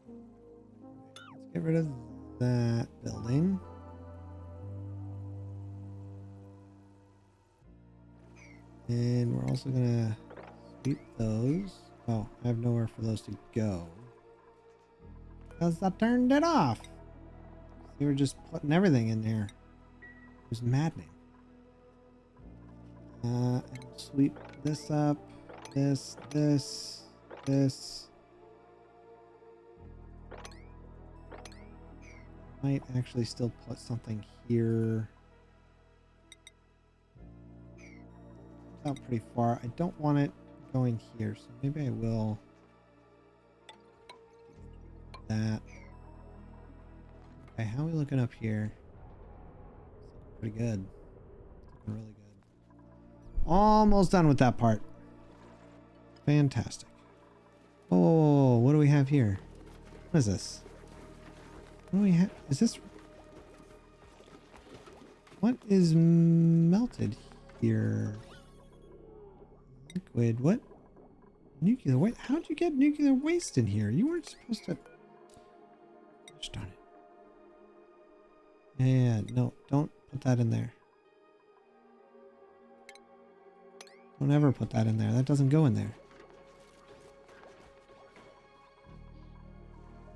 Let's get rid of that building. And we're also gonna sweep those. Oh, I have nowhere for those to go. Because I turned it off. They were just putting everything in there. It was maddening. And we'll sweep this up. This. Might actually still put something here. It's out pretty far. I don't want it going here, so maybe I will. That. Okay, how are we looking up here? Pretty good. Looking really good. Almost done with that part. Fantastic. Oh, what do we have here? What is this? What do we have? Is this... What is melted here? Liquid. What? Nuclear waste? How'd you get nuclear waste in here? You weren't supposed to... Gosh darn it. Yeah, no, don't put that in there. Don't ever put that in there. That doesn't go in there.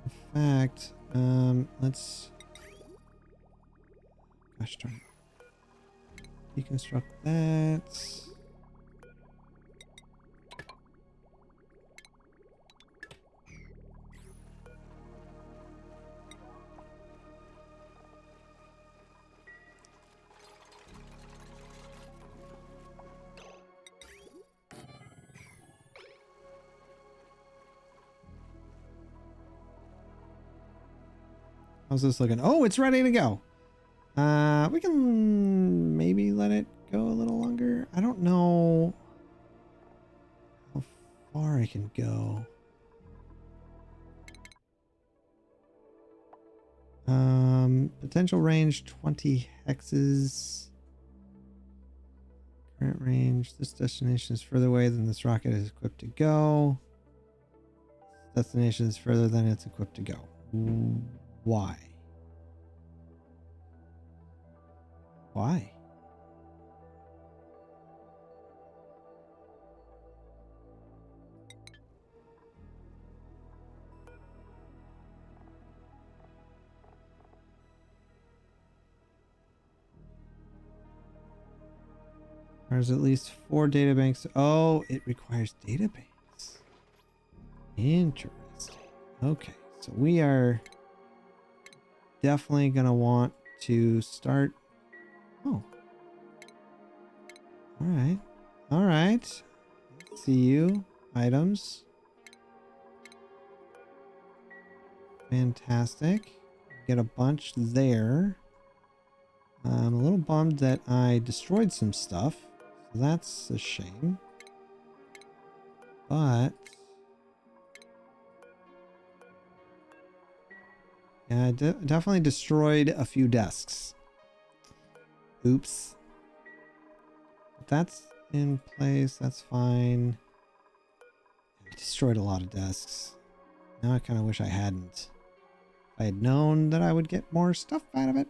In fact, let's... Gosh darn it. Deconstruct that. How's this looking? Oh, it's ready to go. We can maybe let it go a little longer. I don't know how far I can go. Potential range 20 hexes. Current range. This destination is further away than this rocket is equipped to go. This destination is further than it's equipped to go. Why? Why? Requires at least 4 databanks. Oh, it requires databanks. Interesting. Okay, so we are definitely gonna want to start. Oh. Alright. Alright. See you. Items. Fantastic. Get a bunch there. I'm a little bummed that I destroyed some stuff. So that's a shame. But... yeah, I definitely destroyed a few desks. Oops. But that's in place. That's fine. I destroyed a lot of desks. Now I kind of wish I hadn't. If I had known that I would get more stuff out of it.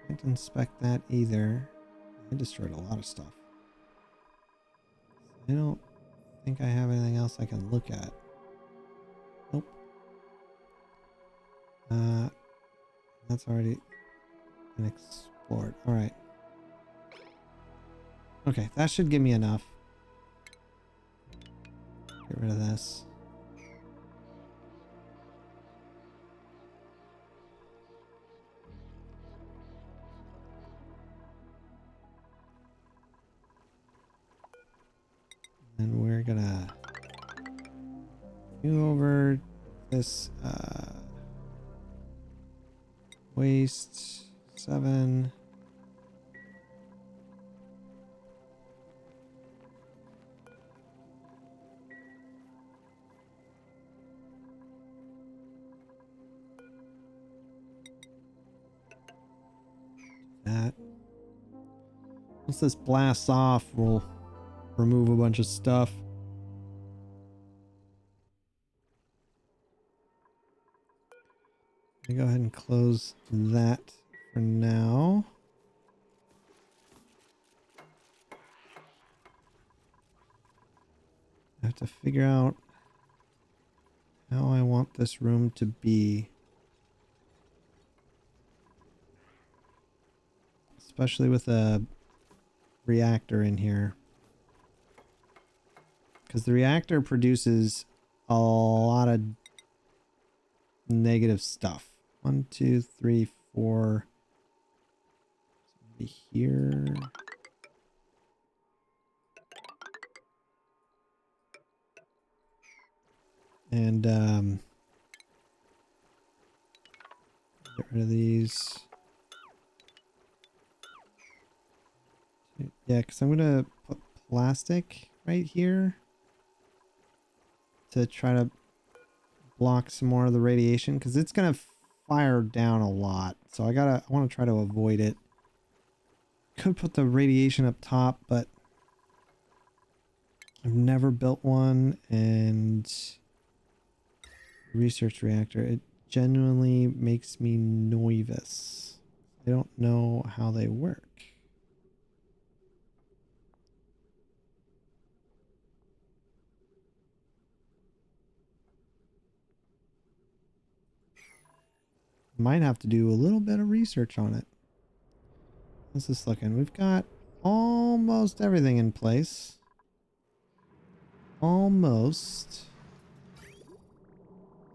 Can't inspect that either. I destroyed a lot of stuff. I don't think I have anything else I can look at. Nope. That's already been explored. Alright. Okay, that should give me enough. Get rid of this. And we're gonna move over this waste 7. Once this blasts off, we'll remove a bunch of stuff. Let me go ahead and close that for now. I have to figure out how I want this room to be. Especially with a reactor in here. Because the reactor produces a lot of negative stuff. 1, 2, 3, 4. Maybe here. And get rid of these. Yeah, because I'm going to put plastic right here to try to block some more of the radiation, because it's going to fire down a lot. So I want to try to avoid it. Could put the radiation up top, but I've never built one, and research reactor, it genuinely makes me nervous. I don't know how they work. Might have to do a little bit of research on it. How's this looking? We've got almost everything in place. Almost.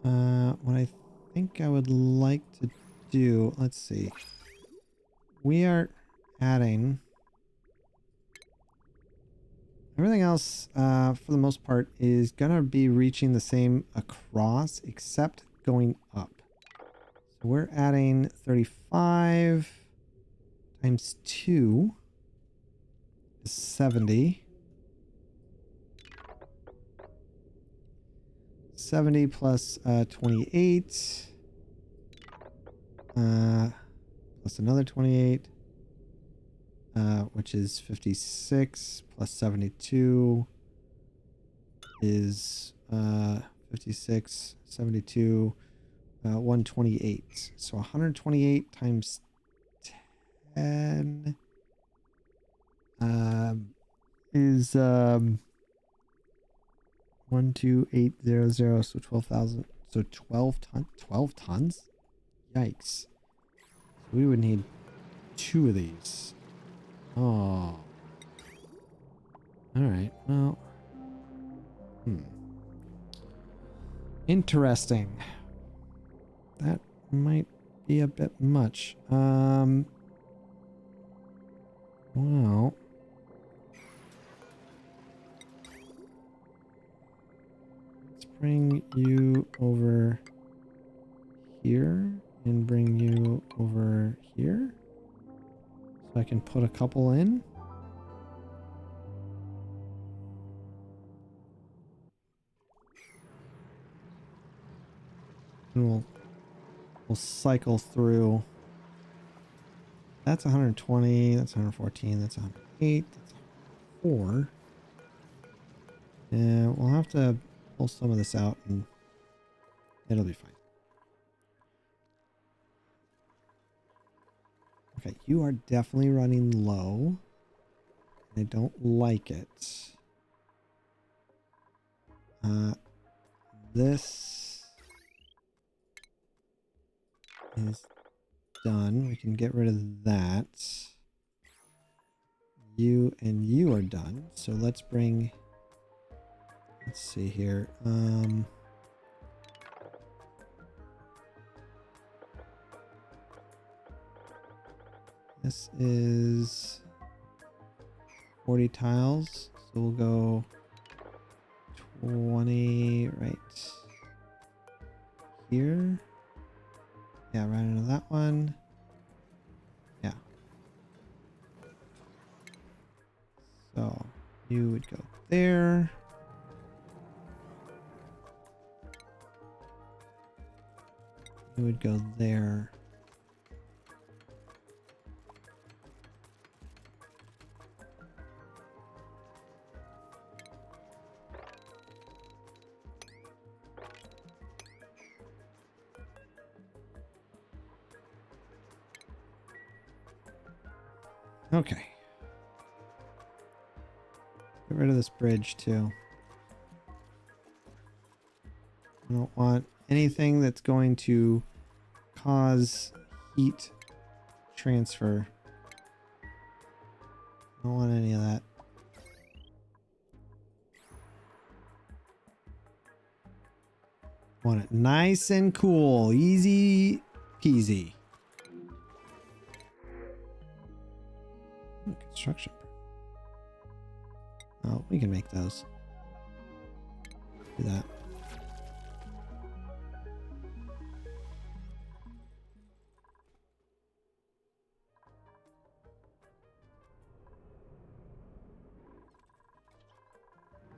What I think I would like to do, let's see. We are adding everything else, for the most part, is gonna be reaching the same across, except going up. So we're adding 35 times 2 is 70. 70 plus 28 plus another 28, which is 56, plus 72 is 56, 72, 128. So 128 times 10 is 12800, so 12,000. So 12 tons? Yikes. We would need 2 of these. Oh. Alright, well. Interesting. That might be a bit much. Well. Let's bring you over here and bring you over here. So I can put a couple in. And we'll cycle through. That's 120, that's 114, that's 108, that's 4. And we'll have to pull some of this out and it'll be fine. Okay, you are definitely running low. I don't like it. This is done. We can get rid of that. You and you are done. So let's bring, let's see here. This is 40 tiles. So we'll go 20 right here. Yeah, right into that one. Yeah. So you would go there. You would go there. Okay. Get rid of this bridge too. I don't want anything that's going to cause heat transfer. I don't want any of that. Want it nice and cool. Easy peasy. Construction. Oh, we can make those. Do that.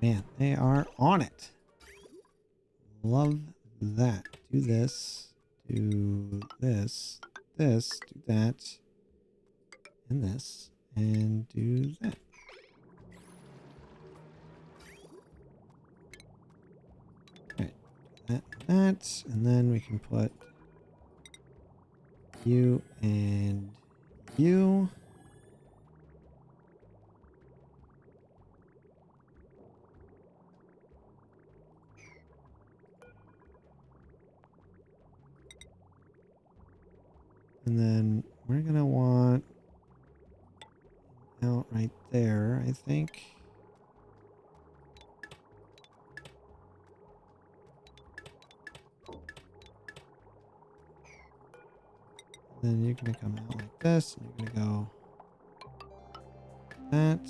Man, they are on it. Love that. Do this. Do this. This. Do that. And this. And do that. Okay. That. And then we can put you and you. And then we're going to want out right there, I think. Then you're going to come out like this, and you're going to go that.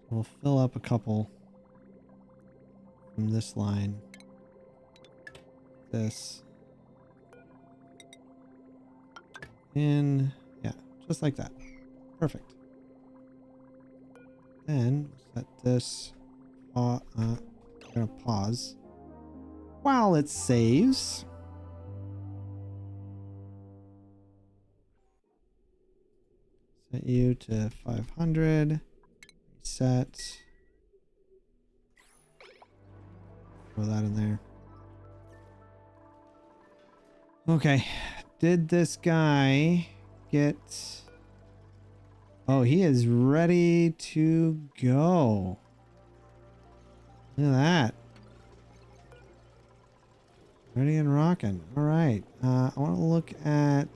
We'll fill up a couple from this line. This. In. Yeah, just like that. Perfect. Then set this. I'm going to pause while it saves. Set you to 500. Reset. Throw that in there. Okay. Did this guy get... Oh, he is ready to go. Look at that. Ready and rocking. All right. I want to look at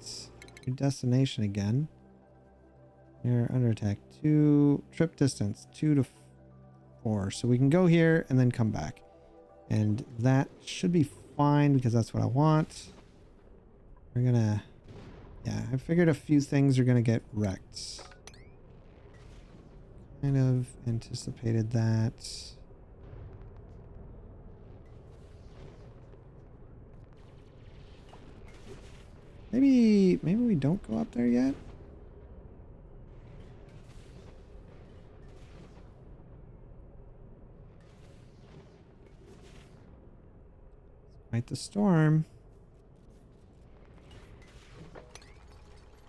your destination again. You're under attack. 2 trip distance 2 to 4. So we can go here and then come back. And that should be fine because that's what I want. We're gonna... Yeah, I figured a few things are gonna get wrecked. Kind of anticipated that. Maybe we don't go up there yet. Fight the storm.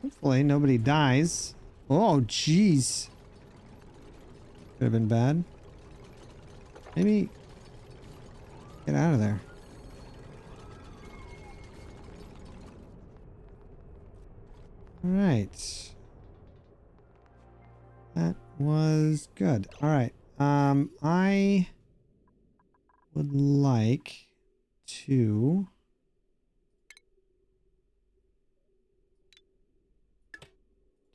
Hopefully nobody dies. Oh, jeez. Could have been bad. Maybe get out of there. All right. That was good. All right. I would like to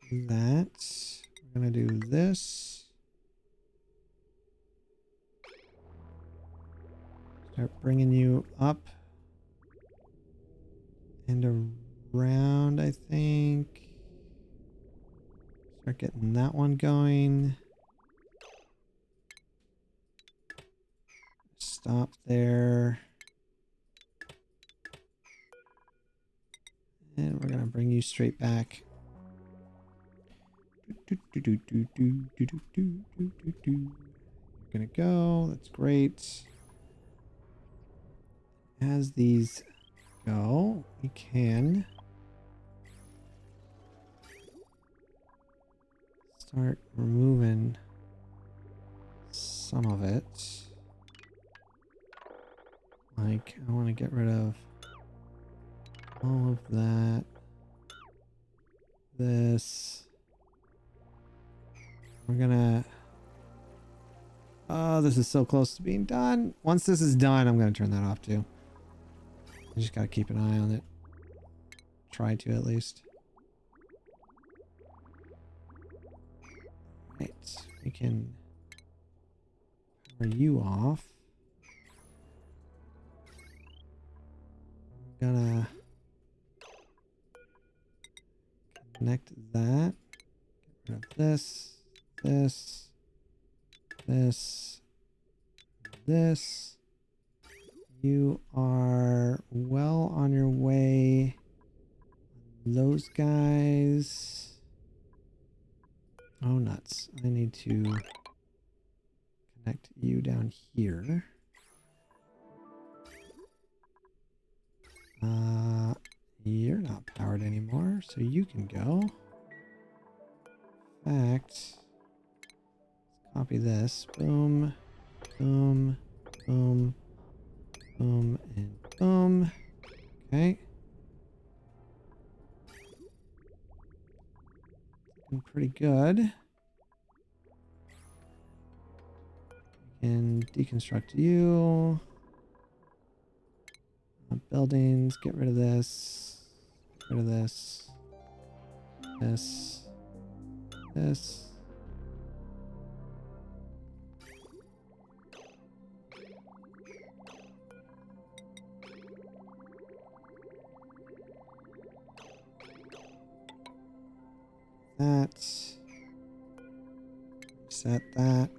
do that. We're gonna do this. Start bringing you up and around, I think. Start getting that one going. Stop there. And we're gonna bring you straight back. You're gonna go. That's great. As these go, we can start removing some of it. Like, I want to get rid of all of that. This. We're gonna... Oh, this is so close to being done. Once this is done, I'm gonna turn that off too. I just gotta keep an eye on it. Try to at least. Right, we can power you off. I'm gonna connect that. Get rid of this, this, this. You are well on your way. Those guys. Oh, nuts. I need to connect you down here. You're not powered anymore, so you can go. In fact, let's copy this. Boom, boom, boom, boom, and boom. Okay. Looking pretty good. We can deconstruct you. Buildings, get rid of this. Get rid of this. This. This. That. Reset that.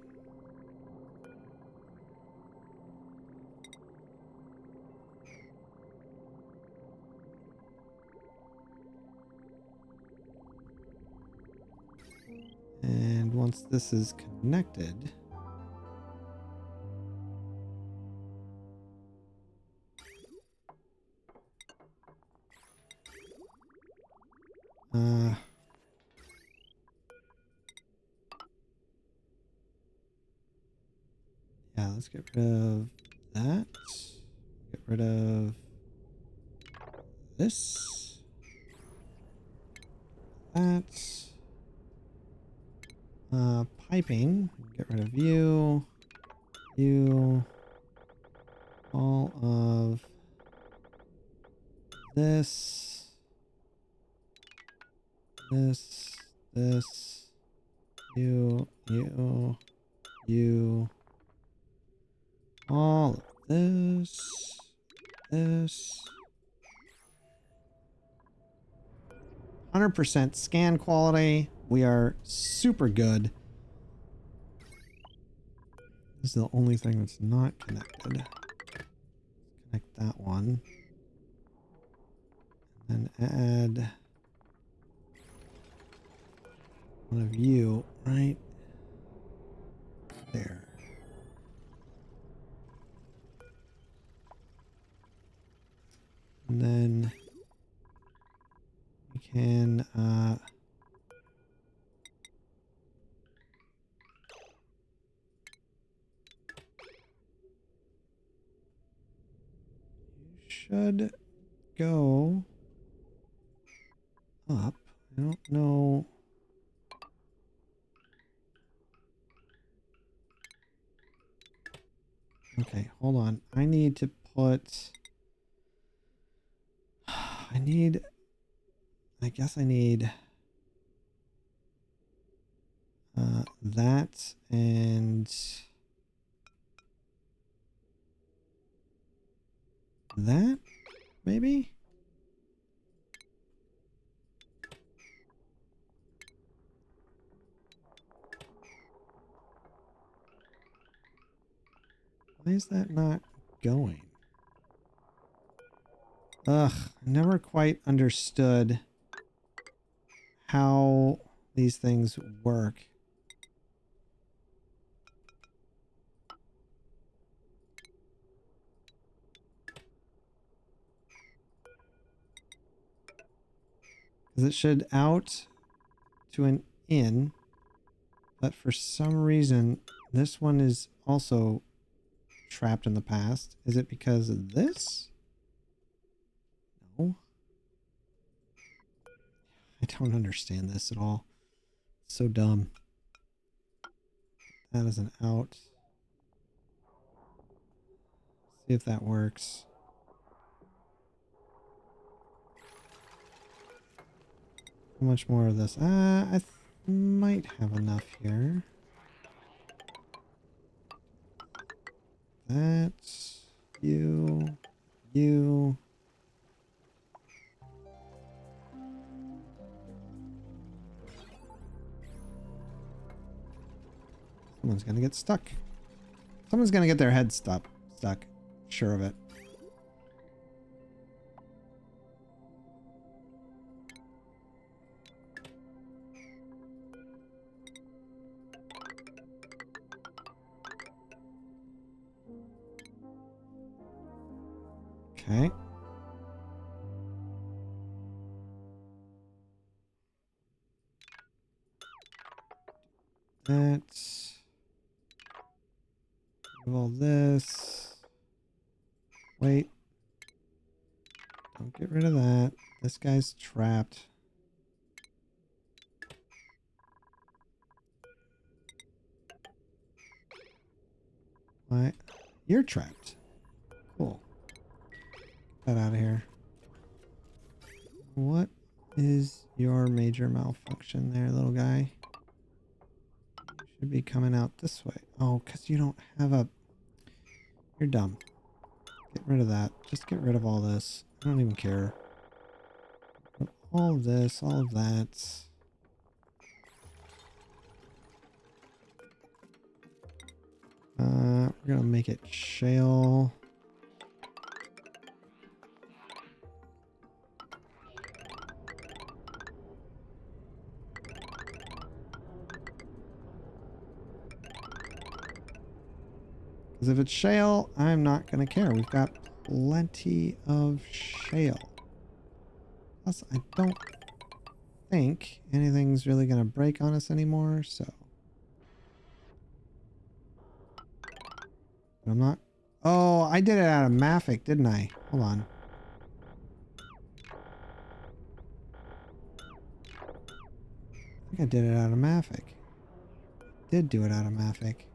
And once this is connected, yeah, let's get rid of that. Get rid of this. That. Piping. Get rid of you. You. All of this. This. This. You. You. You. All of this. This. 100% scan quality. We are super good. This is the only thing that's not connected. Connect that one. And then add one of you right there. And then we can should go up. I don't know. Okay, hold on. I need to put... I guess I need that and that, maybe? Why is that not going? Ugh, I never quite understood how these things work. Because it should out to an in, but for some reason, this one is also trapped in the past. Is it because of this? No. don't understand this at all. It's so dumb. That is an out. See if that works. How much more of this? I might have enough here. That's you. Someone's gonna get stuck. Someone's gonna get their head stuck. Sure of it. Okay. That's all this. Wait. Don't get rid of that. This guy's trapped. Why? You're trapped. Cool. Get that out of here. What is your major malfunction there, little guy? Should be coming out this way. Oh, because you don't have a... You're dumb. Get rid of that. Just get rid of all this. I don't even care. All of this, all of that. We're gonna make it shale. Because if it's shale, I'm not going to care. We've got plenty of shale. Plus, I don't think anything's really going to break on us anymore, so... But I'm not... Oh, I did it out of Maffic, didn't I? Hold on. I think I did it out of Maffic. Did do it out of Maffic.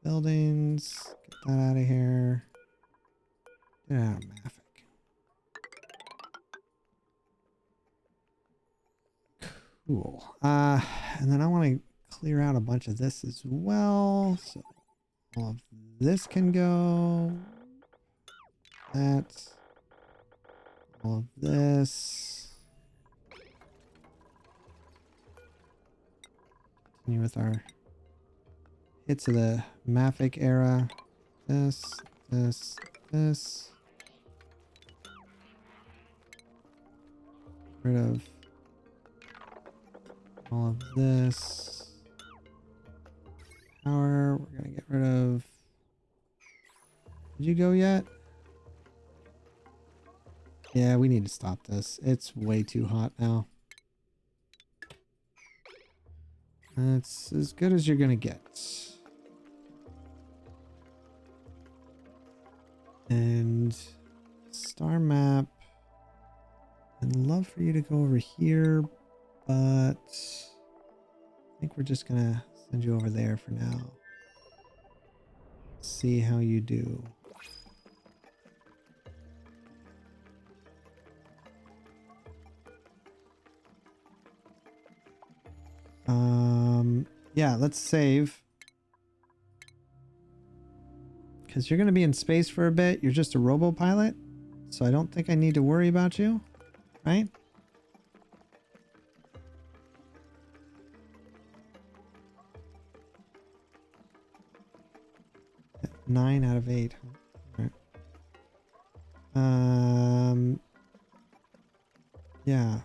Buildings. Get that out of here. Get out of Maffic. Cool. And then I want to clear out a bunch of this as well. So all of this can go. That. All of this. Continue with our hits of the Maffic era. This. Rid of all of this. Power. We're gonna get rid of... Did you go yet? Yeah, we need to stop this. It's way too hot now. That's as good as you're gonna get. And star map. I'd love for you to go over here, but I think we're just gonna send you over there for now. See how you do. Yeah, let's save. Because you're going to be in space for a bit. You're just a robo-pilot. So I don't think I need to worry about you. Right? Yeah, 9 out of 8. Right. Yeah.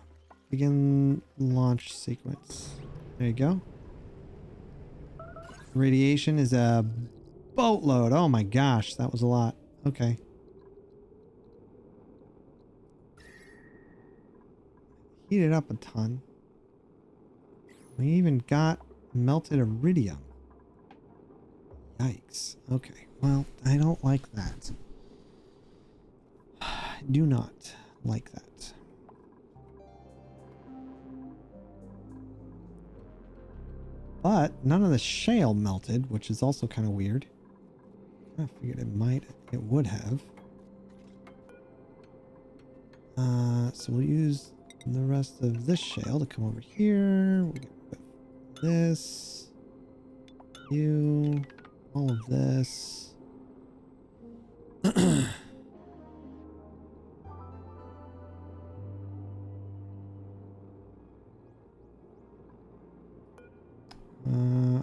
Begin launch sequence. There you go. Radiation is a boatload. Oh my gosh, that was a lot. Okay. Heated up a ton. We even got melted iridium. Yikes. Okay. Well, I don't like that. Do not like that. But none of the shale melted, which is also kind of weird. I figured it would have. So we'll use the rest of this shale to come over here. We'll get rid of this. You. All of this. I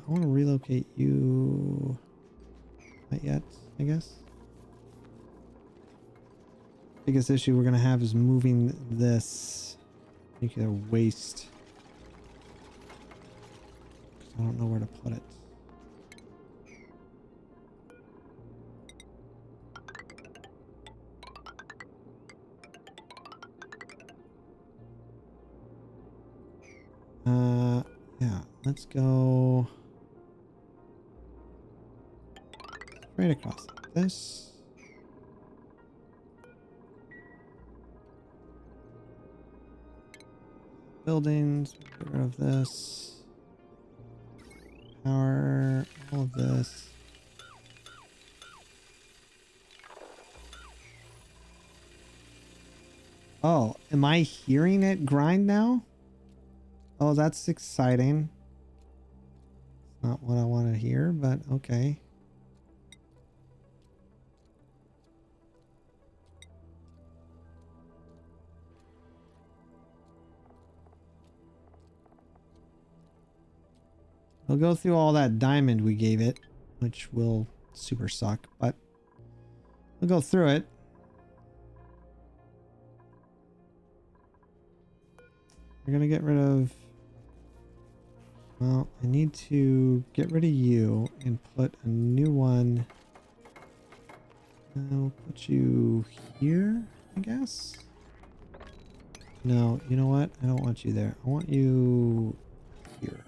want to relocate you. Not yet, I guess. Biggest issue we're going to have is moving this nuclear waste. I don't know where to put it. Yeah, let's go straight across like this. Buildings, get rid of this. Power, all of this. Oh, am I hearing it grind now? Oh, that's exciting. It's not what I want to hear, but okay. We'll go through all that diamond we gave it, which will super suck, but we'll go through it. We're gonna get rid of... Well, I need to get rid of you and put a new one. I'll put you here, I guess. No, you know what? I don't want you there. I want you here.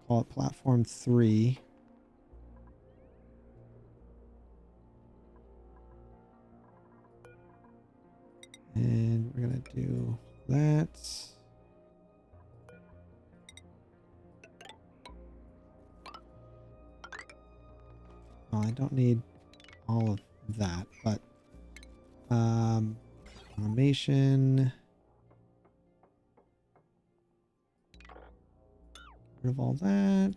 Call it platform 3. And we're gonna do that. Well, I don't need all of that, but automation. Get rid of all that.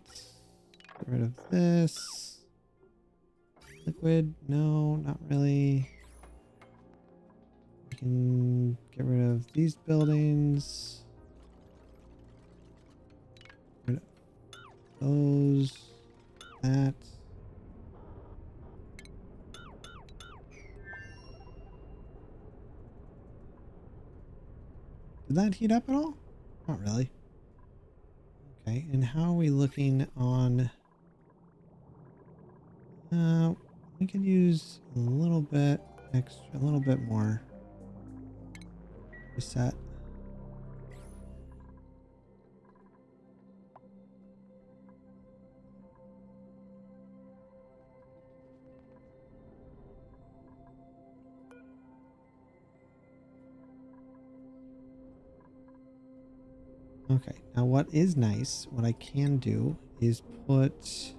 Get rid of this. Liquid? No, not really. We can get rid of these buildings. Get rid of those. That. Did that heat up at all? Not really. Okay, and how are we looking on... we could use a little bit extra, a little bit more. Reset. Okay, now what is nice, what I can do is put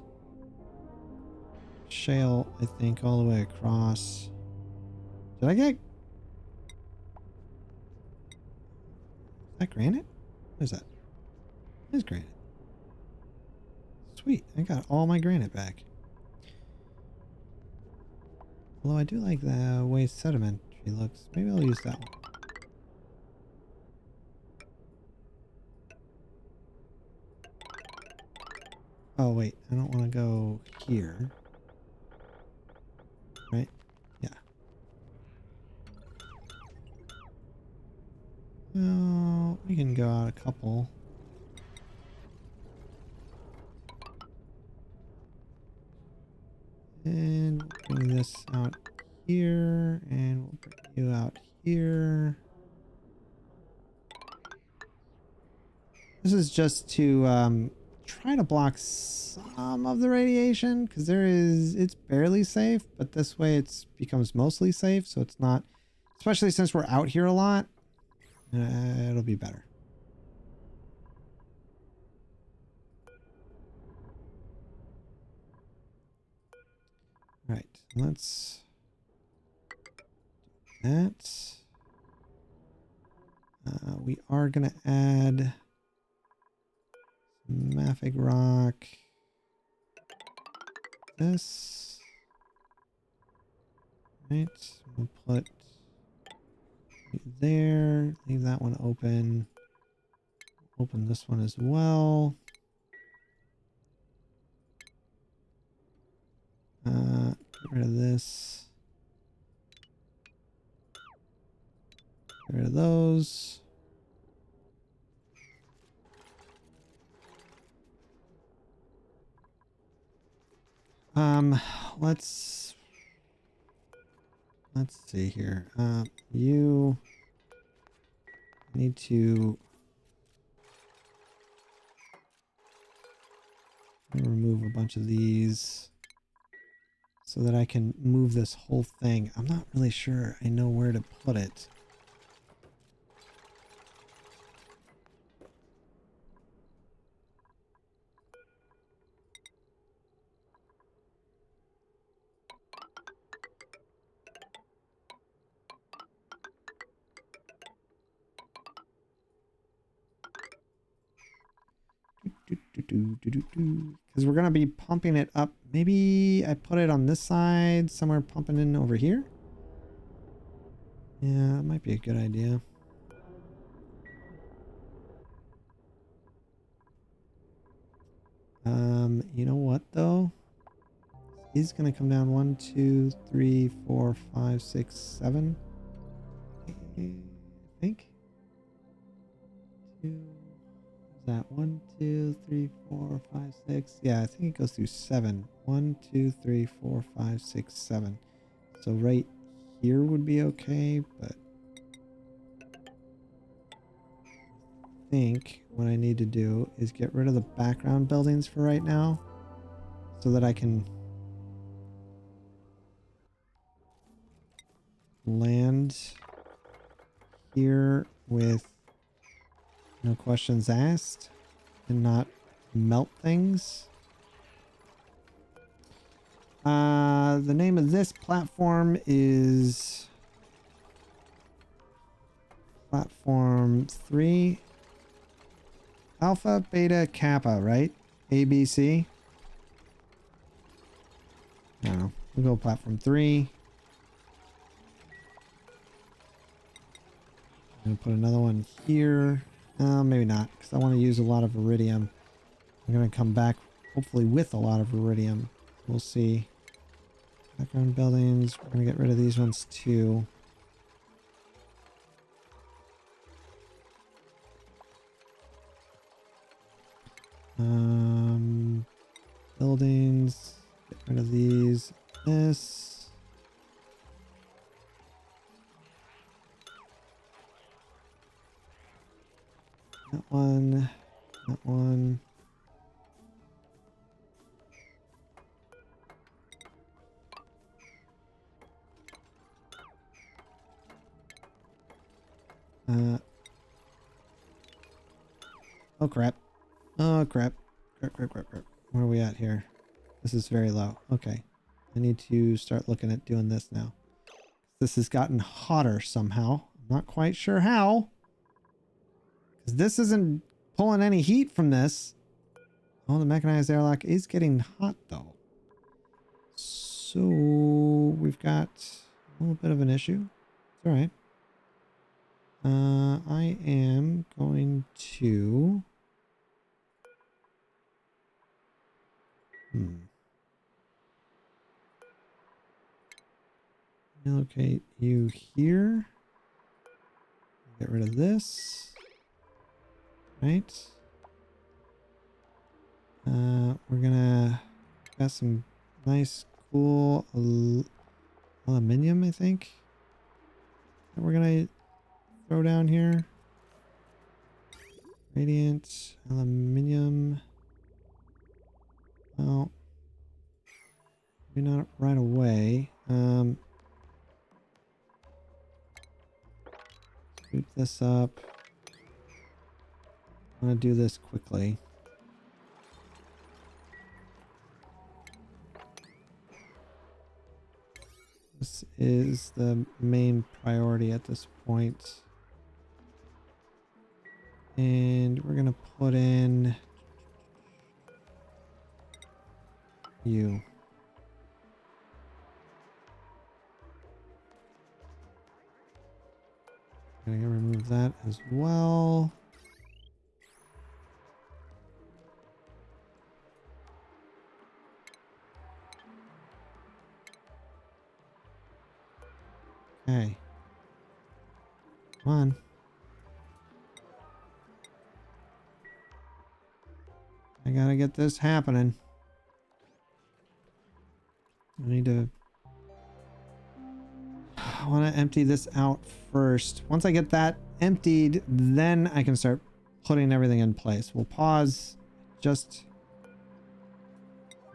shale, I think, all the way across. Did I get... Is that granite? What is that? It is granite. Sweet, I got all my granite back. Although I do like the way sedimentary looks. Maybe I'll use that one. Oh wait, I don't want to go here. Right? Yeah. Well, we can go out a couple. And we'll bring this out here, and we'll bring you out here. This is just to try to block some of the radiation, because it's barely safe, but this way it becomes mostly safe, so it's not especially since we're out here a lot. It'll be better. All right, let's do that. We are gonna add mafic rock. This. Right, we'll put it there. Leave that one open. Open this one as well. Get rid of this. Get rid of those. Let's see here. You need to remove a bunch of these so that I can move this whole thing. I'm not really sure I know where to put it. Because we're going to be pumping it up. Maybe I put it on this side, somewhere pumping in over here. Yeah, that might be a good idea. You know what though? He's going to come down 1, 2, 3, 4, 5, 6, 7. I think. 2. That 1, 2, 3, 4, 5, 6. Yeah, I think it goes through 7. 1, 2, 3, 4, 5, 6, 7. So right here would be okay, but I think what I need to do is get rid of the background buildings for right now so that I can land here with no questions asked and not melt things. The name of this platform is Platform 3. Alpha, Beta, Kappa, right? ABC. I don't know. We'll go Platform 3. I'm going to put another one here. Maybe not, because I want to use a lot of iridium. I'm going to come back, hopefully, with a lot of iridium. We'll see. Background buildings. We're going to get rid of these ones, too. Buildings. Get rid of these. This. That one. That one. Oh crap. Oh crap. Crap. Where are we at here? This is very low. Okay. I need to start looking at doing this now. This has gotten hotter somehow. I'm not quite sure how. Because this isn't pulling any heat from this. Oh, the mechanized airlock is getting hot though. So we've got a little bit of an issue. It's alright. I am going to relocate you here. Get rid of this. Right. We're gonna got some nice cool aluminium, I think, that we're gonna throw down here. Radiant aluminium. Well, maybe not right away. Shoot this up. I'm gonna do this quickly. This is the main priority at this point. And we're gonna put in you. I'm gonna remove that as well. Okay. Come on. I gotta get this happening. I need to... I want to empty this out first. Once I get that emptied, then I can start putting everything in place. We'll pause. Just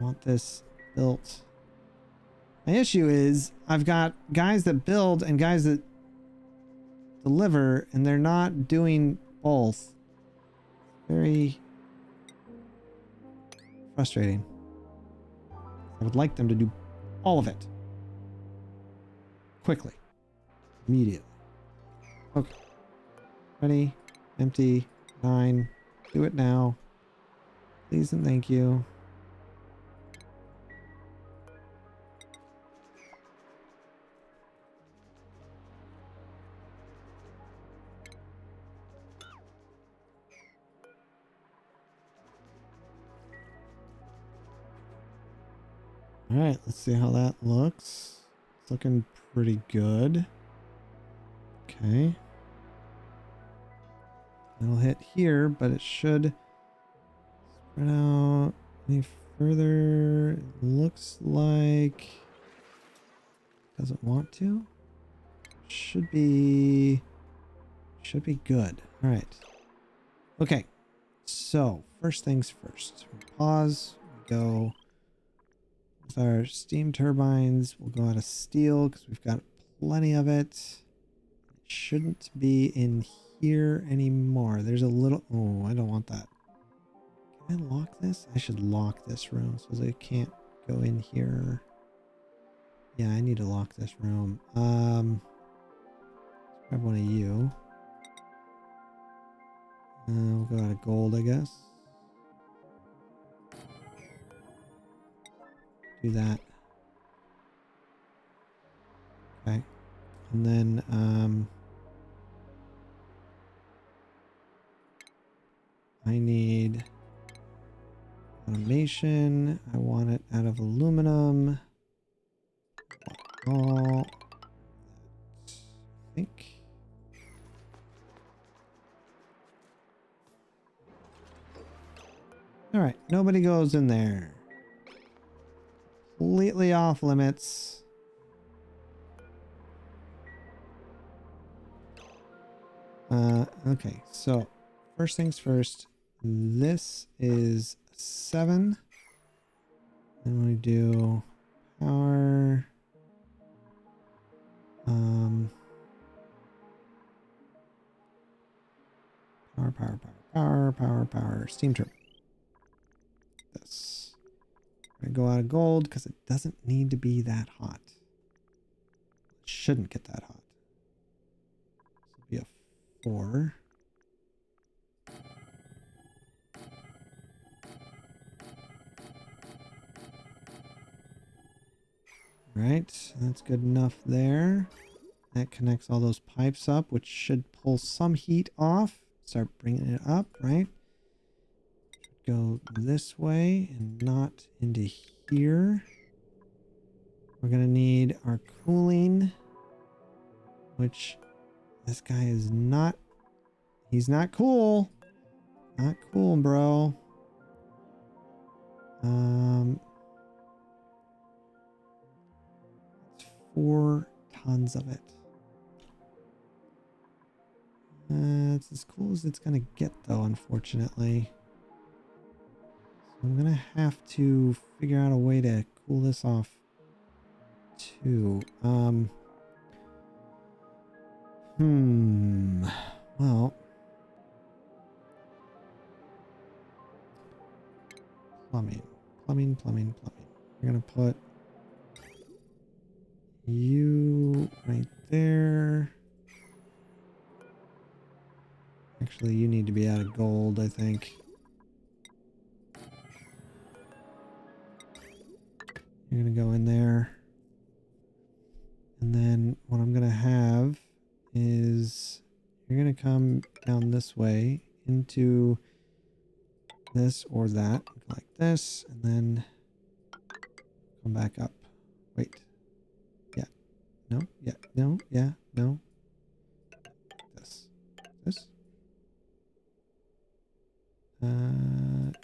want this built. My issue is I've got guys that build and guys that deliver, and they're not doing both. Very frustrating. I would like them to do all of it quickly, immediately. Okay, ready, empty, 9. Do it now, please and thank you. All right, let's see how that looks. It's looking pretty good. Okay. It'll hit here, but it should spread out any further. It looks like it doesn't want to. Should be good. All right. Okay. So first things first. Pause. We go. With our steam turbines, we'll go out of steel because we've got plenty of it. It shouldn't be in here anymore. There's a little... Oh, I don't want that. Can I lock this? I should lock this room so they can't go in here. Yeah, I need to lock this room. Let's grab one of you. We'll go out of gold, I guess. Do that. Okay. And then I need automation. I want it out of aluminum. All I think. All right, nobody goes in there. Completely off limits. Okay, so first things first, this is 7. Then we do power. Power. Steam turbine. This. I'm gonna go out of gold because it doesn't need to be that hot. It shouldn't get that hot. This will be a 4. Right, that's good enough there. That connects all those pipes up, which should pull some heat off. Start bringing it up, right? Go this way and not into here. We're gonna need our cooling, which this guy is not. He's not cool. Not cool, bro. 4 tons of it. It's as cool as it's gonna get, though, unfortunately. So I'm gonna have to figure out a way to cool this off too. plumbing. We're gonna put you right there. Actually, you need to be out of gold, I think. You're gonna go in there. And then what I'm gonna have is you're gonna come down this way into this or that, like this, and then come back up. Wait. Yeah. No. Yeah. No. Yeah. No. This. This.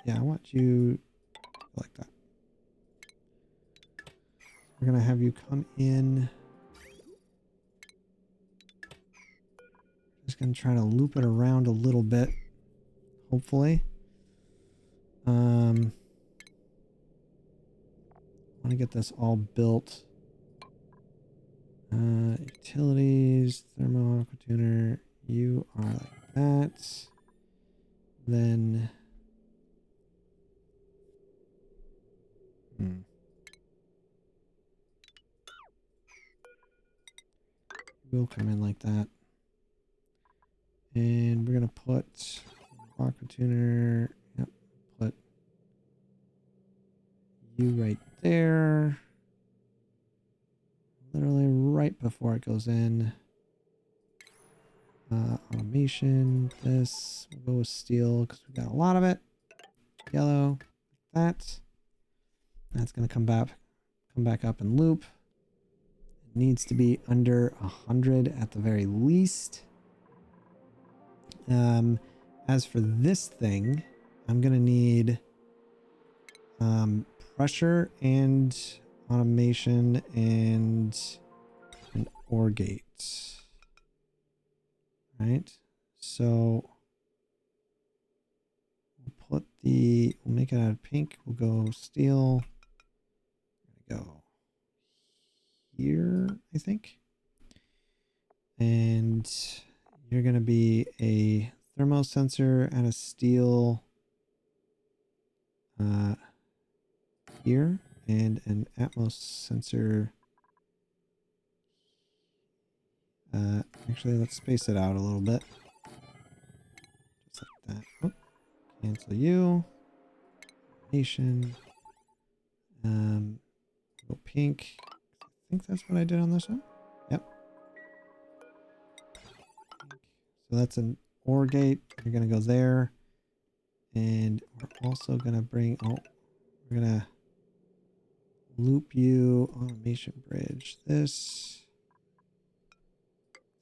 Yeah, I want you like that. We're gonna have you come in. Just gonna try to loop it around a little bit, hopefully. Want to get this all built. Utilities, thermo aqua tuner. You are like that. Then. We'll come in like that. And we're gonna put aqua tuner. Yep. Put you right there. Literally right before it goes in. Automation. This. We'll go with steel because we got a lot of it. Yellow. That. That's gonna come back up and loop. It needs to be under 100 at the very least. As for this thing, I'm gonna need pressure and automation and an OR gate. Right? So we'll make it out of pink. We'll go steel. Go here, I think. And you're going to be a thermal sensor and a steel here, and an Atmos sensor. Actually, let's space it out a little bit. Just like that. Oh, cancel you. Nation. Go pink. I think that's what I did on this one. Yep. So that's an OR gate. You're going to go there. And we're also going to bring, we're going to loop you, automation bridge, this,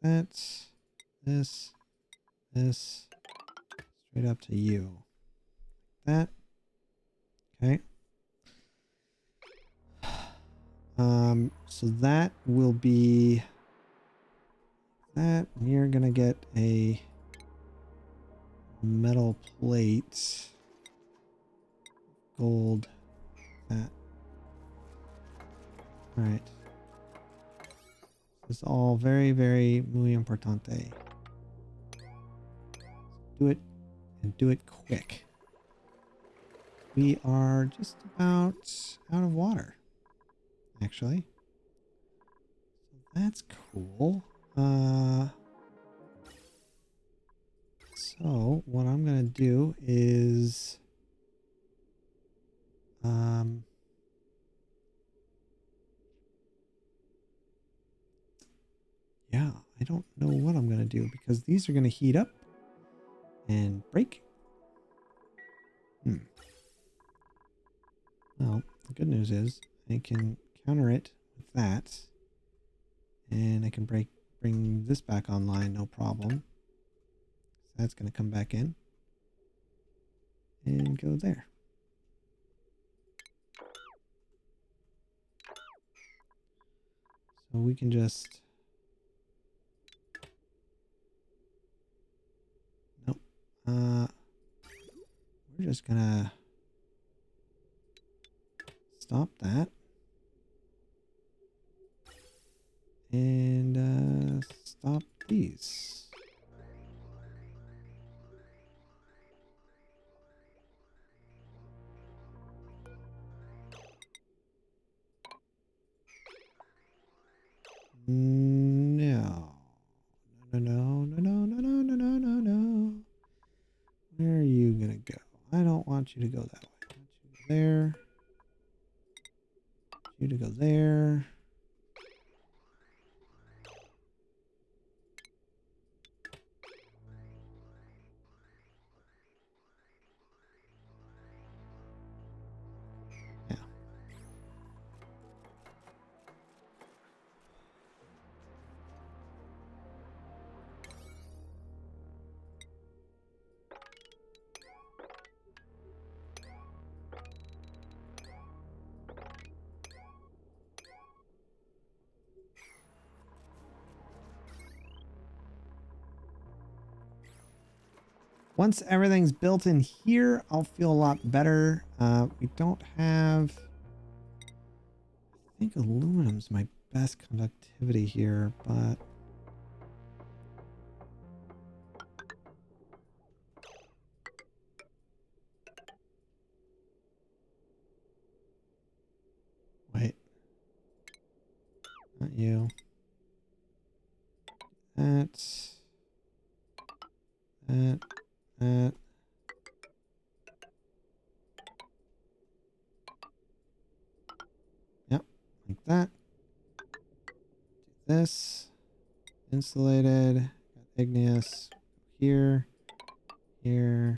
that, this, straight up to you. That. Okay. So that will be that. You're going to get a metal plate. Gold. That. All right. This is all very, very muy importante. Do it and do it quick. We are just about out of water, actually. So that's cool. So what I'm gonna do is yeah, I don't know what I'm gonna do because these are gonna heat up and break. Well, the good news is I can counter it with that, and I can bring this back online, no problem. So that's going to come back in and go there. So we can just, nope. We're just gonna stop that and stop these. No. No, no, no, no, no, no, no, no, no, no. Where are you gonna go? I don't want you to go that way. I want you to go there. I want you to go there. Yeah. Once everything's built in here, I'll feel a lot better. We don't have... I think aluminum's my best conductivity here, but... Wait. Not you. That's... That... Yep, like that. Do this. Insulated. Got igneous. Here. Here.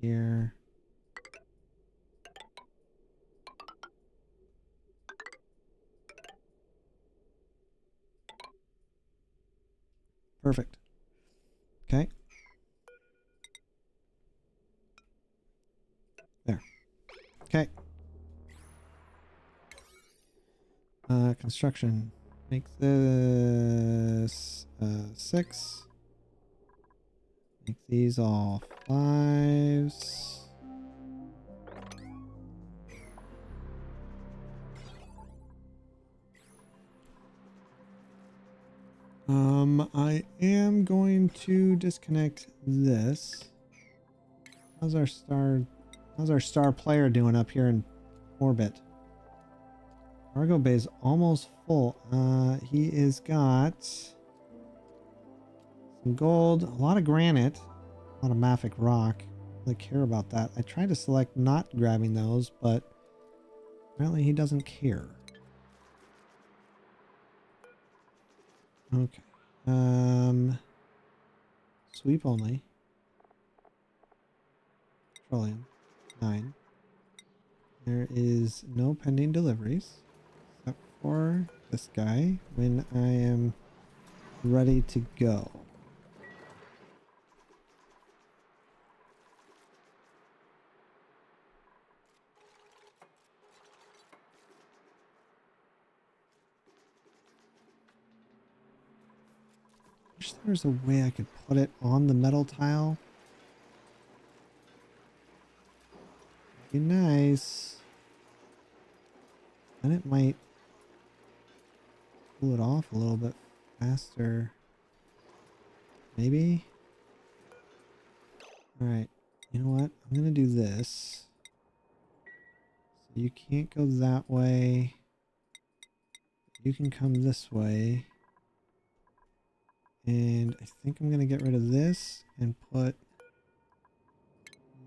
Here. Perfect. Okay. There. Okay. Construction. Make this 6. Make these all 5s. I am going to disconnect this. How's our star player doing up here in orbit? Cargo bay is almost full. He is got some gold, a lot of granite, a lot of mafic rock. I don't really care about that. I tried to select not grabbing those, but apparently he doesn't care. Okay. Sweep only. Petroleum. 9. There is no pending deliveries. Except for this guy when I am ready to go. Wish there was a way I could put it on the metal tile. Be nice. And it might cool it off a little bit faster. Maybe? Alright. You know what? I'm going to do this. So you can't go that way. You can come this way. And I think I'm going to get rid of this and put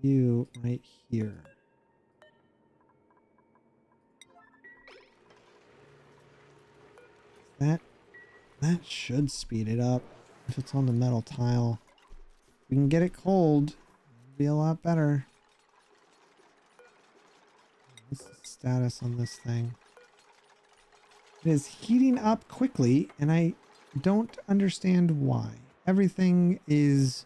you right here. That should speed it up if it's on the metal tile. If we can get it cold, it'll be a lot better. What's the status on this thing? It is heating up quickly, and I don't understand why. Everything is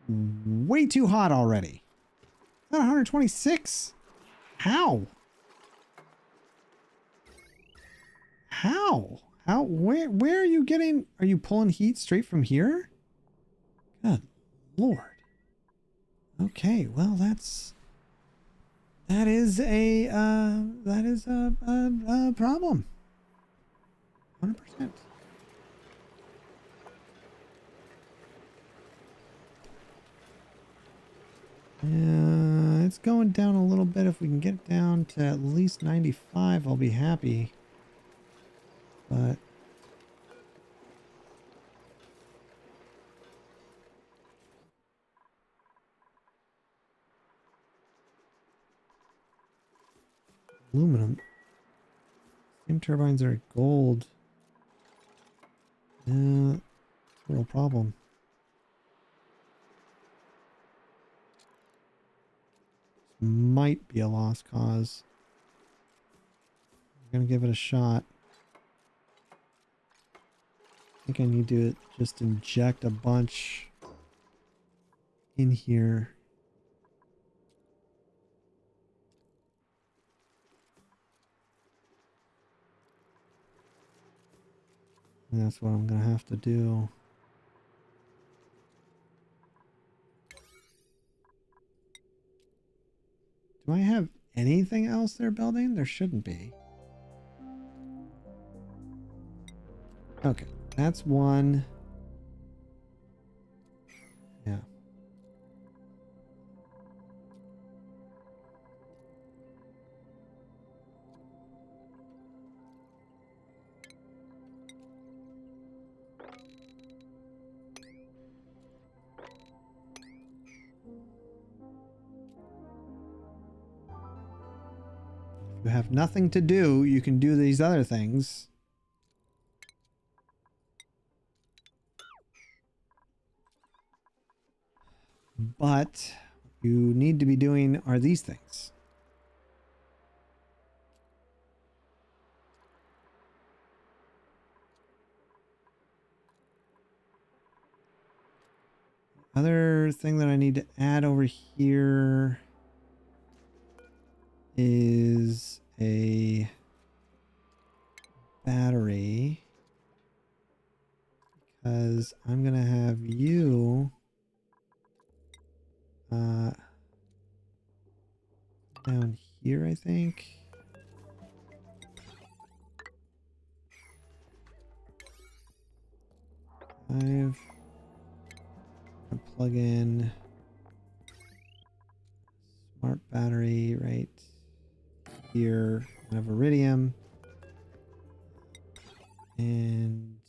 way too hot already. Is that 126? How? How? Where are you getting? Are you pulling heat straight from here? Good Lord. Okay, well that is a problem. 100%. It's going down a little bit. If we can get it down to at least 95, I'll be happy. But Aluminum. Steam turbines are gold. Yeah, it's a real problem. This might be a lost cause. I'm gonna give it a shot. I think I need to just inject a bunch in here. And that's what I'm gonna have to do. Do I have anything else they're building? There shouldn't be. Okay, that's one. Yeah. If you have nothing to do, you can do these other things. But you need to be doing are these things. Other thing that I need to add over here is a battery, because I'm gonna have you down here, I think. I've plug in smart battery right here. I have iridium and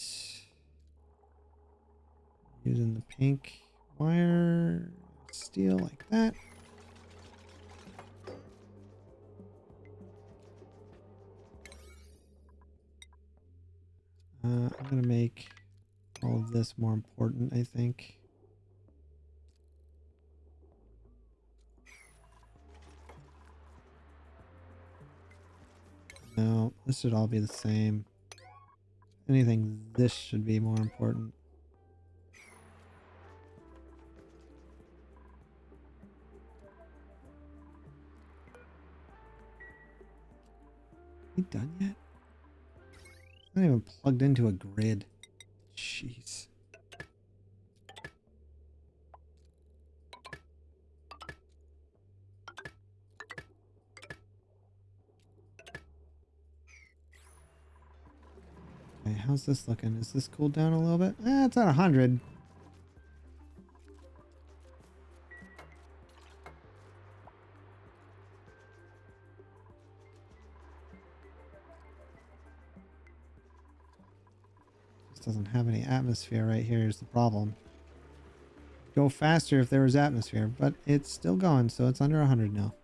using the pink wire, steel like that. I'm gonna make all of this more important, I think. No, this should all be the same. Anything, this should be more important. Are we done yet? It's not even plugged into a grid. Jeez. Okay, how's this looking? Is this cooled down a little bit? It's at 100. This doesn't have any atmosphere right here is the problem. Go faster if there was atmosphere, but it's still going, so it's under 100 now.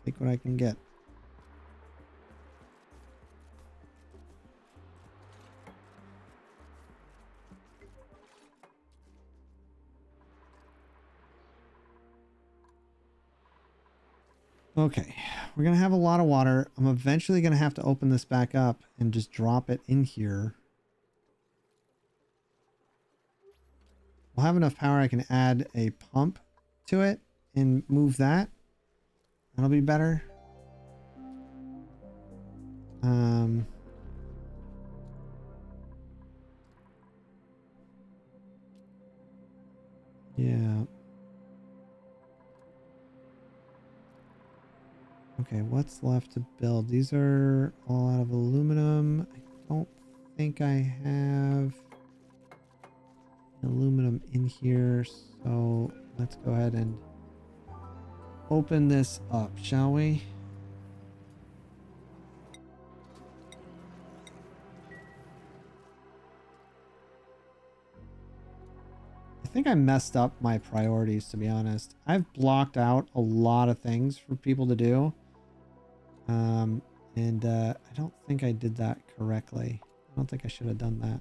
Take what I can get. Okay, we're going to have a lot of water. I'm eventually going to have to open this back up and just drop it in here. We'll have enough power I can add a pump to it and move that. That'll be better. Yeah. Okay, what's left to build? These are all out of aluminum. I don't think I have aluminum in here, so let's go ahead and open this up, shall we? I think I messed up my priorities, to be honest. I've blocked out a lot of things for people to do. And I don't think I did that correctly. I don't think I should have done that.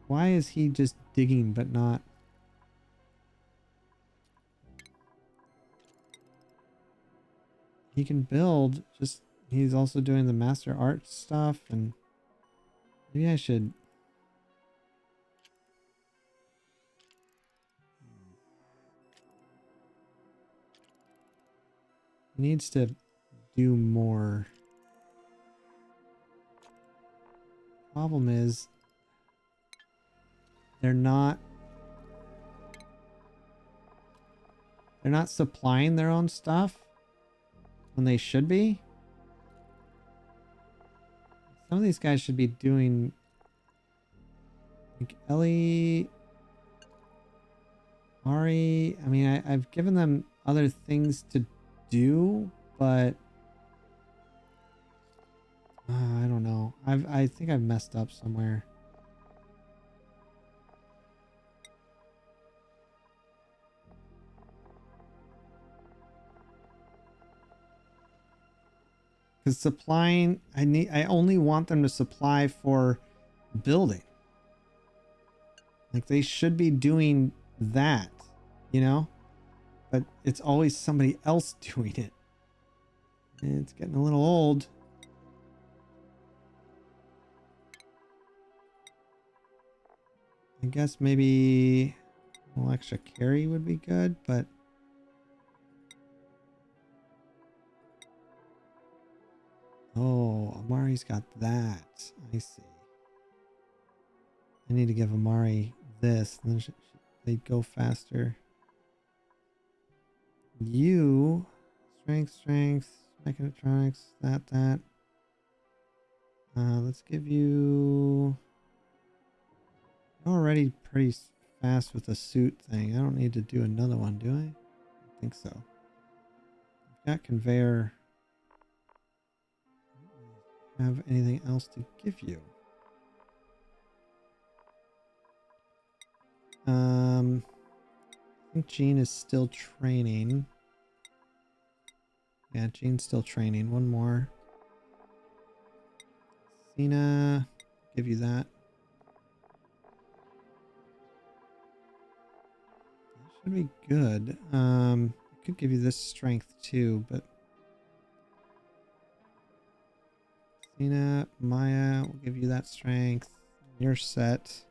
Why is he just digging but not? He can build, just he's also doing the master art stuff, and maybe I should. He needs to do more. Problem is, they're not supplying their own stuff when they should be. Some of these guys should be doing, like Ellie, Ari. I mean, I've given them other things to do, but I don't know. I think I've messed up somewhere. Because supplying, I only want them to supply for building. Like they should be doing that, you know? But it's always somebody else doing it. And it's getting a little old. I guess maybe a little extra carry would be good, but oh, Amari's got that. I see. I need to give Amari this. Then they'd go faster. You, strength, mechatronics, that. Let's give you. You're already pretty fast with the suit thing. I don't need to do another one, do I? I think so. I've got conveyor. I don't have anything else to give you. I think Jean is still training. Yeah, Jean's still training. One more. Cena, give you that. That should be good. I could give you this strength too, but Cena, Maya, we'll give you that strength. You're set.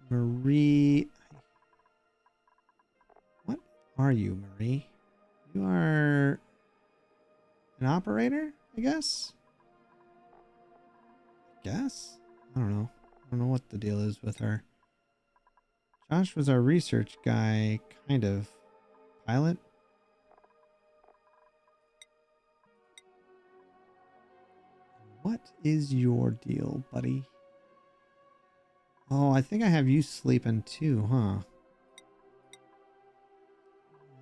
Marie. What are you, Marie? You are an operator, I guess? I don't know. I don't know what the deal is with her. Josh was our research guy, kind of. Pilot? What is your deal, buddy? Oh, I think I have you sleeping too, huh?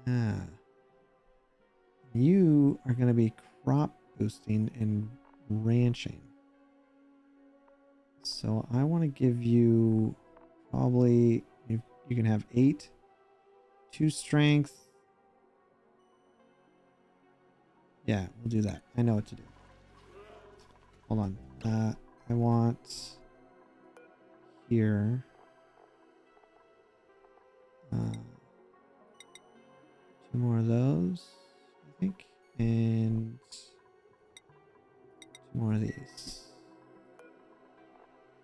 Yeah. You are going to be crop boosting and ranching. So I want to give you probably, you can have 8, 2 strength. Yeah, we'll do that. I know what to do. Hold on. I want here. 2 more of those, I think. And 2 more of these.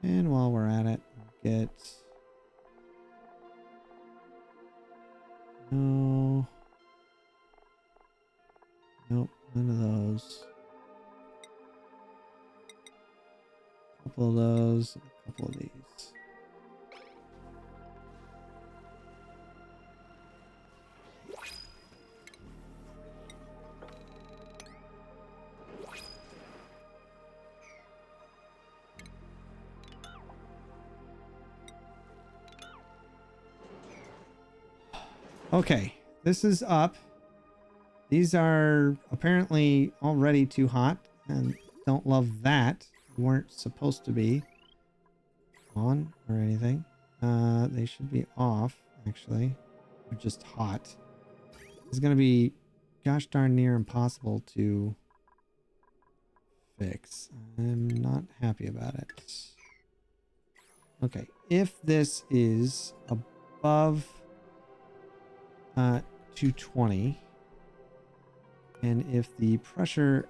And while we're at it, get... No. Nope, none of those. A couple of those, a couple of these. Okay, this is up. These are apparently already too hot and don't love that. Weren't supposed to be on or anything. They should be off, actually. They're just hot. It's gonna be gosh darn near impossible to fix. I'm not happy about it. Okay, if this is above 220, and if the pressure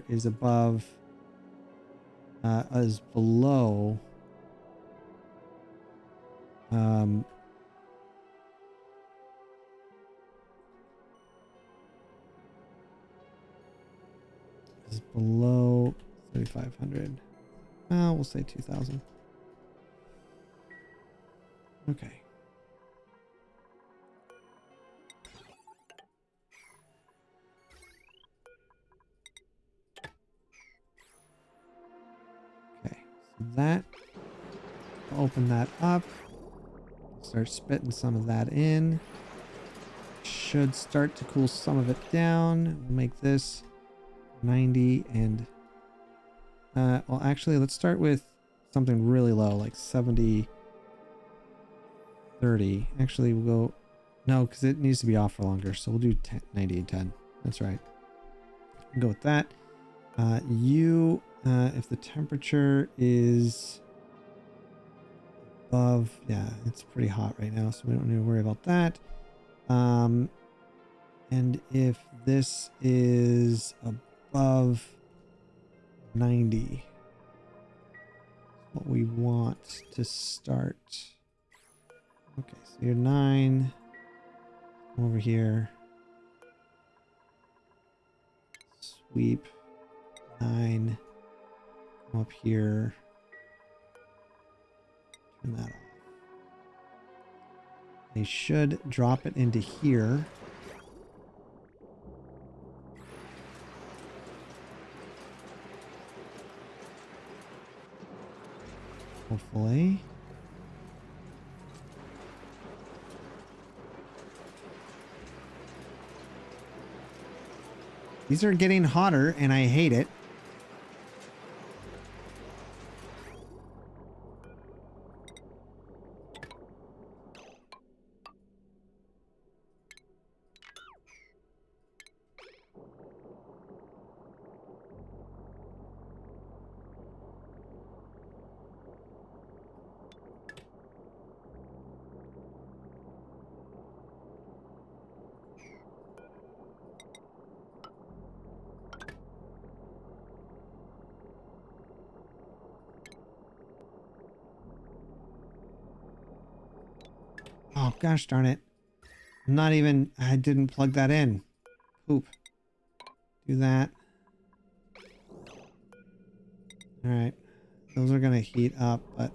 is above is below is below 3,500. Well, we'll say 2,000. Okay. Okay, so that, open that up, start spitting some of that in. Should start to cool some of it down. We'll make this 90 and well, actually, let's start with something really low, like 70, 30. Actually, we'll go, no, because it needs to be off for longer. So we'll do 10, 90 and 10. That's right. We'll go with that. If the temperature is above, yeah, it's pretty hot right now, so we don't need to worry about that. And if this is above 90, what we want to start. Okay, so you're 9. Come over here. Sweep 9. Come up here. Turn that off. They should drop it into here. Hopefully. These are getting hotter and I hate it. Oh, gosh darn it. I didn't plug that in. Poop. Do that. Alright. Those are going to heat up, but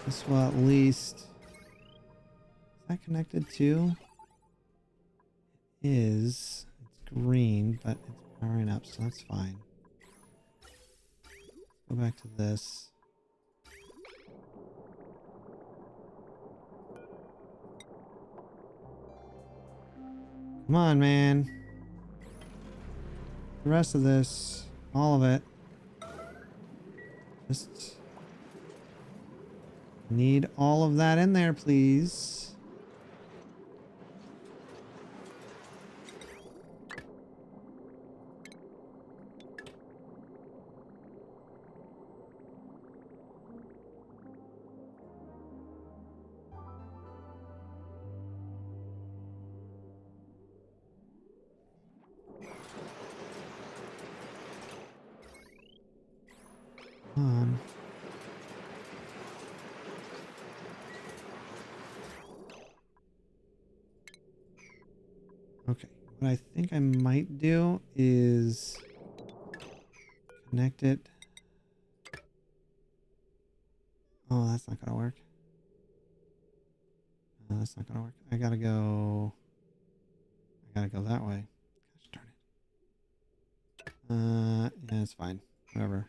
this will at least... Is that connected to? It is. It's green, but it's powering up, so that's fine. Go back to this. Come on, man. The rest of this, all of it. Just need all of that in there, please. Come on. Okay, what I think I might do is connect it. Oh, that's not gonna work. No, that's not gonna work. I gotta go that way. Gosh darn it. Yeah, it's fine. Whatever.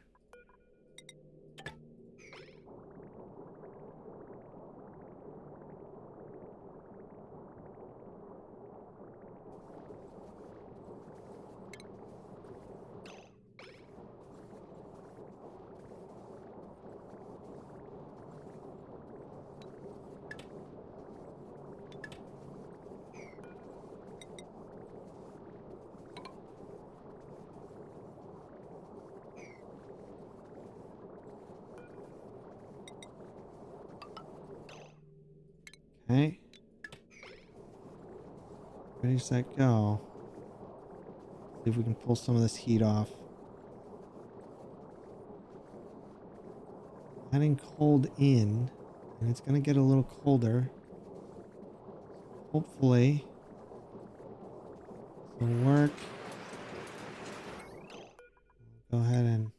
Okay. Ready, set, go. See if we can pull some of this heat off. Adding cold in, and it's going to get a little colder. Hopefully, this will work. Go ahead and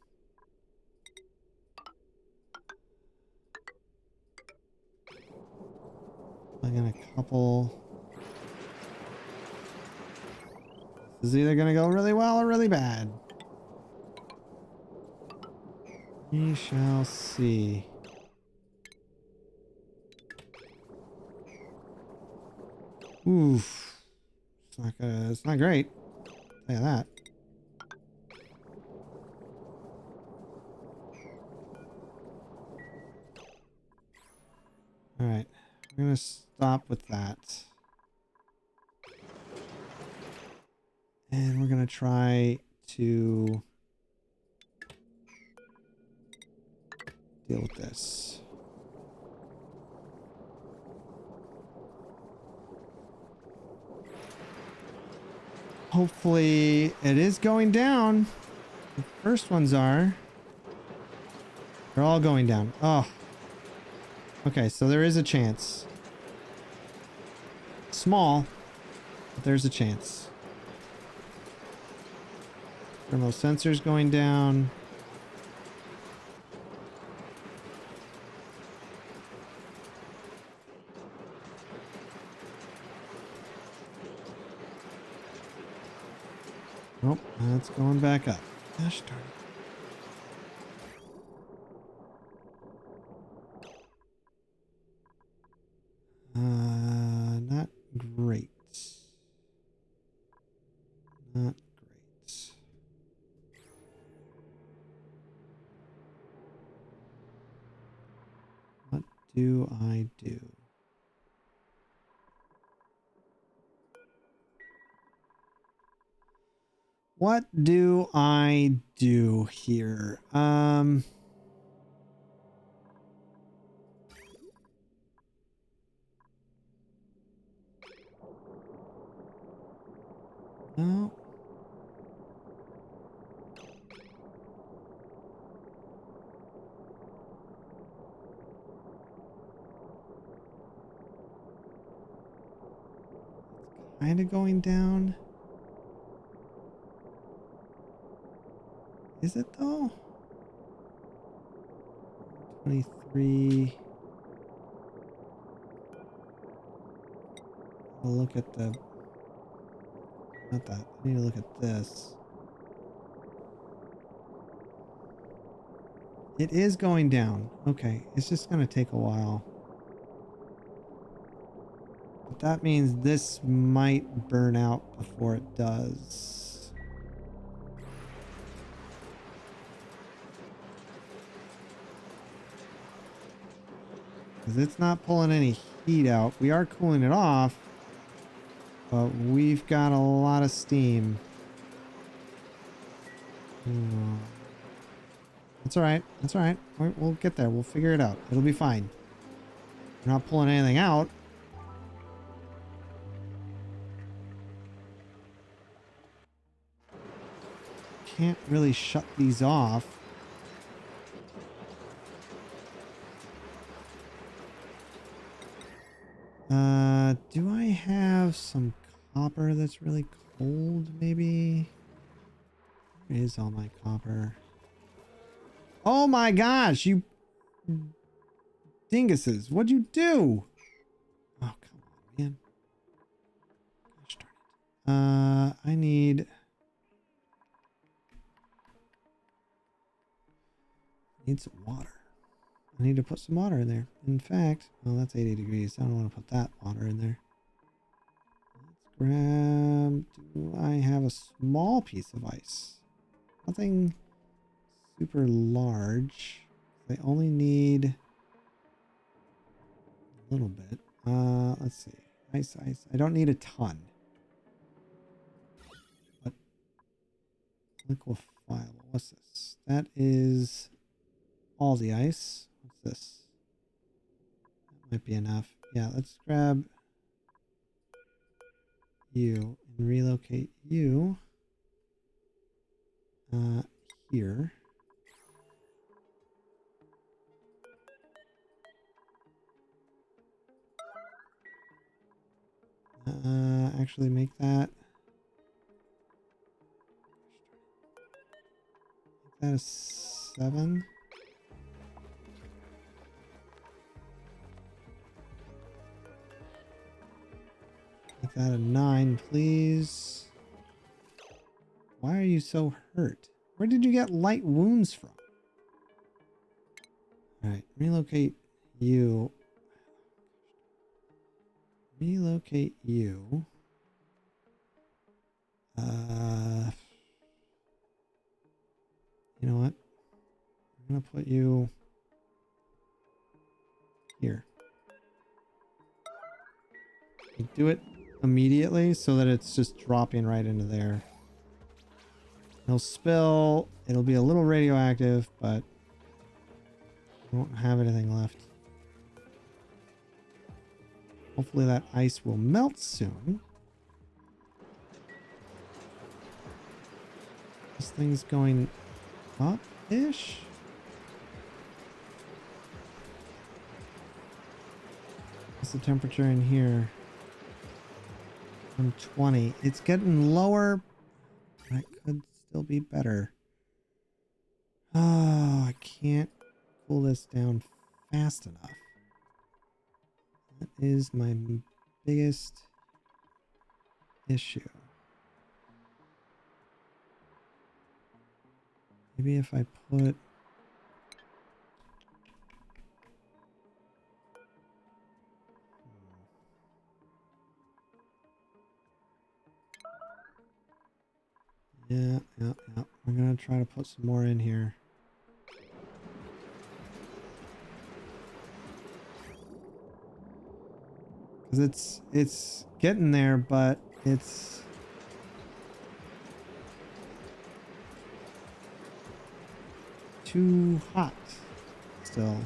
plug in a couple. This is either going to go really well or really bad. We shall see. Oof. It's not great. I'll tell you that. Alright. We're gonna stop with that. And we're gonna try to deal with this. Hopefully it is going down. The first ones are. They're all going down. Oh. Okay, so there is a chance. Small, but there's a chance. Thermal sensors going down. Nope, that's going back up. Gosh darn it. Not great. Not great. What do I do? What do I do here? No. Kind of going down. Is it though? 23. I'll look at the... Not that. I need to look at this. It is going down. Okay. It's just going to take a while. But that means this might burn out before it does. Because it's not pulling any heat out. We are cooling it off. But we've got a lot of steam. That's alright. That's alright. We'll get there. We'll figure it out. It'll be fine. We're not pulling anything out. Can't really shut these off. Do I have some copper that's really cold, maybe? Where is all my copper? Oh my gosh, you dinguses. What'd you do? Oh, come on, man. Gosh darn it. I need some water. I need to put some water in there. In fact, well, that's 80 degrees. I don't want to put that water in there. Let's grab... Do I have a small piece of ice? Nothing super large. I only need a little bit. Let's see. Ice. I don't need a ton. But liquefiable. What's this? That is all the ice. What's this? That might be enough. Yeah, let's grab you and relocate you here. Actually make that a 7. Make that a 9, please. Why are you so hurt? Where did you get light wounds from? Alright, relocate you. Relocate you. You know what? I'm gonna put you here. Do it immediately so that it's just dropping right into there. It'll spill. It'll be a little radioactive, but we won't have anything left. Hopefully that ice will melt soon. This thing's going up-ish. What's the temperature in here? 120. It's getting lower. That could still be better. Oh, I can't cool this down fast enough. That is my biggest issue. Maybe if I put... Yeah. I'm gonna try to put some more in here. Because it's getting there, but it's... too hot still.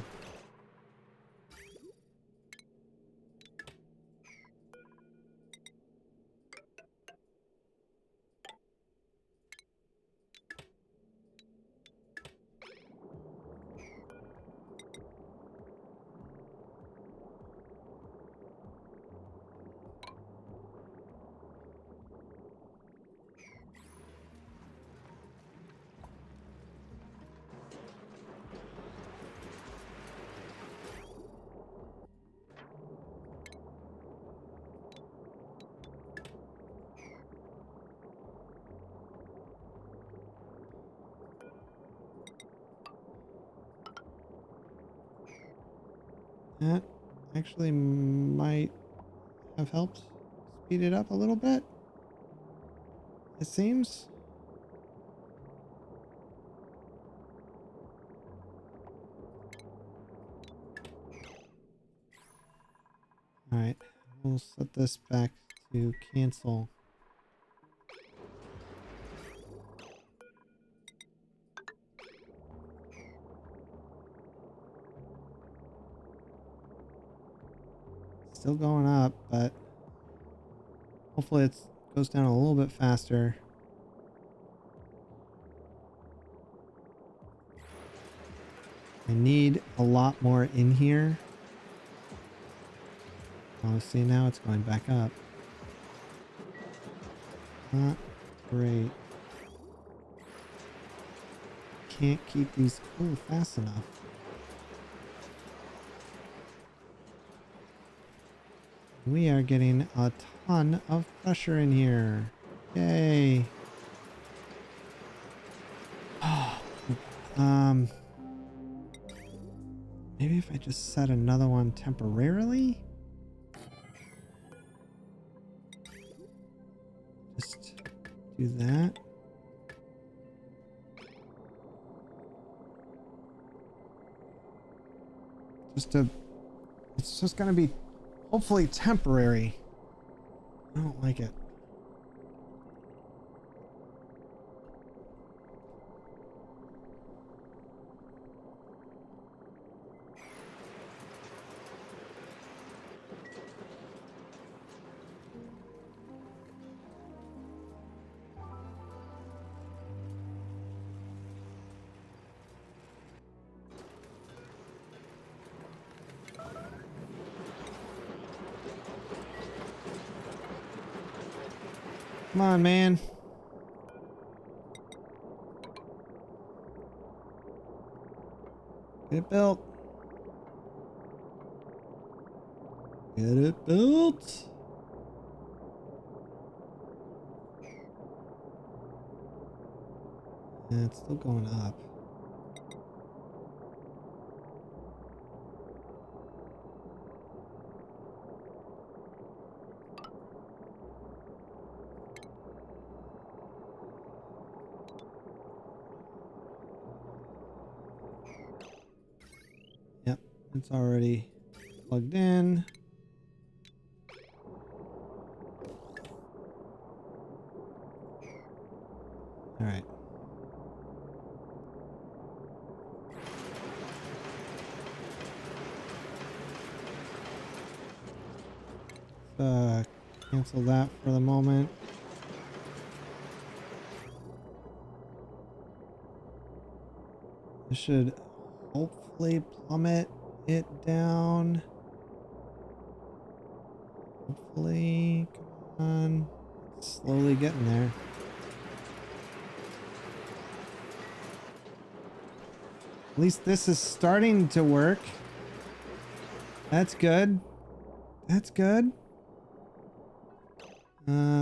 That actually might have helped speed it up a little bit, it seems. Alright, we'll set this back to cancel. Still going up, but hopefully it goes down a little bit faster. I need a lot more in here. Oh, see, now it's going back up. Not great. Can't keep these cool fast enough. We are getting a ton of pressure in here. Yay. Maybe if I just set another one temporarily? Just do that. It's just gonna be hopefully temporary. I don't like it. Come on, man. Get it built. Get it built. Yeah, it's still going up. Yep, it's already plugged in. All right. Cancel that for the moment. This should hopefully plummet it down. Hopefully, come on. It's slowly getting there. At least this is starting to work. That's good. That's good.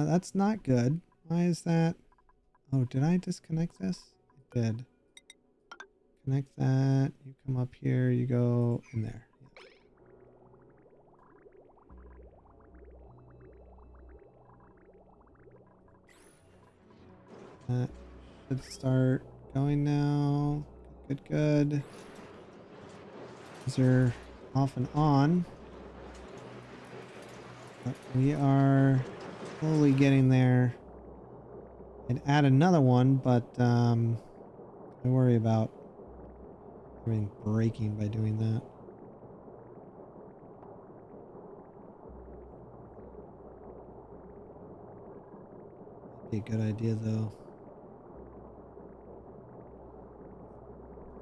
That's not good. Why is that? Oh, did I disconnect this? I did. Connect that. You come up here. You go in there. That should start going now. Good, good. These are off and on. But we are slowly getting there. I'd add another one, but I worry about everything breaking by doing that. Be a good idea though.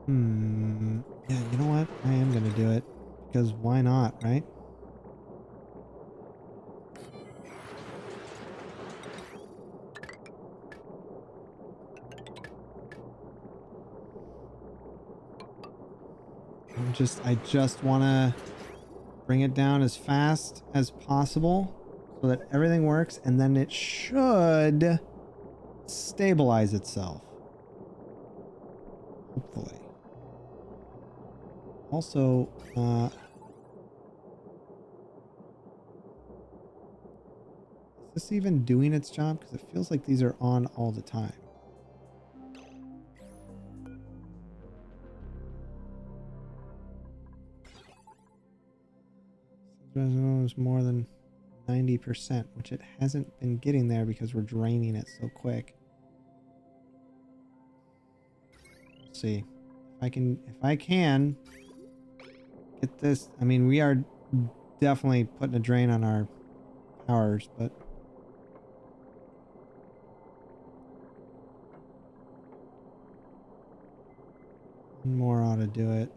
Yeah, you know what? I am gonna do it. Because why not, right? I just want to bring it down as fast as possible so that everything works, and then it should stabilize itself. Hopefully. Also, is this even doing its job? Because it feels like these are on all the time. It's more than 90%, which it hasn't been getting there because we're draining it so quick. Let's see if I can get this. I mean, we are definitely putting a drain on our powers, but one more ought to do it.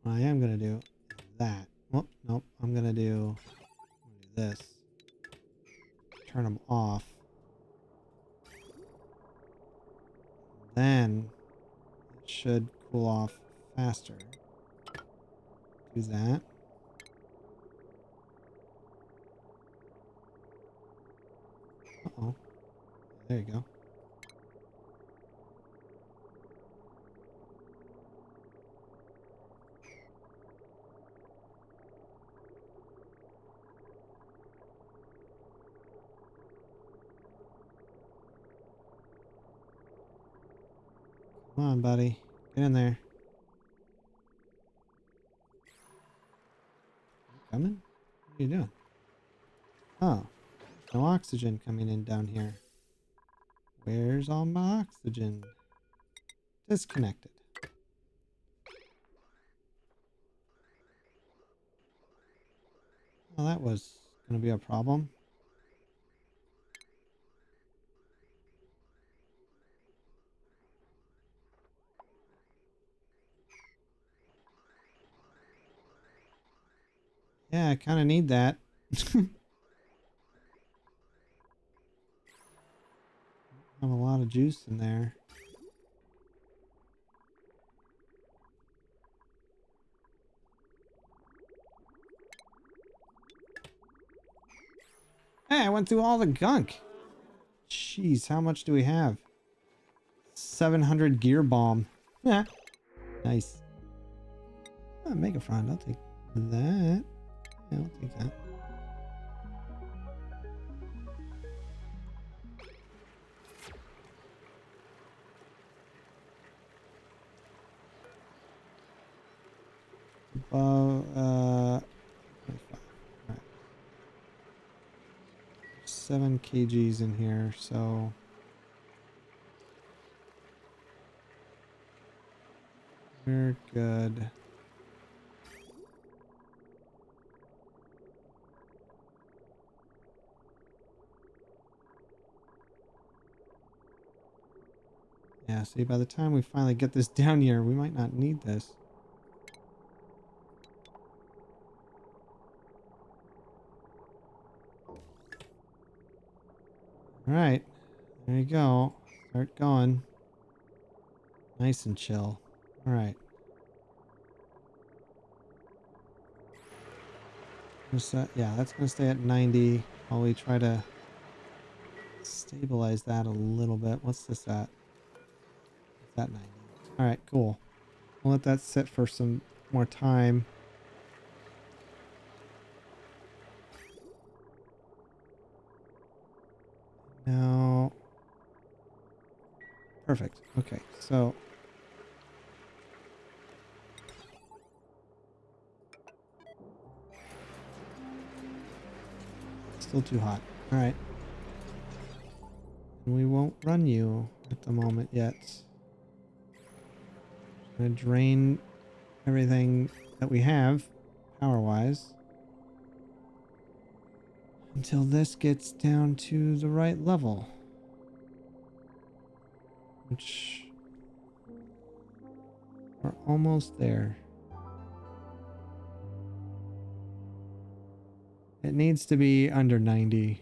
I am going to do that. Oh, nope. I'm going to do this. Turn them off. Then it should cool off faster. Do that. Uh-oh. There you go. Come on, buddy. Get in there. You coming? What are you doing? Oh, no oxygen coming in down here. Where's all my oxygen? Disconnected. Well, that was going to be a problem. Yeah, I kind of need that. Have a lot of juice in there. Hey, I went through all the gunk. Jeez, how much do we have? 700 gear bomb. Yeah. Nice. Megafront, I'll take that. Yeah, I'll take that. Above, 25. Alright. 7 kgs in here, so we're good. Yeah, see, by the time we finally get this down here, we might not need this. Alright, there you go. Start going. Nice and chill. Alright. Yeah, that's going to stay at 90 while we try to stabilize that a little bit. What's this at? It's at 90. Alright, cool. We'll let that sit for some more time. Now, perfect. Okay, so still too hot. All right, we won't run you at the moment yet. I'm gonna drain everything that we have, power-wise, until this gets down to the right level, which we're almost there. It needs to be under 90.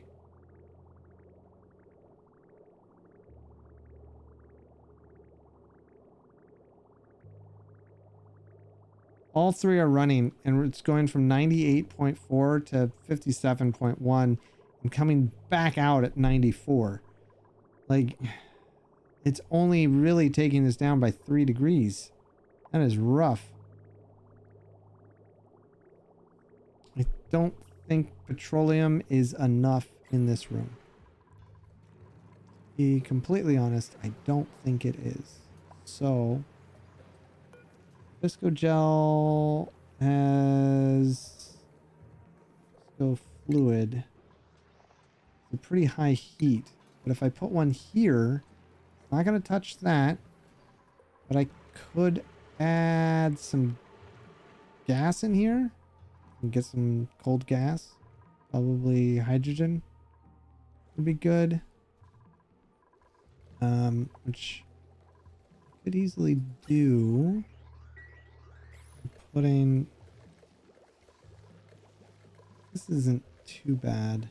All three are running, and it's going from 98.4 to 57.1 and coming back out at 94. Like, it's only really taking this down by 3 degrees. That is rough. I don't think petroleum is enough in this room. To be completely honest, I don't think it is. So, Visco gel has Visco fluid. It's a pretty high heat, but if I put one here, it's not going to touch that. But I could add some gas in here and get some cold gas. Probably hydrogen would be good. Which I could easily do. Putting this isn't too bad.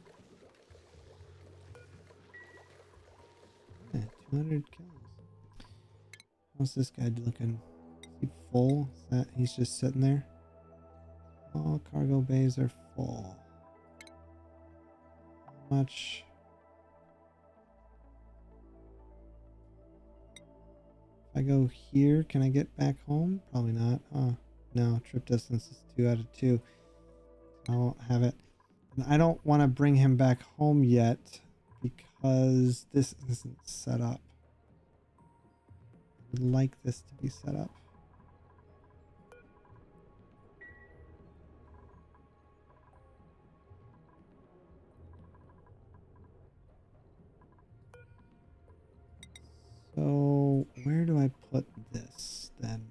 Yeah, 200 kills. How's this guy looking? Is he full? Is that he's just sitting there? All cargo bays are full. How much? If I go here, can I get back home? Probably not. Oh, no. Trip distance is 2 out of 2. I won't have it. And I don't want to bring him back home yet because this isn't set up. I would like this to be set up. So where do I put this then?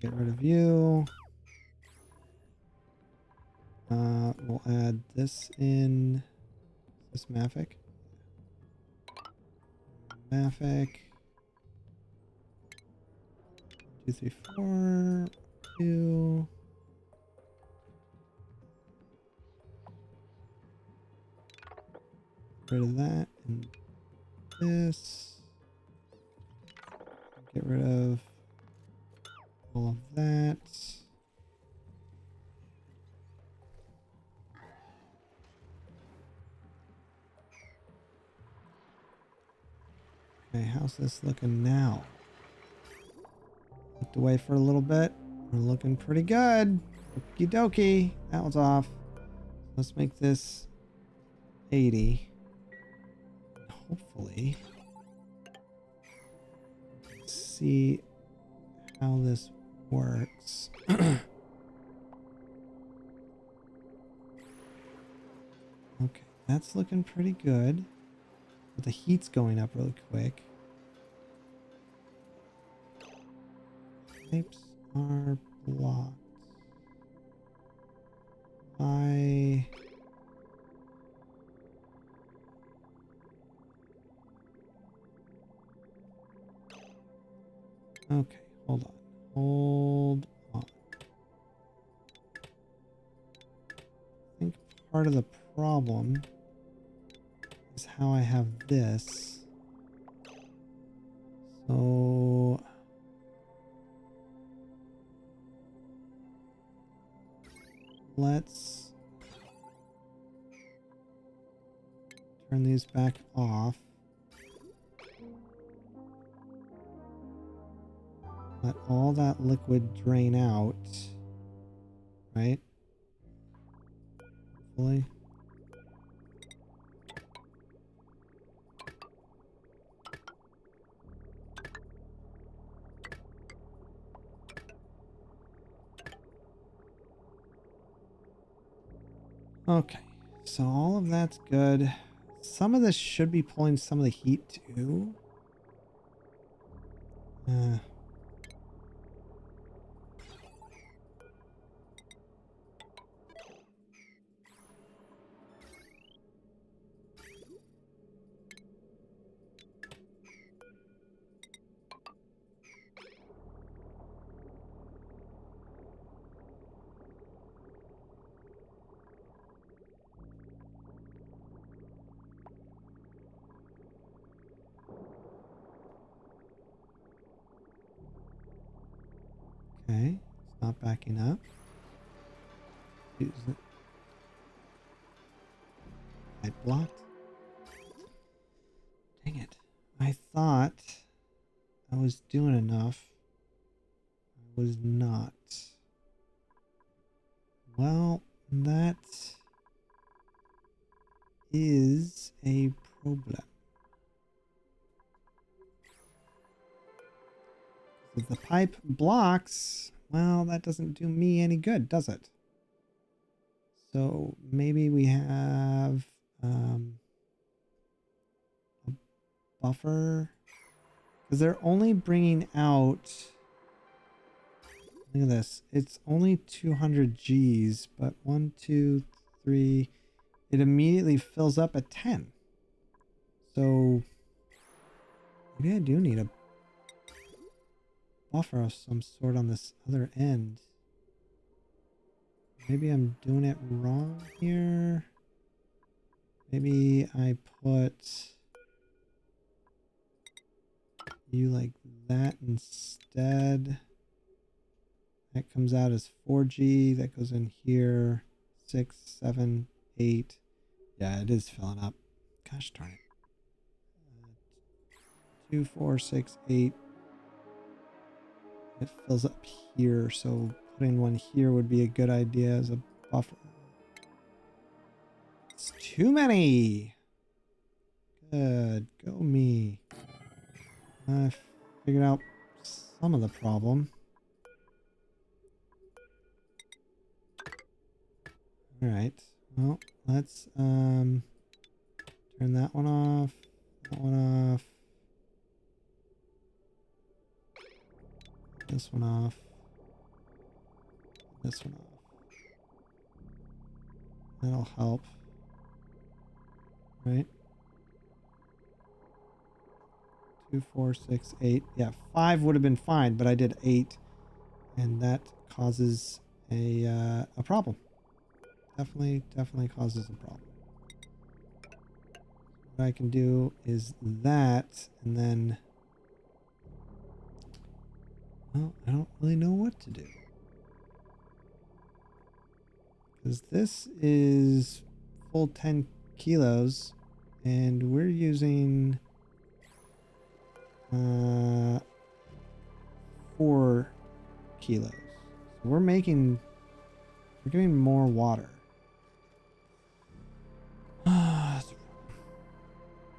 Get rid of you. add this in. Is this Mavic? Mavic. 2, 3, 4. 2. Get rid of that and this. Get rid of all of that. Okay, how's this looking now? Looked away for a little bit. We're looking pretty good. Okie dokie. That one's off. Let's make this 80. Hopefully, see how this works. Okay, that's looking pretty good. But the heat's going up really quick. Pipes are blocked. Why? Okay, hold on. Hold on. I think part of the problem is how I have this. So let's turn these back off. Let all that liquid drain out. Right? Hopefully. Okay, so all of that's good. Some of this should be pulling some of the heat too. Okay, it's not backing up. Use it. I blocked. Dang it. I thought I was doing enough. I was not. Well, that is a problem. If the pipe blocks, well, that doesn't do me any good, does it? So maybe we have a buffer, because they're only bringing out, look at this, it's only 200 Gs, but 1, 2, 3, it immediately fills up at 10. So maybe I do need a buffer of some sort on this other end. Maybe I'm doing it wrong here. Maybe I put you like that instead. That comes out as 4G. That goes in here. 6, 7, 8. Yeah, it is filling up. Gosh darn it. 2, 4, 6, 8. It fills up here, so putting one here would be a good idea as a buffer. It's too many. Good. Go me. I figured out some of the problem. Alright. Well, let's turn that one off. That one off. This one off. This one off. That'll help. Right? 2, 4, 6, 8. Yeah, 5 would have been fine, but I did 8, and that causes a problem. Definitely causes a problem. What I can do is that, and then, well, I don't really know what to do. Because this is full 10 kilos, and we're using 4 kilos. So we're getting more water.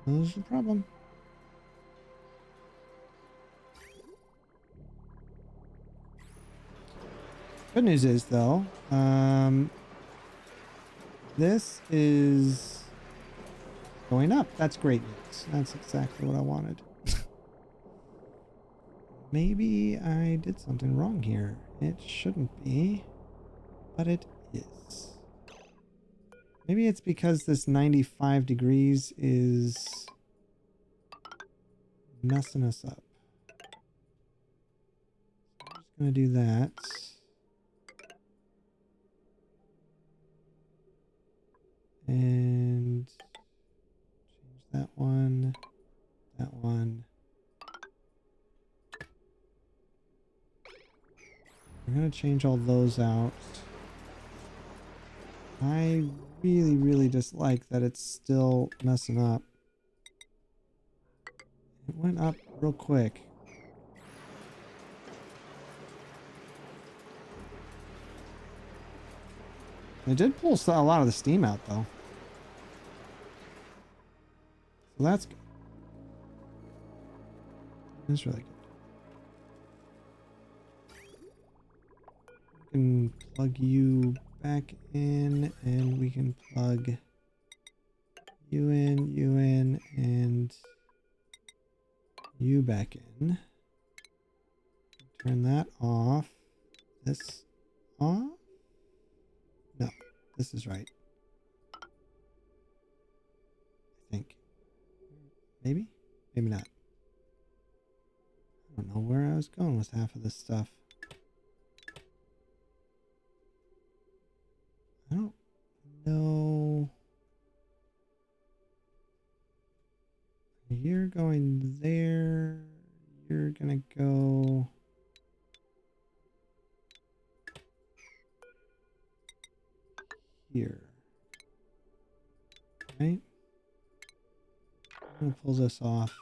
That's the problem. Good news is, though, this is going up. That's great news. That's exactly what I wanted. Maybe I did something wrong here. It shouldn't be, but it is. Maybe it's because this 95 degrees is messing us up. I'm just going to do that. And change that one. That one. I'm going to change all those out. I really dislike that it's still messing up. It went up real quick. It did pull a lot of the steam out, though. So that's good. That's really good. We can plug you back in, and we can plug you in, and you back in. Turn that off. This off? No, this is right. I think. Maybe? Maybe not. I don't know where I was going with half of this stuff. I don't know. You're going there. You're gonna go here. Right? I'm gonna pull this off.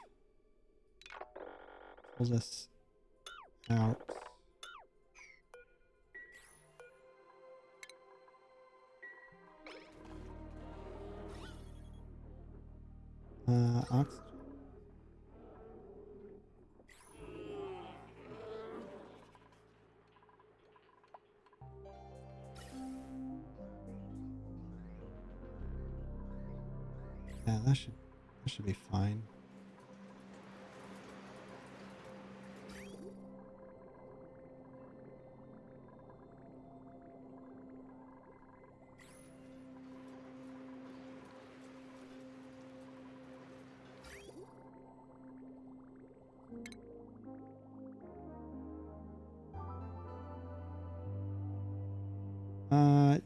Pull this out. Oxygen. Yeah, that should be fine.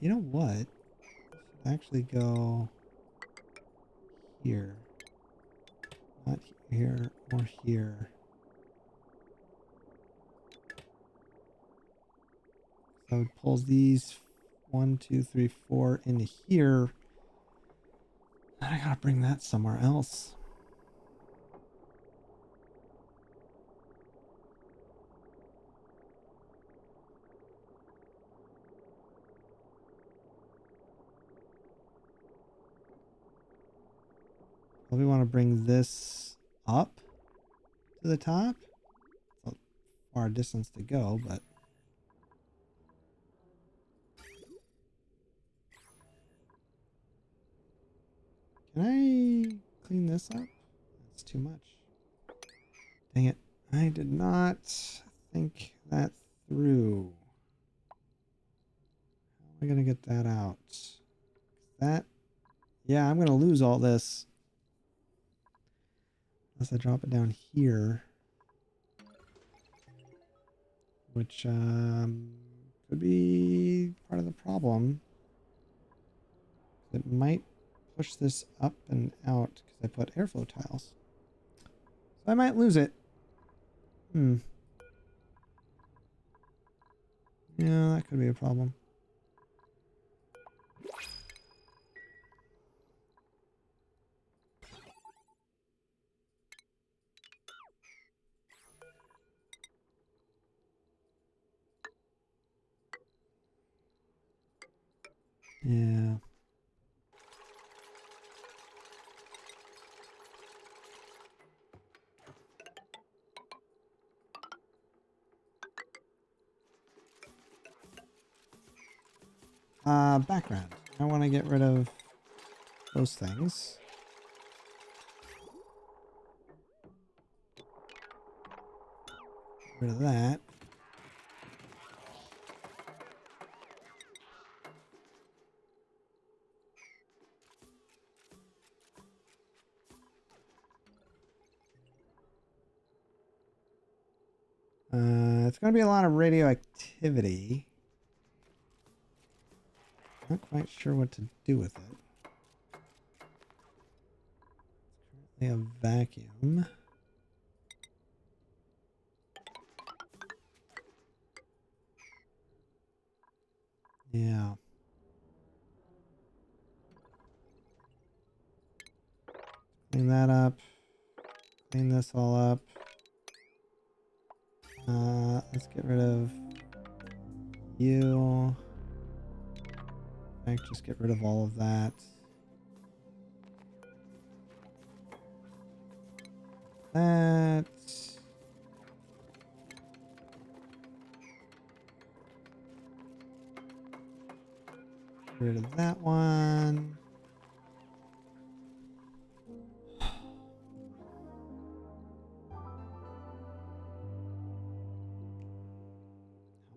You know what? Actually go here. Not here or here. So it pulls these 1, 2, 3, 4 into here. And I gotta bring that somewhere else. We want to bring this up to the top. It's a far distance to go, but can I clean this up? That's too much. Dang it. I did not think that through. How am I going to get that out? that... Yeah, I'm going to lose all this. Unless I drop it down here. Which could be part of the problem. It might push this up and out because I put airflow tiles. So I might lose it. Yeah, that could be a problem. Yeah. Background. I want to get rid of those things. Get rid of that. It's going to be a lot of radioactivity. Not quite sure what to do with it. Currently a vacuum. Yeah. Clean that up. Clean this all up. Let's get rid of you. I just get rid of all of that. That. Get rid of that one. How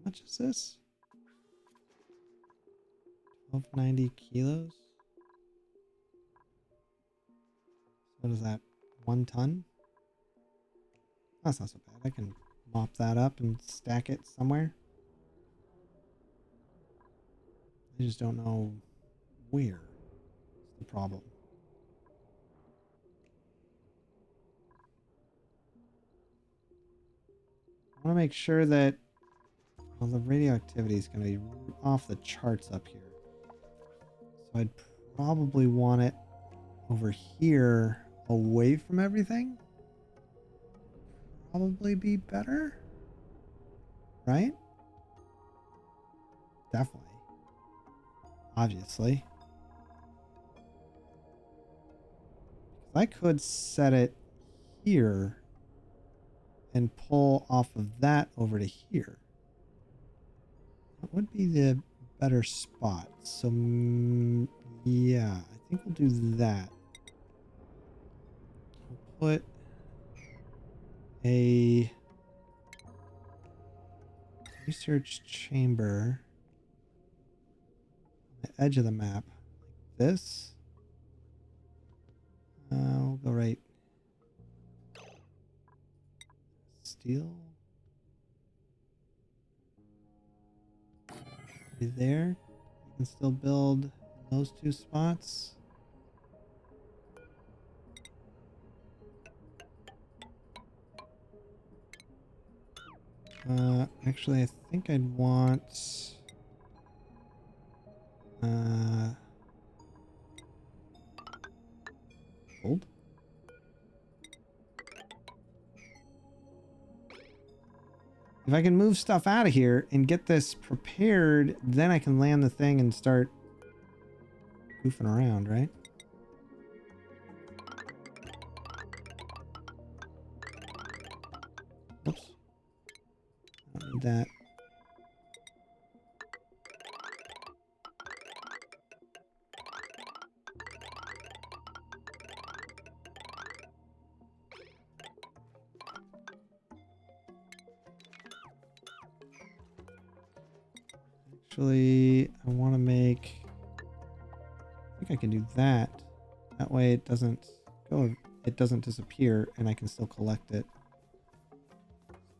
much is this? 1290 kilos? What is that? 1 ton? That's not so bad. I can mop that up and stack it somewhere. I just don't know where is the problem. I want to make sure that, well, the radioactivity is going to be off the charts up here. So I'd probably want it over here away from everything. Probably be better. Right? Definitely. Obviously. I could set it here and pull off of that over to here. That would be the better spot. So, yeah, I think we'll do that. We'll put a research chamber on the edge of the map like this. We'll go right. Steel. Right there. You can still build those 2 spots. Actually, I think I'd want gold. If I can move stuff out of here and get this prepared, then I can land the thing and start goofing around, right? Oops. I don't need that. Actually, I want to make... think I can do that. That way it doesn't go, it doesn't disappear and I can still collect it.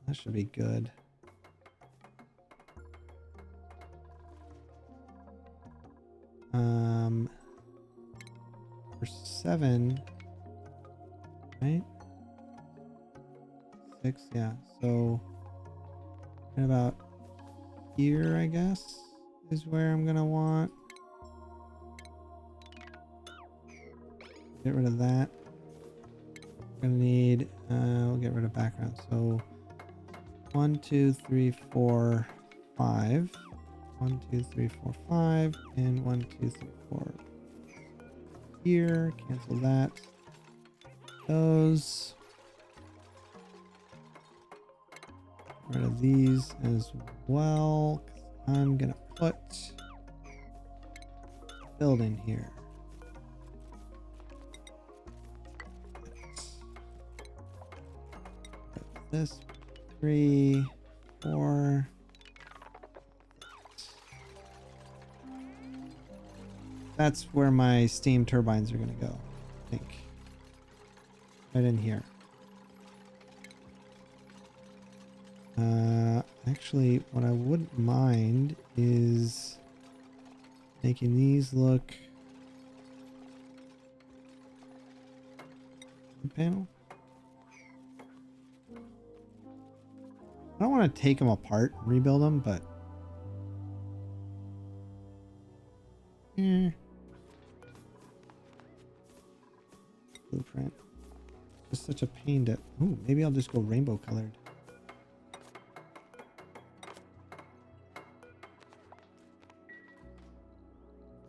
That should be good. For 7, right? 6, yeah. So right about here, I guess, is where I'm gonna want. Get rid of that. We're gonna need, we'll get rid of background. So 1, 2, 3, 4, 5. 1, 2, 3, 4, 5, and 1, 2, 3, 4. Here, cancel that. Those. Get rid of these as well. I'm gonna put build in here. This 3, 4. That's where my steam turbines are going to go, I think. Right in here. Actually, what I wouldn't mind is making these look... panel? I don't want to take them apart and rebuild them, but... Blueprint. It's such a pain to... Ooh, maybe I'll just go rainbow colored.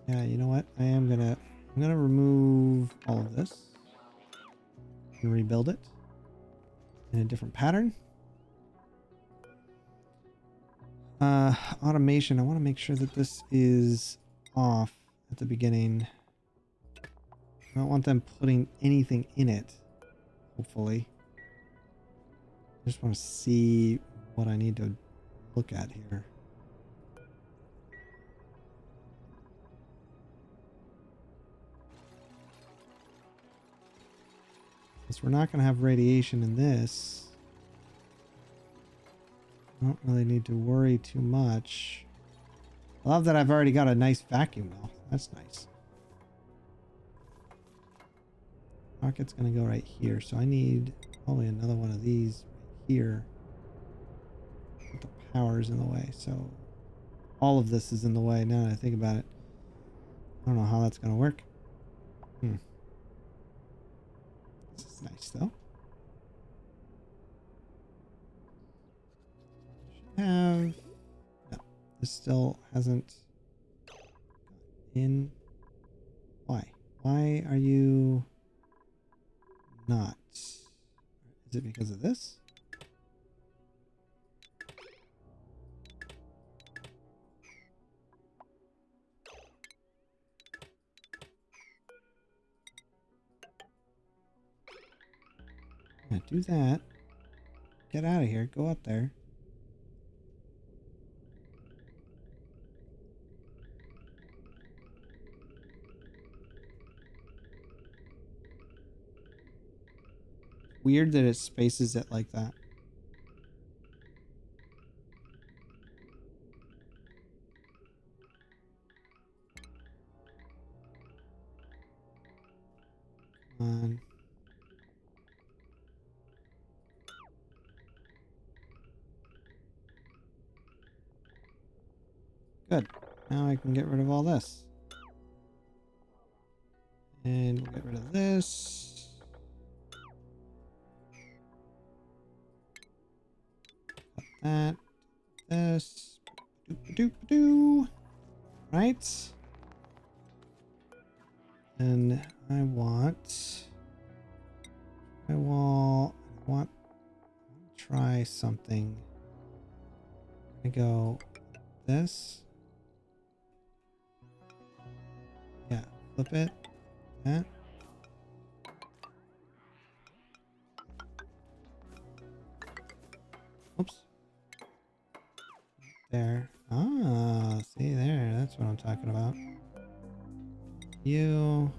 Yeah, you know what? I'm gonna remove all of this and rebuild it in a different pattern. Automation. I want to make sure that this is off at the beginning. I don't want them putting anything in it, hopefully. I just want to see what I need to look at here. Since we're not going to have radiation in this, I don't really need to worry too much. I love that I've already got a nice vacuum now. That's nice. Rocket's going to go right here, so I need probably another one of these right here. But the power's in the way, so all of this is in the way now that I think about it. I don't know how that's going to work. This is nice, though. Should have... No, this still hasn't... in... Why? Why are you... not? Is it because of this? Yeah, do that. Get out of here. Go up there. Weird that it spaces it like that. Come on. Good. Now I can get rid of all this. And we'll get rid of this. Cut that. This. Doop-a-doop-a-doo. Right. And I want to try something. I go this. Yeah, flip it. That. Oops. There. Ah, see there. That's what I'm talking about. You.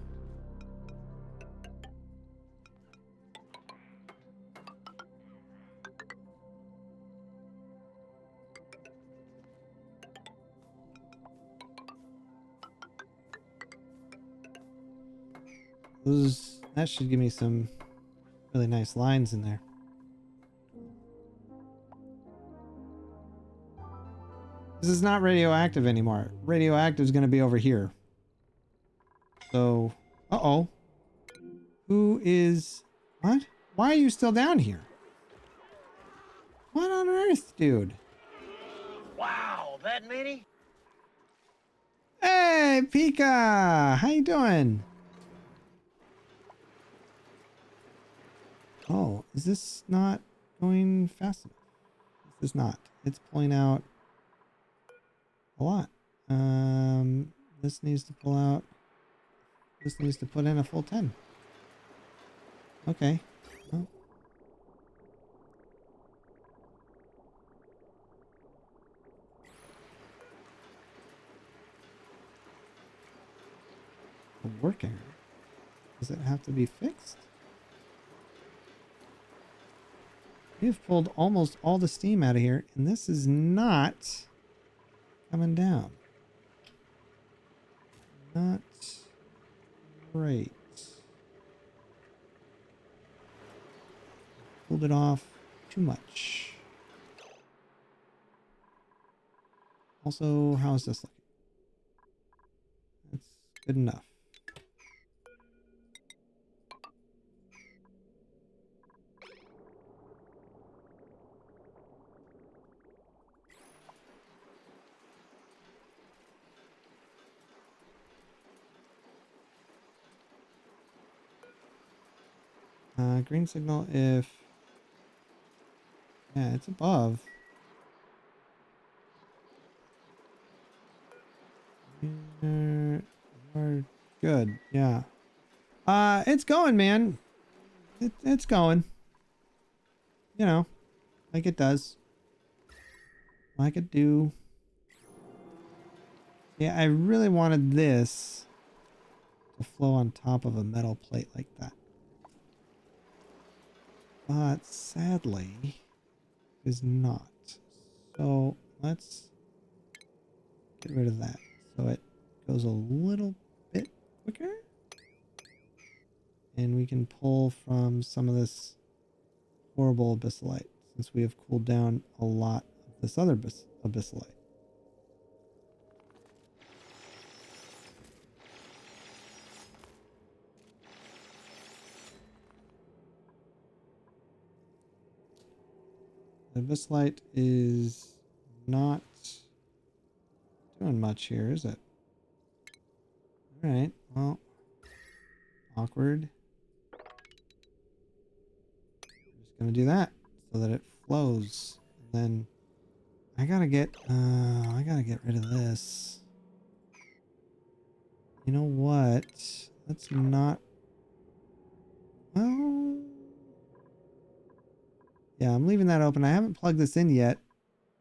That should give me some really nice lines in there. This is not radioactive anymore. Radioactive is going to be over here. So, uh-oh. Who is... What? Why are you still down here? What on earth, dude? Wow, that many? Hey, Pika! How you doing? Oh, is this not going fast enough? This is not. It's pulling out a lot. This needs to pull out. This needs to put in a full 10. Okay. Well. Working. Does it have to be fixed? We've pulled almost all the steam out of here, and this is not coming down. Not great. Pulled it off too much. Also, how is this looking? That's good enough. Green signal if... Yeah, it's above. We're good, yeah. It's going, man. It's going. You know, like it does. Like it do. Yeah, I really wanted this to flow on top of a metal plate like that. But sadly, is not. So let's get rid of that. So it goes a little bit quicker. And we can pull from some of this horrible abyssalite, since we have cooled down a lot of this other abyssalite. The abyssalite is not doing much here, is it? Alright, well, awkward. I'm just gonna do that so that it flows. And then I gotta get rid of this. You know what? Let's not... Well... Yeah, I'm leaving that open. I haven't plugged this in yet.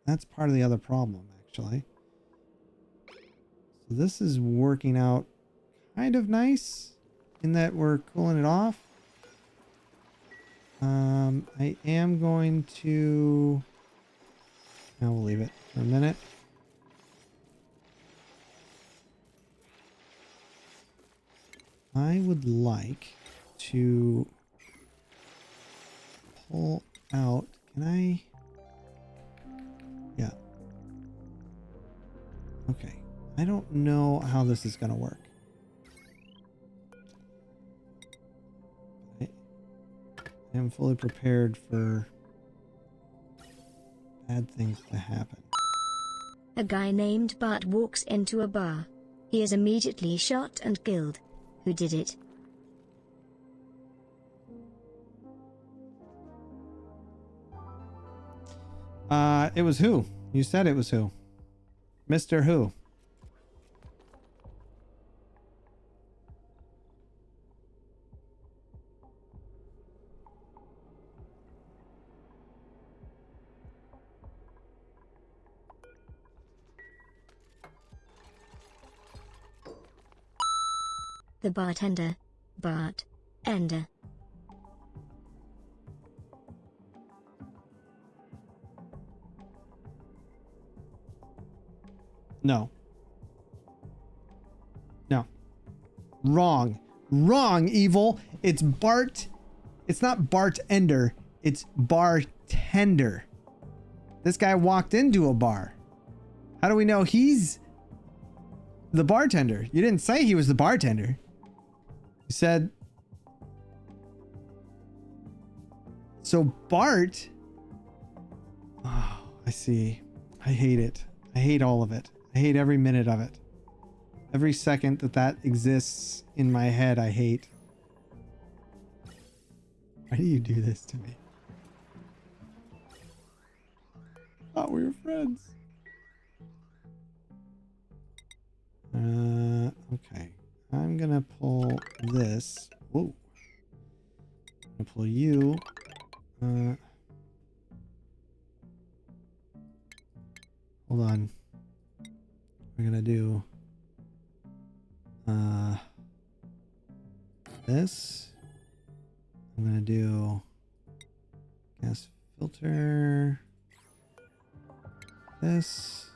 That's part of the other problem, actually. So this is working out kind of nice in that we're cooling it off. I am going to... Now we'll leave it for a minute. I would like to pull out... Can I... Yeah. Okay. I don't know how this is going to work. I am fully prepared for bad things to happen. A guy named Bart walks into a bar. He is immediately shot and killed. Who did it? It was who? You said it was who? Mr. Who? The bartender. Bart. Ender. No. No. Wrong. Wrong, evil. It's Bart. It's not bartender. It's bartender. This guy walked into a bar. How do we know he's the bartender? You didn't say he was the bartender. You said... So Bart... Oh, I see. I hate it. I hate all of it. I hate every minute of it. Every second that exists in my head, I hate. Why do you do this to me? Thought we were friends. Okay. I'm gonna pull this. Whoa. I'm gonna pull you. Hold on. We're gonna do this. I'm gonna do gas filter. This.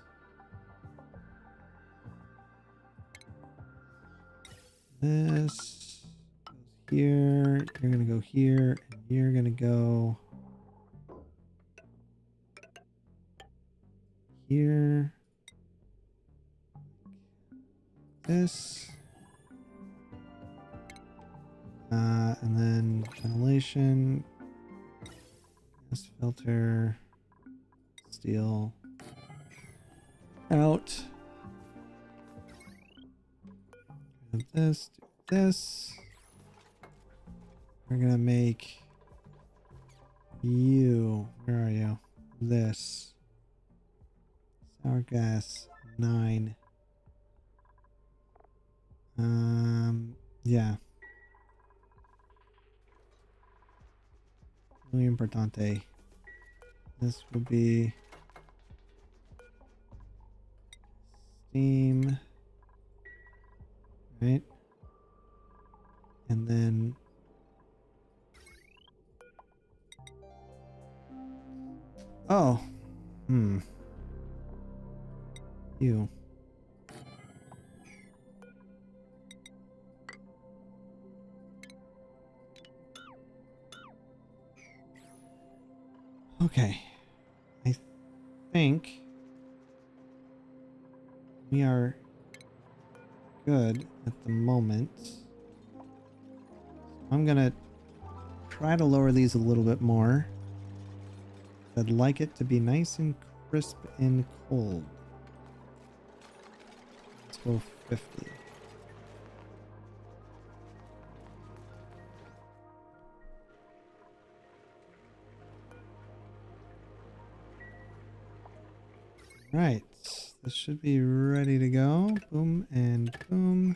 This goes here. You're gonna go here, and you're gonna go here. This. And then ventilation, gas filter, steel out. Do this, do this. We're gonna make you, where are you? This. Sour gas 9. Yeah. Muy importante. This would be steam, right? And then you. Okay. I think we are good at the moment. I'm gonna try to lower these a little bit more. I'd like it to be nice and crisp and cold. Let's go 50. Right, this should be ready to go. Boom and boom.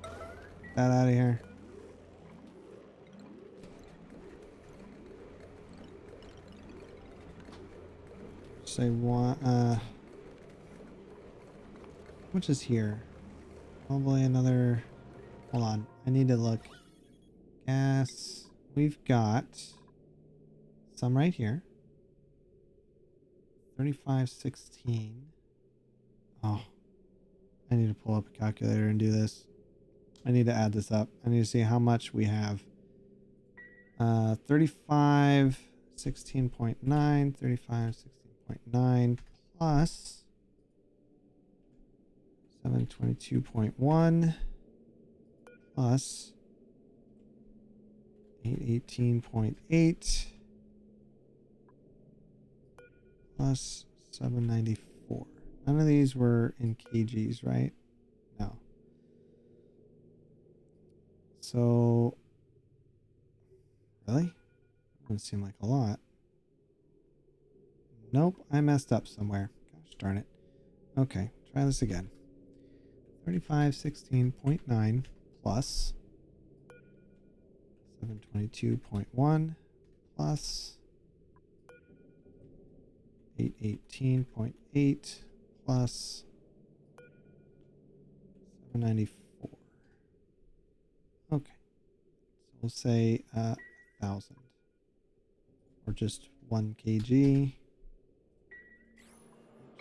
Get that out of here. Say one, how much is here? Probably another, hold on, I need to look. Gas, we've got some right here. 3516. Oh, I need to pull up a calculator and do this. I need to add this up. I need to see how much we have. 35 16.9, 35 16.9 plus 722.1 plus 818.8 plus 794. None of these were in kgs, right? No. So, really? Doesn't seem like a lot. Nope, I messed up somewhere. Gosh darn it. Okay, try this again. 3516.9 plus 722.1 plus 818.8 plus 794. Okay. So we'll say 1,000. Or just 1 kg.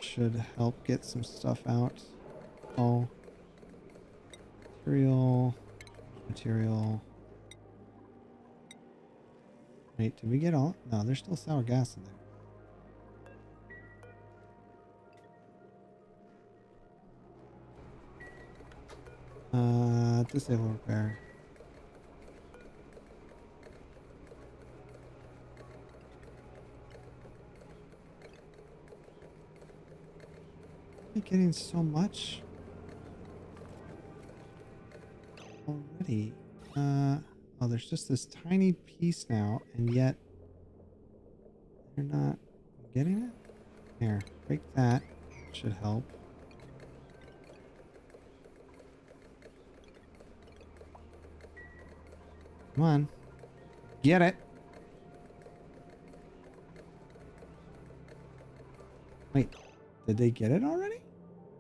Should help get some stuff out. Oh. Material. Wait, did we get all? No, there's still sour gas in there. Disable repair. Am I getting so much already? Oh, there's just this tiny piece now, and yet they're not getting it? Here, break that. Should help. Come on. Get it. Wait, did they get it already?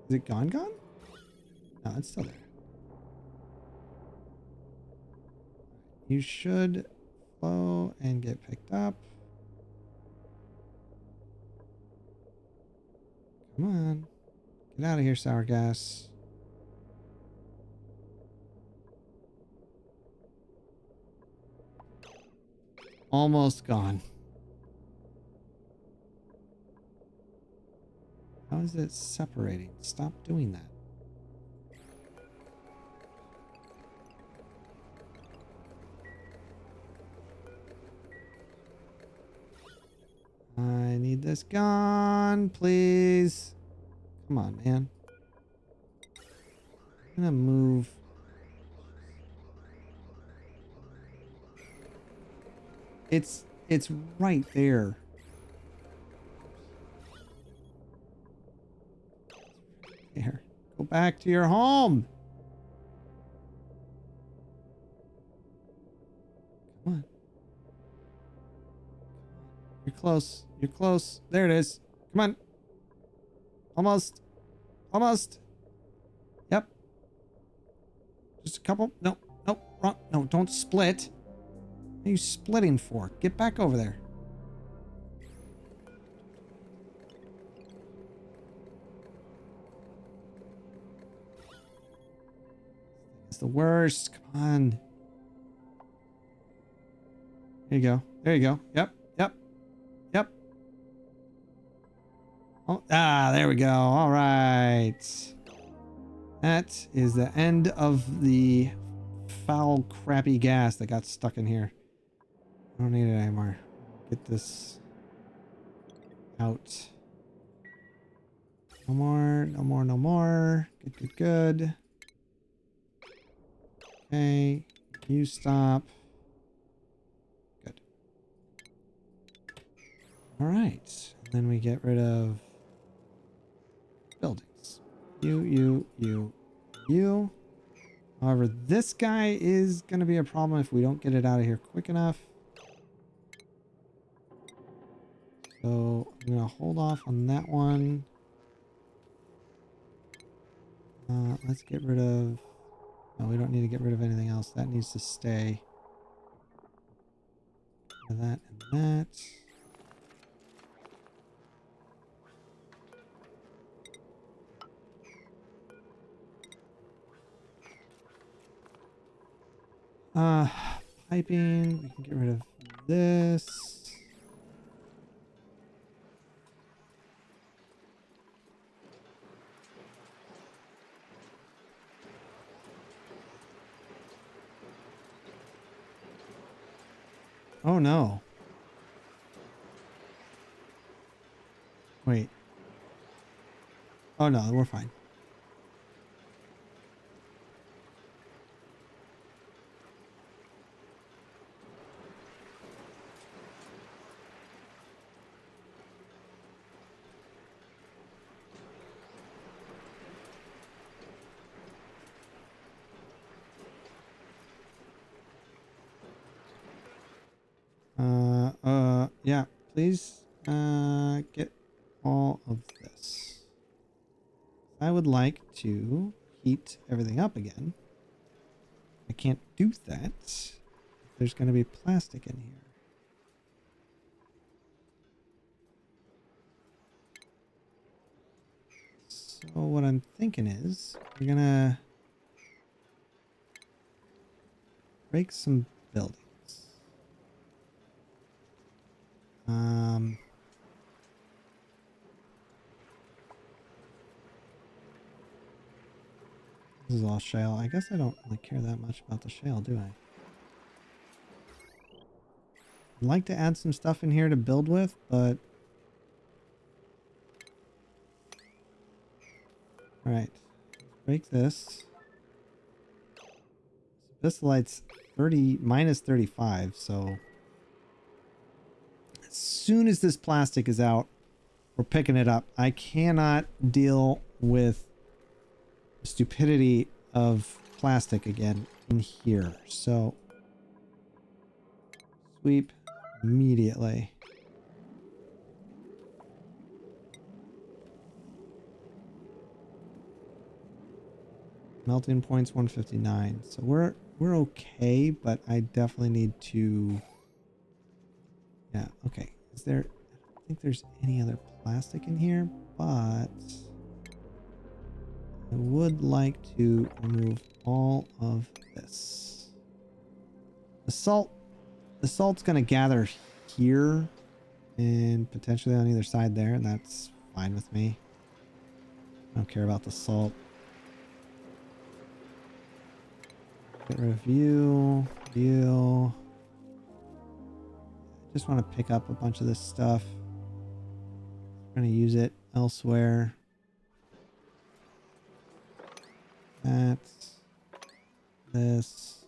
Is it gone? No, it's still there. You should flow and get picked up. Come on. Get out of here, sour gas. Almost gone. How is it separating? Stop doing that. I need this gone, please. Come on, man. I'm gonna move. It's right there. Here. Go back to your home. Come on. You're close. You're close. There it is. Come on. Almost. Almost. Yep. Just a couple. No. Nope. Wrong. No, don't split. What are you splitting for? Get back over there. It's the worst. Come on. There you go. There you go. Yep. Yep. Oh, there we go. All right. That is the end of the foul, crappy gas that got stuck in here. I don't need it anymore. Get this out. No more. Good. Okay. You stop. Good. All right. And then we get rid of buildings. You. However, this guy is going to be a problem if we don't get it out of here quick enough. So I'm going to hold off on that one. Let's get rid of... No, we don't need to get rid of anything else. That needs to stay. That and that. Piping. We can get rid of this. Oh no. Wait. Oh no, we're fine. please get all of this. I would like to heat everything up again. I can't do that. There's going to be plastic in here. So what I'm thinking is we're going to break some buildings. This is all shale. I guess I don't really care that much about the shale, do I? I'd like to add some stuff in here to build with, but... Alright. Break this. Bislight's minus 35, so... As soon as this plastic is out, we're picking it up. I cannot deal with the stupidity of plastic again in here. So sweep immediately. Melting point's 159. So we're okay, but I definitely need to... Yeah, okay. Is there... I don't think there's any other plastic in here, but... I would like to remove all of this. The salt's going to gather here and potentially on either side there, and that's fine with me. I don't care about the salt. Get rid of view. Just want to pick up a bunch of this stuff. I'm going to use it elsewhere. That's this.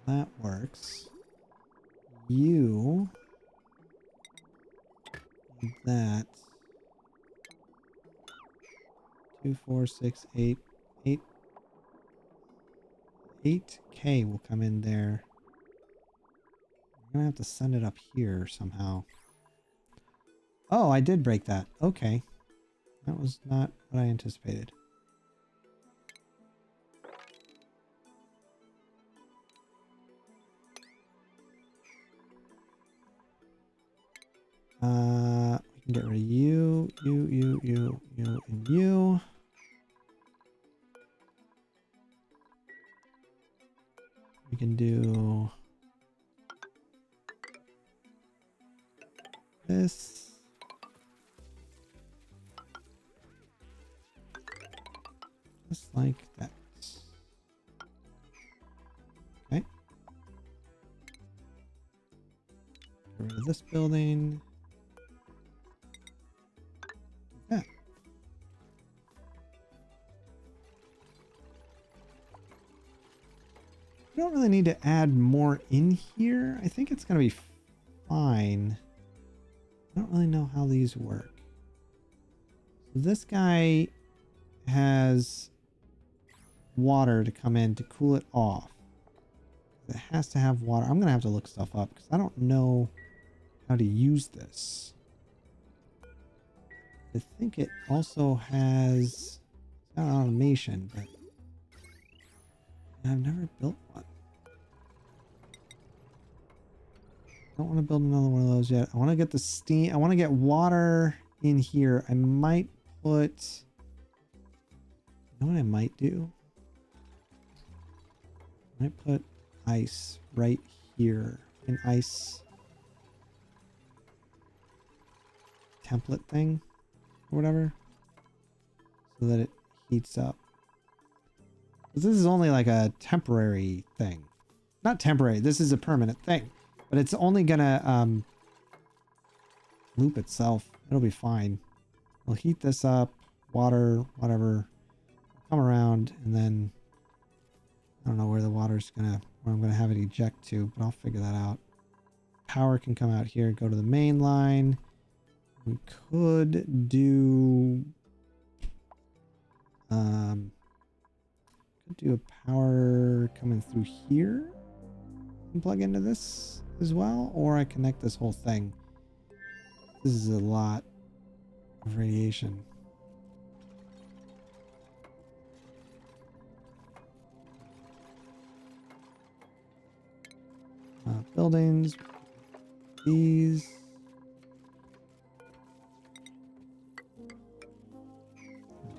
That works. You need that. 2, 4, 6, 8. 8K will come in there. I'm gonna have to send it up here somehow. Oh, I did break that. Okay. That was not what I anticipated. We can get rid of you, and you. We can do this. Just like that. Okay. Get rid of this building. That. I don't really need to add more in here. I think it's going to be fine. I don't really know how these work. So this guy has water to come in to cool it off. It has to have water. I'm going to have to look stuff up because I don't know how to use this. I think it also has... It's got automation, but I've never built one. I don't want to build another one of those yet. I want to get the steam. I want to get water in here. I might put... You know what I might do? I might put ice right here. An ice template thing or whatever. So that it heats up. This is only like a temporary thing. Not temporary. This is a permanent thing. But it's only gonna loop itself. It'll be fine. We'll heat this up. Water, whatever. Come around and then I don't know where the water's where I'm gonna have it eject to, but I'll figure that out. Power can come out here, go to the main line. We could do Do a power coming through here and plug into this as well, or I connect this whole thing. This is a lot of radiation. Buildings. These.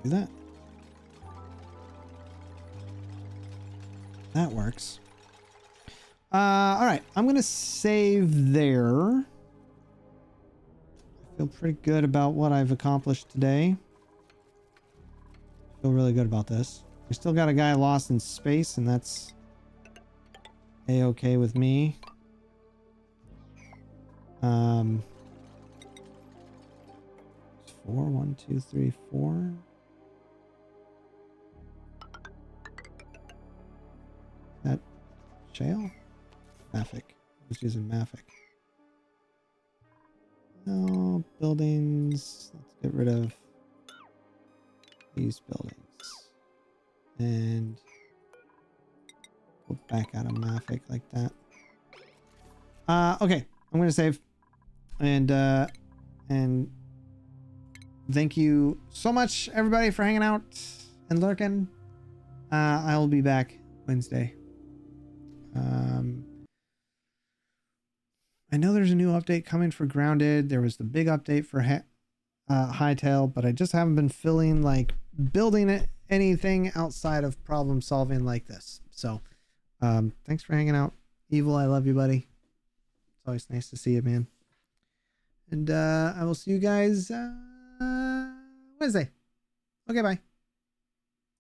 Do that. That works. All right, I'm gonna save there. I feel pretty good about what I've accomplished today. Feel really good about this. We still got a guy lost in space, and that's a-okay with me. 4, 1, 2, 3, 4. That shale? Mafic. I was using Mafic. No, buildings. Let's get rid of these buildings. And go back out of Mafic like that. Okay, I'm gonna save. And thank you so much, everybody, for hanging out and lurking. I will be back Wednesday. I know there's a new update coming for Grounded. There was the big update for Hytale, but I just haven't been feeling like building anything outside of problem solving like this. So, thanks for hanging out. Evil, I love you, buddy. It's always nice to see you, man. And I will see you guys Wednesday. Okay, bye.